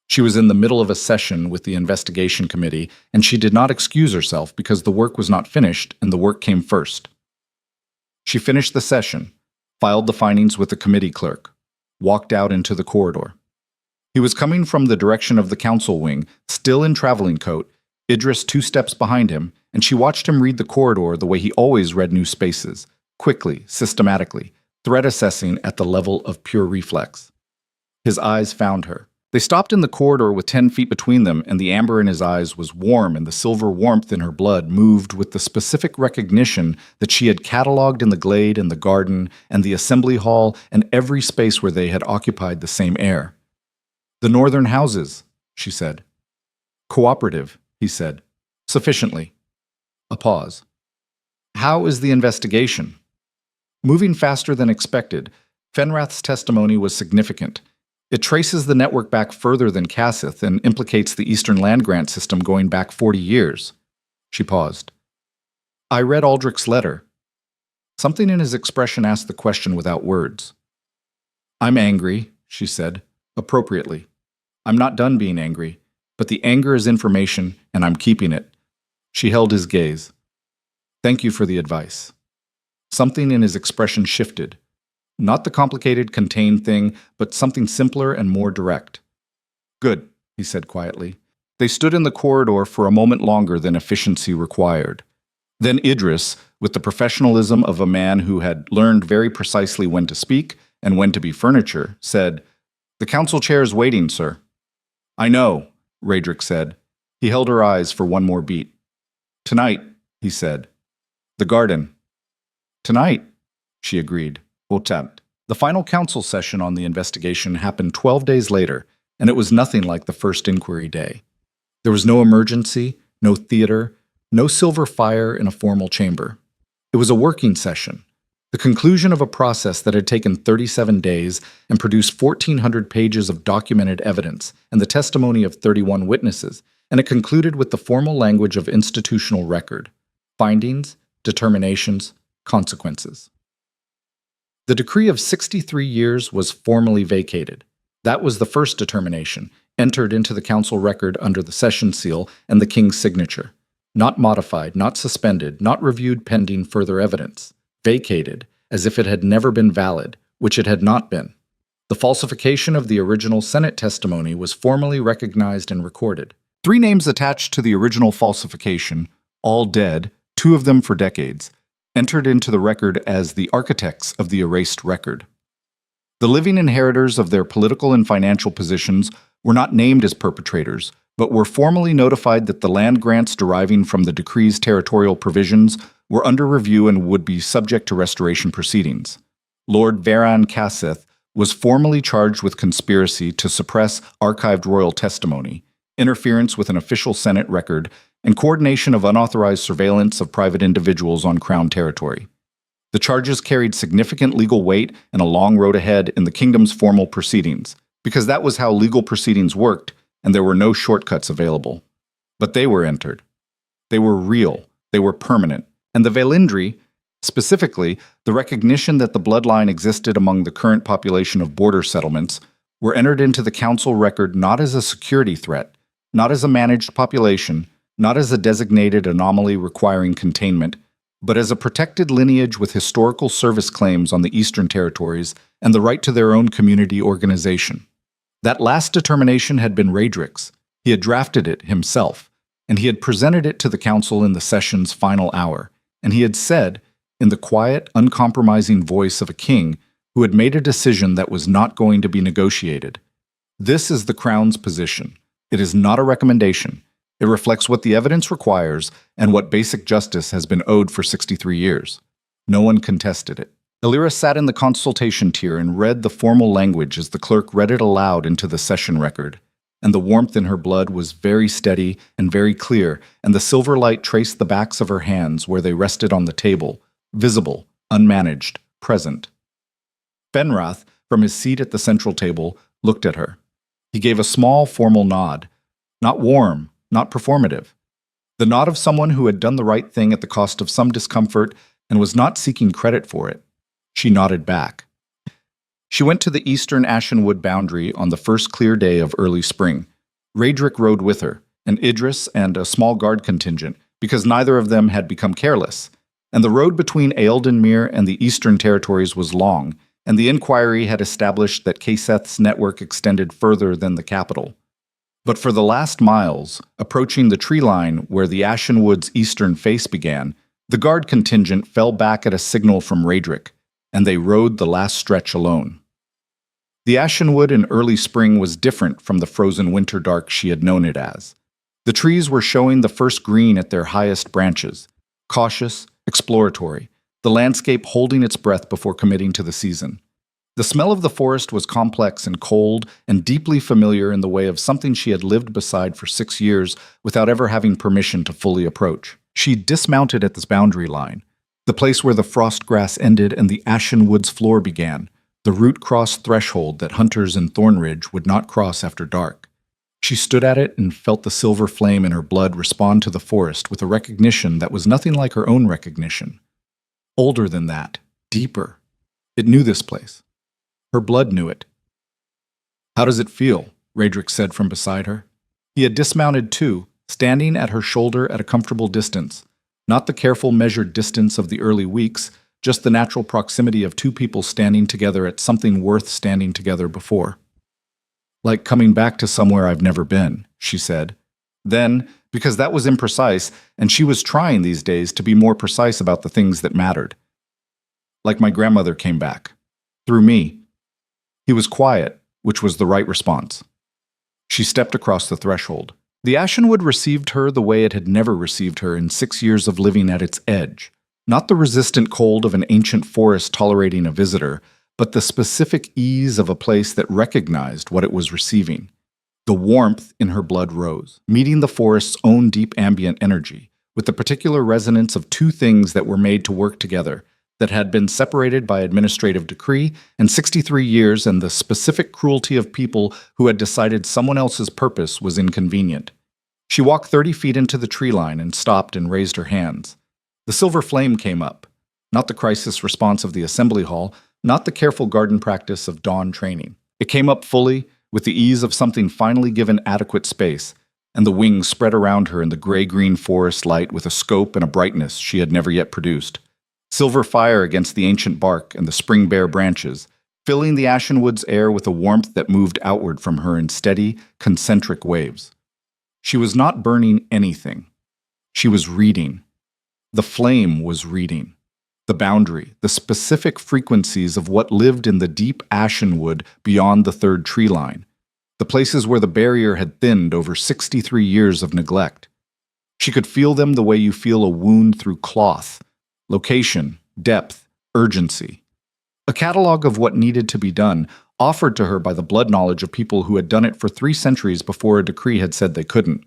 She was in the middle of a session with the investigation committee, and she did not excuse herself because the work was not finished and the work came first. She finished the session, filed the findings with the committee clerk, walked out into the corridor. He was coming from the direction of the council wing, still in traveling coat, Idris 2 steps behind him, and she watched him read the corridor the way he always read new spaces, quickly, systematically, threat assessing at the level of pure reflex. His eyes found her. They stopped in the corridor with 10 feet between them, and the amber in his eyes was warm, and the silver warmth in her blood moved with the specific recognition that she had catalogued in the glade and the garden and the assembly hall and every space where they had occupied the same air. "The northern houses," she said. "Cooperative," he said. "Sufficiently." A pause. "How is the investigation?" Moving faster than expected, Fenrath's testimony was significant. It traces the network back further than Cassith and implicates the Eastern Land Grant system going back 40 years. She paused. "I read Aldrich's letter." Something in his expression asked the question without words. "I'm angry," she said, appropriately. "I'm not done being angry, but the anger is information, and I'm keeping it." She held his gaze. "Thank you for the advice." Something in his expression shifted. Not the complicated, contained thing, but something simpler and more direct. "Good," he said quietly. They stood in the corridor for a moment longer than efficiency required. Then Idris, with the professionalism of a man who had learned very precisely when to speak and when to be furniture, said, "The council chair is waiting, sir." "I know," Redrick said. He held her eyes for one more beat. "Tonight," he said. "The garden." "Tonight," she agreed. The final council session on the investigation happened 12 days later, and it was nothing like the first inquiry day. There was no emergency, no theater, no silver fire in a formal chamber. It was a working session, the conclusion of a process that had taken 37 days and produced 1,400 pages of documented evidence and the testimony of 31 witnesses, and it concluded with the formal language of institutional record: findings, determinations, consequences. The decree of 63 years was formally vacated. That was the first determination, entered into the council record under the session seal and the king's signature. Not modified, not suspended, not reviewed pending further evidence. Vacated, as if it had never been valid, which it had not been. The falsification of the original Senate testimony was formally recognized and recorded. 3 names attached to the original falsification, all dead, 2 of them for decades, entered into the record as the architects of the erased record. The living inheritors of their political and financial positions were not named as perpetrators, but were formally notified that the land grants deriving from the decree's territorial provisions were under review and would be subject to restoration proceedings. Lord Varan Cassith was formally charged with conspiracy to suppress archived royal testimony, interference with an official Senate record, and coordination of unauthorized surveillance of private individuals on Crown territory. The charges carried significant legal weight and a long road ahead in the kingdom's formal proceedings, because that was how legal proceedings worked, and there were no shortcuts available. But they were entered. They were real, they were permanent, and the Vaelindri, specifically the recognition that the bloodline existed among the current population of border settlements, were entered into the council record not as a security threat, not as a managed population, not as a designated anomaly requiring containment, but as a protected lineage with historical service claims on the Eastern Territories and the right to their own community organization. That last determination had been Redrick's. He had drafted it himself, and he had presented it to the council in the session's final hour, and he had said, in the quiet, uncompromising voice of a king who had made a decision that was not going to be negotiated, "This is the Crown's position. It is not a recommendation. It reflects what the evidence requires and what basic justice has been owed for 63 years. No one contested it. Illyra sat in the consultation tier and read the formal language as the clerk read it aloud into the session record. And the warmth in her blood was very steady and very clear, and the silver light traced the backs of her hands where they rested on the table, visible, unmanaged, present. Fenrath, from his seat at the central table, looked at her. He gave a small, formal nod. Not warm, not performative. The nod of someone who had done the right thing at the cost of some discomfort and was not seeking credit for it. She nodded back. She went to the eastern Ashenwood boundary on the first clear day of early spring. Raedric rode with her, and Idris and a small guard contingent, because neither of them had become careless. And the road between Ealdonmere and the eastern territories was long, and the inquiry had established that Kaseth's network extended further than the capital. But for the last miles, approaching the tree line where the Ashenwood's eastern face began, the guard contingent fell back at a signal from Raedric, and they rode the last stretch alone. The Ashenwood in early spring was different from the frozen winter dark she had known it as. The trees were showing the first green at their highest branches, cautious, exploratory, the landscape holding its breath before committing to the season. The smell of the forest was complex and cold and deeply familiar in the way of something she had lived beside for 6 years without ever having permission to fully approach. She dismounted at this boundary line, the place where the frost grass ended and the Ashenwood's floor began, the root-cross threshold that hunters in Thornridge would not cross after dark. She stood at it and felt the silver flame in her blood respond to the forest with a recognition that was nothing like her own recognition. Older than that, deeper. It knew this place. Her blood knew it. "How does it feel?" Raedric said from beside her. He had dismounted too, standing at her shoulder at a comfortable distance, not the careful measured distance of the early weeks, just the natural proximity of two people standing together at something worth standing together before. "Like coming back to somewhere I've never been," she said. Then, because that was imprecise, and she was trying these days to be more precise about the things that mattered. "Like my grandmother came back. Through me." He was quiet, which was the right response. She stepped across the threshold. The Ashenwood received her the way it had never received her in 6 years of living at its edge. Not the resistant cold of an ancient forest tolerating a visitor, but the specific ease of a place that recognized what it was receiving. The warmth in her blood rose, meeting the forest's own deep ambient energy, with the particular resonance of two things that were made to work together, that had been separated by administrative decree and 63 years and the specific cruelty of people who had decided someone else's purpose was inconvenient. She walked 30 feet into the tree line and stopped and raised her hands. The silver flame came up, not the crisis response of the assembly hall, not the careful garden practice of dawn training. It came up fully, with the ease of something finally given adequate space, and the wings spread around her in the gray-green forest light with a scope and a brightness she had never yet produced. Silver fire against the ancient bark and the spring-bare branches, filling the Ashenwood's air with a warmth that moved outward from her in steady, concentric waves. She was not burning anything. She was reading. The flame was reading. The boundary, the specific frequencies of what lived in the deep Ashenwood beyond the third tree line, the places where the barrier had thinned over 63 years of neglect. She could feel them the way you feel a wound through cloth. Location, depth, urgency. A catalog of what needed to be done, offered to her by the blood knowledge of people who had done it for 3 centuries before a decree had said they couldn't.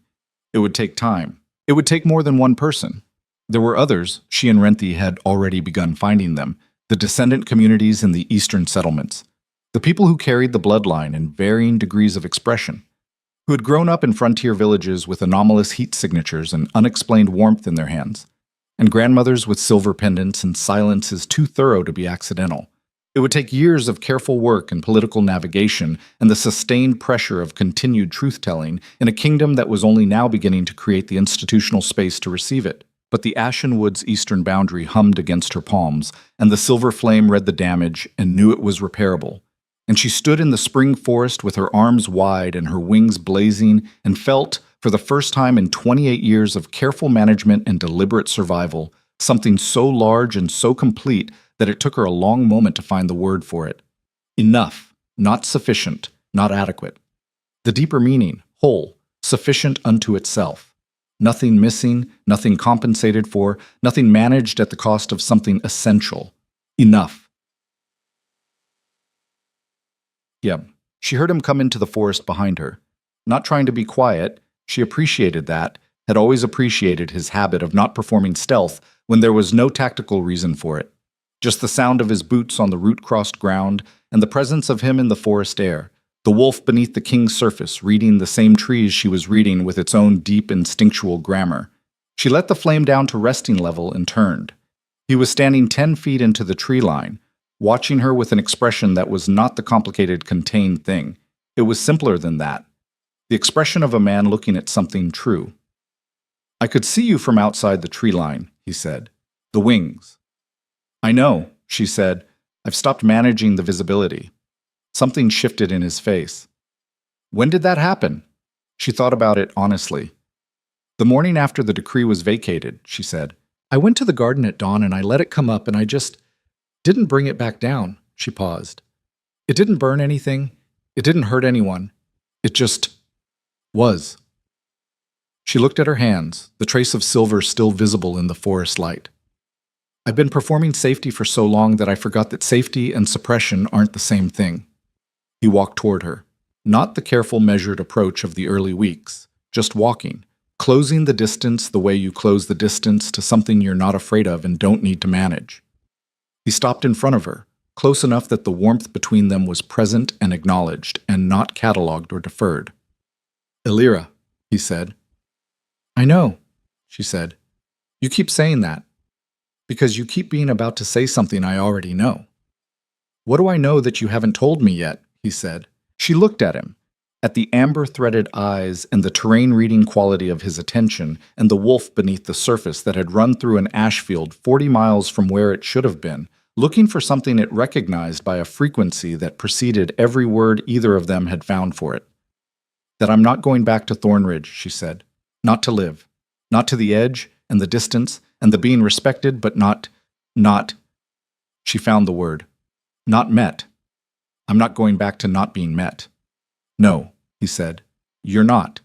It would take time. It would take more than one person. There were others, she and Renthi had already begun finding them, the descendant communities in the eastern settlements, the people who carried the bloodline in varying degrees of expression, who had grown up in frontier villages with anomalous heat signatures and unexplained warmth in their hands, and grandmothers with silver pendants and silences too thorough to be accidental. It would take years of careful work and political navigation and the sustained pressure of continued truth-telling in a kingdom that was only now beginning to create the institutional space to receive it. But the Ashenwood's eastern boundary hummed against her palms, and the silver flame read the damage and knew it was repairable. And she stood in the spring forest with her arms wide and her wings blazing and felt, for the first time in 28 years of careful management and deliberate survival, something so large and so complete that it took her a long moment to find the word for it. Enough, not sufficient, not adequate. The deeper meaning, whole, sufficient unto itself. Nothing missing, nothing compensated for, nothing managed at the cost of something essential. Enough. Yeah, she heard him come into the forest behind her. Not trying to be quiet, she appreciated that, had always appreciated his habit of not performing stealth when there was no tactical reason for it. Just the sound of his boots on the root-crossed ground and the presence of him in the forest air, the wolf beneath the king's surface reading the same trees she was reading with its own deep instinctual grammar. She let the flame down to resting level and turned. He was standing 10 feet into the tree line, watching her with an expression that was not the complicated, contained thing. It was simpler than that. The expression of a man looking at something true. "I could see you from outside the tree line," he said. "The wings." "I know," she said. "I've stopped managing the visibility." Something shifted in his face. "When did that happen?" She thought about it honestly. "The morning after the decree was vacated," she said. "I went to the garden at dawn and I let it come up and I just didn't bring it back down." She paused. "It didn't burn anything. It didn't hurt anyone. It just was." She looked at her hands, the trace of silver still visible in the forest light. "I've been performing safety for so long that I forgot that safety and suppression aren't the same thing." He walked toward her. Not the careful, measured approach of the early weeks, just walking, closing the distance the way you close the distance to something you're not afraid of and don't need to manage. He stopped in front of her, close enough that the warmth between them was present and acknowledged, and not catalogued or deferred. "Elira," he said. "I know," she said. "You keep saying that. Because you keep being about to say something I already know." "What do I know that you haven't told me yet?" he said. She looked at him, at the amber-threaded eyes and the terrain-reading quality of his attention and the wolf beneath the surface that had run through an ash field 40 miles from where it should have been, looking for something it recognized by a frequency that preceded every word either of them had found for it. "That I'm not going back to Thornridge," she said. "Not to live. Not to the edge and the distance and the being respected, but not, she found the word, not met. I'm not going back to not being met." "No," he said, "you're not."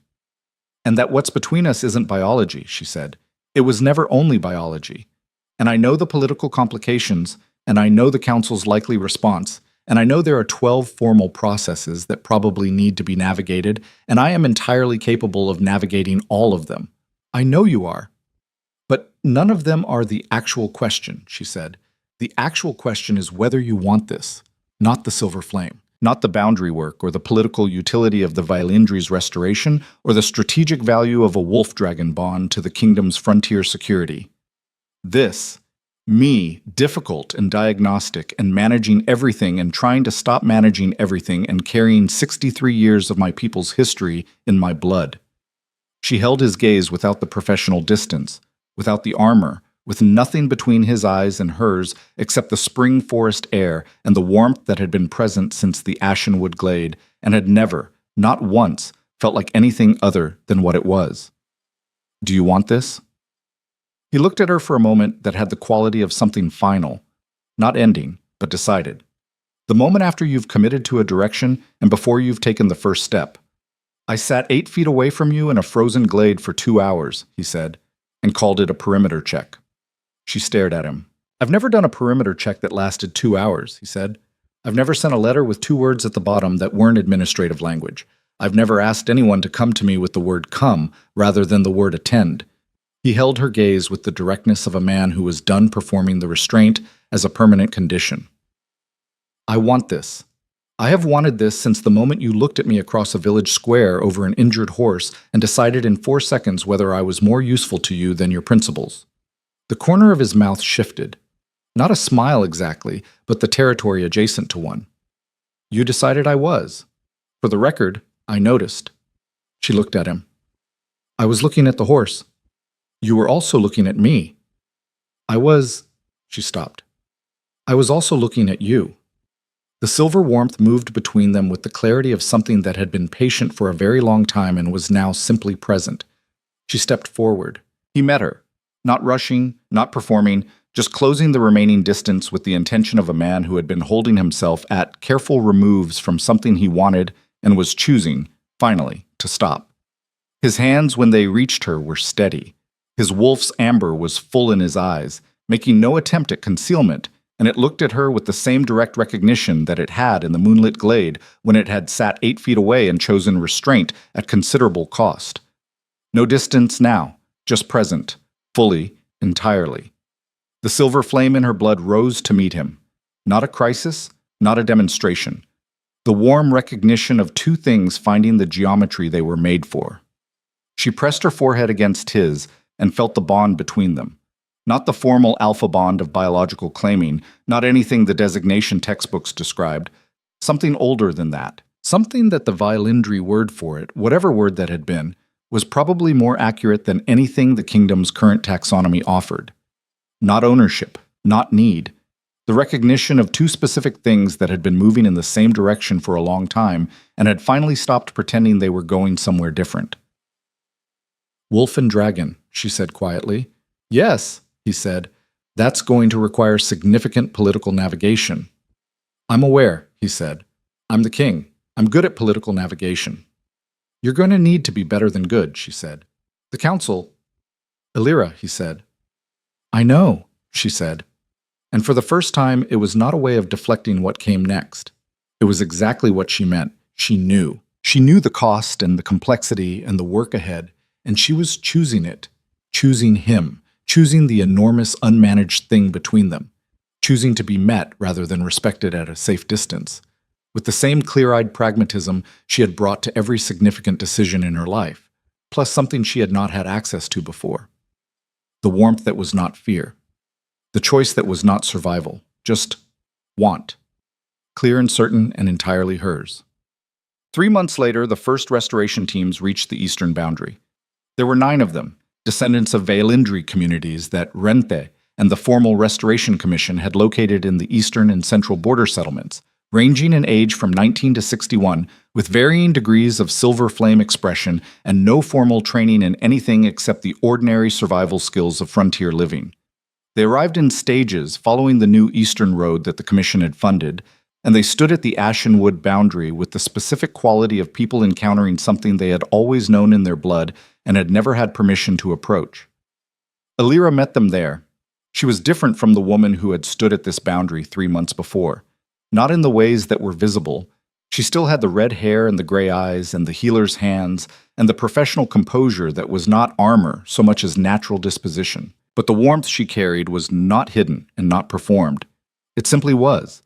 "And that what's between us isn't biology," she said. "It was never only biology. And I know the political complications, and I know the council's likely response, and I know there are 12 formal processes that probably need to be navigated, and I am entirely capable of navigating all of them. I know you are. But none of them are the actual question," she said. "The actual question is whether you want this, not the silver flame, not the boundary work or the political utility of the Vailindri's restoration or the strategic value of a wolf-dragon bond to the kingdom's frontier security. This, me, difficult and diagnostic and managing everything and trying to stop managing everything and carrying 63 years of my people's history in my blood." She held his gaze without the professional distance, without the armor, with nothing between his eyes and hers except the spring forest air and the warmth that had been present since the Ashenwood glade and had never, not once, felt like anything other than what it was. "Do you want this?" He looked at her for a moment that had the quality of something final, not ending, but decided. The moment after you've committed to a direction and before you've taken the first step. "I sat 8 feet away from you in a frozen glade for 2 hours, he said, and called it a perimeter check. She stared at him. "I've never done a perimeter check that lasted 2 hours, he said. "I've never sent a letter with 2 words at the bottom that weren't administrative language. I've never asked anyone to come to me with the word come rather than the word attend." He held her gaze with the directness of a man who was done performing the restraint as a permanent condition. "I want this. I have wanted this since the moment you looked at me across a village square over an injured horse and decided in 4 seconds whether I was more useful to you than your principles." The corner of his mouth shifted. Not a smile exactly, but the territory adjacent to one. "You decided I was. For the record, I noticed." She looked at him. "I was looking at the horse. You were also looking at me." "I was—" She stopped. "I was also looking at you." The silver warmth moved between them with the clarity of something that had been patient for a very long time and was now simply present. She stepped forward. He met her. Not rushing, not performing, just closing the remaining distance with the intention of a man who had been holding himself at careful removes from something he wanted and was choosing, finally, to stop. His hands, when they reached her, were steady. His wolf's amber was full in his eyes, making no attempt at concealment, and it looked at her with the same direct recognition that it had in the moonlit glade when it had sat 8 feet away and chosen restraint at considerable cost. No distance now, just present, fully, entirely. The silver flame in her blood rose to meet him. Not a crisis, not a demonstration. The warm recognition of two things finding the geometry they were made for. She pressed her forehead against his and felt the bond between them. Not the formal alpha bond of biological claiming, not anything the designation textbooks described. Something older than that. Something that the Violindri word for it, whatever word that had been, was probably more accurate than anything the kingdom's current taxonomy offered. Not ownership, not need. The recognition of two specific things that had been moving in the same direction for a long time and had finally stopped pretending they were going somewhere different. Wolf and dragon, she said quietly. Yes, he said. That's going to require significant political navigation. I'm aware, he said. I'm the king. I'm good at political navigation. You're going to need to be better than good, she said. The council. Illyra, he said. I know, she said. And for the first time, it was not a way of deflecting what came next. It was exactly what she meant. She knew. She knew the cost and the complexity and the work ahead, and she was choosing it, choosing him, choosing the enormous unmanaged thing between them, choosing to be met rather than respected at a safe distance, with the same clear-eyed pragmatism she had brought to every significant decision in her life, plus something she had not had access to before. The warmth that was not fear. The choice that was not survival, just want. Clear and certain and entirely hers. 3 months later, the first restoration teams reached the eastern boundary. There were 9 of them, descendants of Violindri communities that Rente and the formal Restoration Commission had located in the eastern and central border settlements, ranging in age from 19 to 61, with varying degrees of silver flame expression and no formal training in anything except the ordinary survival skills of frontier living. They arrived in stages following the new eastern road that the commission had funded, and they stood at the Ashenwood boundary with the specific quality of people encountering something they had always known in their blood and had never had permission to approach. Illyra met them there. She was different from the woman who had stood at this boundary 3 months before. Not in the ways that were visible. She still had the red hair and the gray eyes and the healer's hands and the professional composure that was not armor so much as natural disposition. But the warmth she carried was not hidden and not performed. It simply was,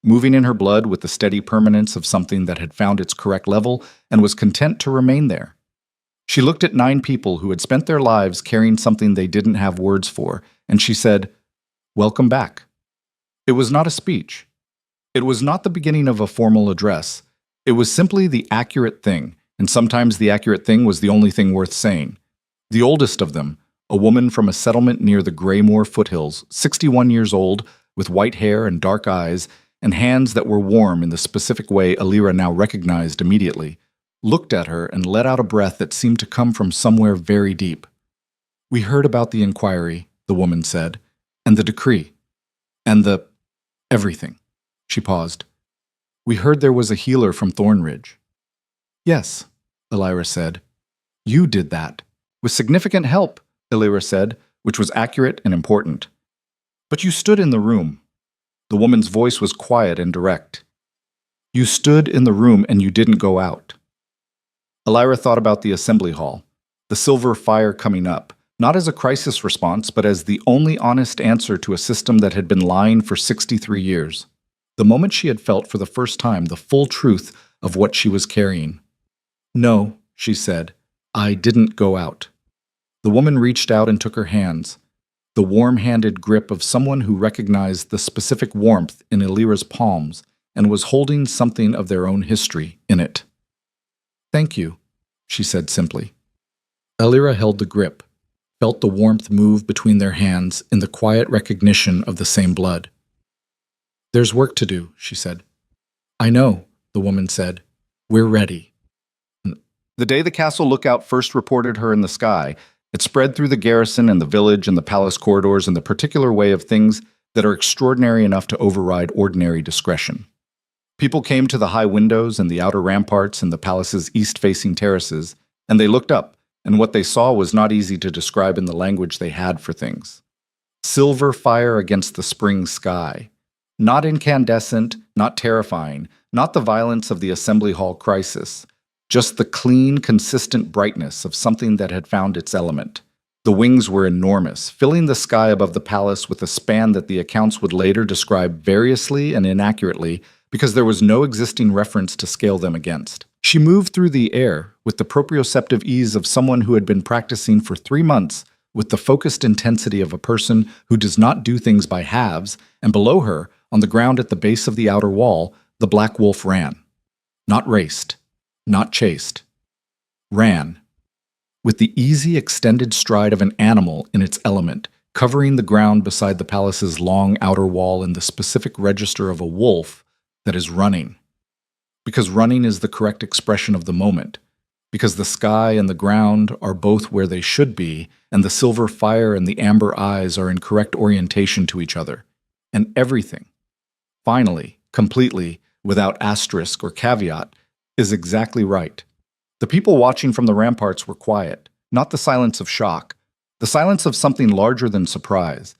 moving in her blood with the steady permanence of something that had found its correct level and was content to remain there. She looked at 9 people who had spent their lives carrying something they didn't have words for, and she said, "Welcome back." It was not a speech. It was not the beginning of a formal address. It was simply the accurate thing, and sometimes the accurate thing was the only thing worth saying. The oldest of them, a woman from a settlement near the Greymoor foothills, 61 years old, with white hair and dark eyes, and hands that were warm in the specific way Illyra now recognized immediately, looked at her and let out a breath that seemed to come from somewhere very deep. "We heard about the inquiry," the woman said, "and the decree, and the everything." She paused. "We heard there was a healer from Thornridge." "Yes," Illyra said. "You did that. With significant help," Illyra said, which was accurate and important. "But you stood in the room." The woman's voice was quiet and direct. "You stood in the room and you didn't go out." Illyra thought about the assembly hall, the silver fire coming up, not as a crisis response, but as the only honest answer to a system that had been lying for 63 years. The moment she had felt for the first time the full truth of what she was carrying. "No," she said, "I didn't go out." The woman reached out and took her hands, the warm-handed grip of someone who recognized the specific warmth in Illyra's palms and was holding something of their own history in it. "Thank you," she said simply. Illyra held the grip, felt the warmth move between their hands in the quiet recognition of the same blood. "There's work to do," she said. "I know," the woman said. "We're ready." The day the castle lookout first reported her in the sky, it spread through the garrison and the village and the palace corridors in the particular way of things that are extraordinary enough to override ordinary discretion. People came to the high windows and the outer ramparts and the palace's east-facing terraces, and they looked up, and what they saw was not easy to describe in the language they had for things. Silver fire against the spring sky. Not incandescent, not terrifying, not the violence of the Assembly Hall crisis, just the clean, consistent brightness of something that had found its element. The wings were enormous, filling the sky above the palace with a span that the accounts would later describe variously and inaccurately because there was no existing reference to scale them against. She moved through the air with the proprioceptive ease of someone who had been practicing for 3 months, with the focused intensity of a person who does not do things by halves, and below her, on the ground at the base of the outer wall, the black wolf ran. Not raced, not chased. Ran. With the easy extended stride of an animal in its element, covering the ground beside the palace's long outer wall in the specific register of a wolf that is running. Because running is the correct expression of the moment. Because the sky and the ground are both where they should be, and the silver fire and the amber eyes are in correct orientation to each other. And everything, finally, completely, without asterisk or caveat, is exactly right. The people watching from the ramparts were quiet, not the silence of shock, the silence of something larger than surprise,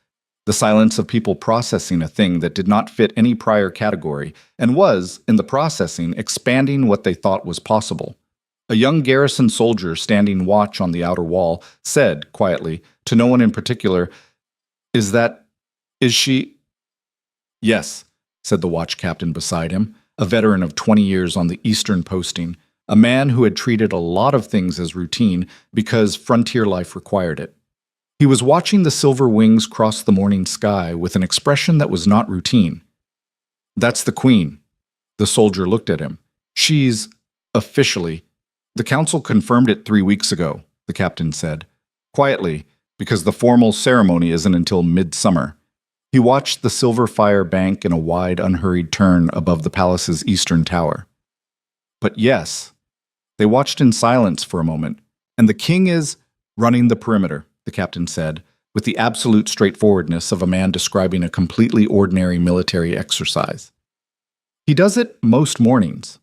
the silence of people processing a thing that did not fit any prior category and was, in the processing, expanding what they thought was possible. A young garrison soldier standing watch on the outer wall said, quietly, to no one in particular, Is she? Yes, said the watch captain beside him, a veteran of 20 years on the eastern posting, a man who had treated a lot of things as routine because frontier life required it. He was watching the silver wings cross the morning sky with an expression that was not routine. That's the queen. The soldier looked at him. She's, officially. The council confirmed it 3 weeks ago, the captain said, quietly, because the formal ceremony isn't until midsummer. He watched the silver fire bank in a wide, unhurried turn above the palace's eastern tower. But yes, they watched in silence for a moment, and the king is running the perimeter, the captain said, with the absolute straightforwardness of a man describing a completely ordinary military exercise. He does it most mornings.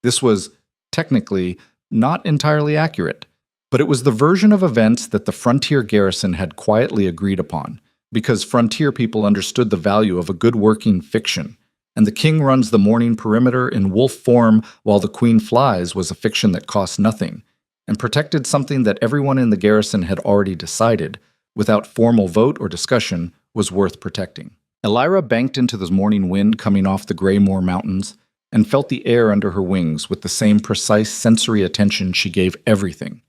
This was, technically, not entirely accurate, but it was the version of events that the frontier garrison had quietly agreed upon, because frontier people understood the value of a good working fiction, and the king runs the morning perimeter in wolf form while the queen flies was a fiction that cost nothing, and protected something that everyone in the garrison had already decided, without formal vote or discussion, was worth protecting. Elira banked into the morning wind coming off the Greymoor Mountains, and felt the air under her wings with the same precise sensory attention she gave everything.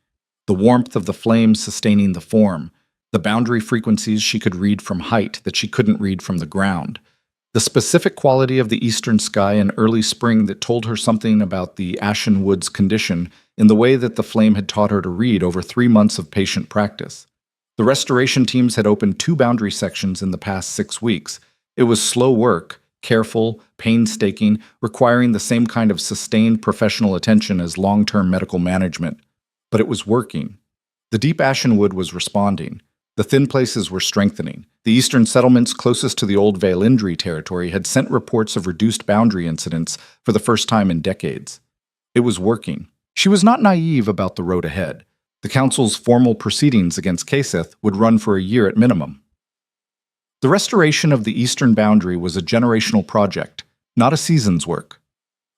The warmth of the flames sustaining the form, the boundary frequencies she could read from height that she couldn't read from the ground, the specific quality of the eastern sky in early spring that told her something about the ashen wood's condition in the way that the flame had taught her to read over 3 months of patient practice. The restoration teams had opened 2 boundary sections in the past 6 weeks. It was slow work, careful, painstaking, requiring the same kind of sustained professional attention as long-term medical management. But it was working. The deep ashen wood was responding. The thin places were strengthening. The eastern settlements closest to the old Vailindri territory had sent reports of reduced boundary incidents for the first time in decades. It was working. She was not naive about the road ahead. The council's formal proceedings against Kaseth would run for a year at minimum. The restoration of the eastern boundary was a generational project, not a season's work.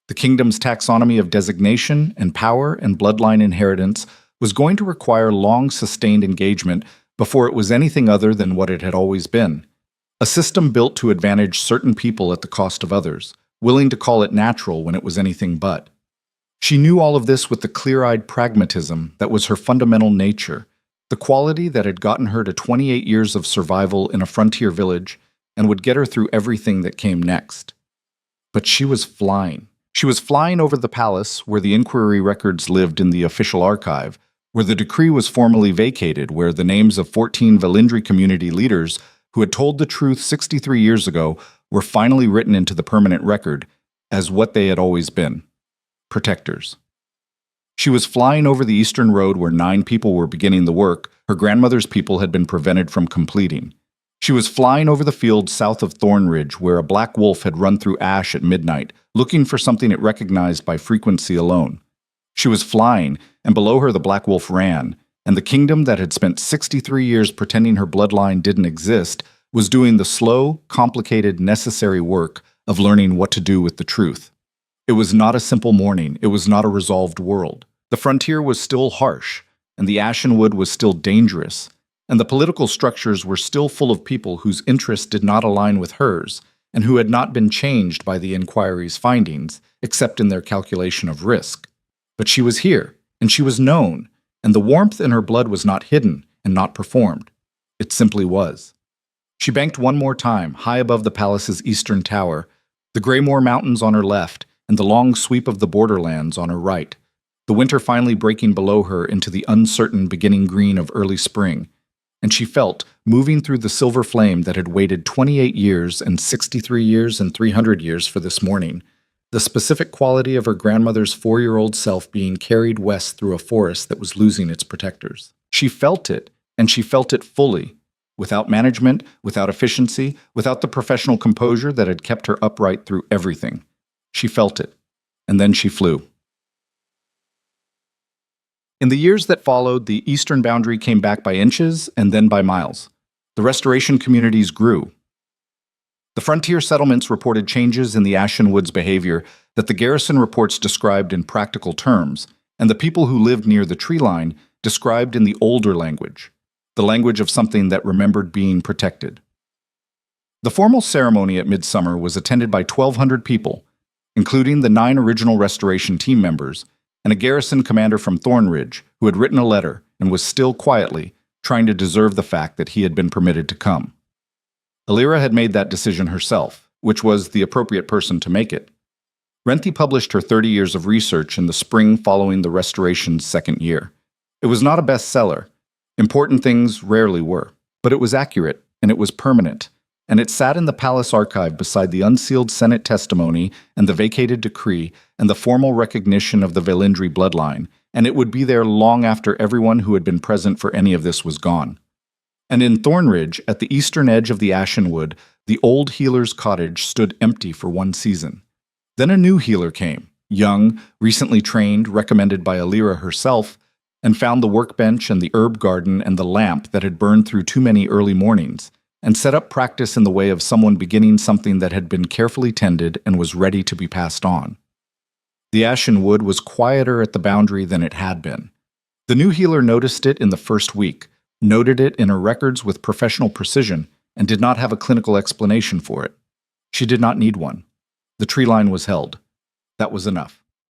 The kingdom's taxonomy of designation and power and bloodline inheritance was going to require long, sustained engagement before it was anything other than what it had always been. A system built to advantage certain people at the cost of others, willing to call it natural when it was anything but. She knew all of this with the clear-eyed pragmatism that was her fundamental nature, the quality that had gotten her to 28 years of survival in a frontier village and would get her through everything that came next. But she was flying. She was flying over the palace where the inquiry records lived in the official archive, where the decree was formally vacated, where the names of 14 Vailindri community leaders who had told the truth 63 years ago were finally written into the permanent record as what they had always been: protectors. She was flying over the eastern road where 9 people were beginning the work her grandmother's people had been prevented from completing. She was flying over the field south of Thornridge where a black wolf had run through ash at midnight, looking for something it recognized by frequency alone. She was flying, and below her the Black Wolf ran, and the kingdom that had spent 63 years pretending her bloodline didn't exist was doing the slow, complicated, necessary work of learning what to do with the truth. It was not a simple morning. It was not a resolved world. The frontier was still harsh, and the Ashenwood was still dangerous, and the political structures were still full of people whose interests did not align with hers, and who had not been changed by the inquiry's findings, except in their calculation of risk. But she was here, and she was known, and the warmth in her blood was not hidden and not performed. It simply was. She banked one more time, high above the palace's eastern tower, the Greymoor Mountains on her left, and the long sweep of the borderlands on her right, the winter finally breaking below her into the uncertain beginning green of early spring, and she felt, moving through the silver flame that had waited 28 years and 63 years and 300 years for this morning, the specific quality of her grandmother's 4-year-old self being carried west through a forest that was losing its protectors. She felt it, and she felt it fully, without management, without efficiency, without the professional composure that had kept her upright through everything. She felt it, and then she flew. In the years that followed, the eastern boundary came back by inches and then by miles. The restoration communities grew. The frontier settlements reported changes in the Ashenwood's behavior that the garrison reports described in practical terms, and the people who lived near the tree line described in the older language, the language of something that remembered being protected. The formal ceremony at midsummer was attended by 1,200 people, including the 9 original restoration team members, and a garrison commander from Thornridge who had written a letter and was still quietly trying to deserve the fact that he had been permitted to come. Alira had made that decision herself, which was the appropriate person to make it. Renthi published her 30 years of research in the spring following the restoration's second year. It was not a bestseller. Important things rarely were, but it was accurate, and it was permanent, and it sat in the palace archive beside the unsealed Senate testimony and the vacated decree and the formal recognition of the Velindri bloodline, and it would be there long after everyone who had been present for any of this was gone. And in Thornridge, at the eastern edge of the Ashenwood, the old healer's cottage stood empty for one season. Then a new healer came, young, recently trained, recommended by Alira herself, and found the workbench and the herb garden and the lamp that had burned through too many early mornings, and set up practice in the way of someone beginning something that had been carefully tended and was ready to be passed on. The Ashenwood was quieter at the boundary than it had been. The new healer noticed it in the first week, noted it in her records with professional precision, and did not have a clinical explanation for it. She did not need one. The tree line was held. That was enough.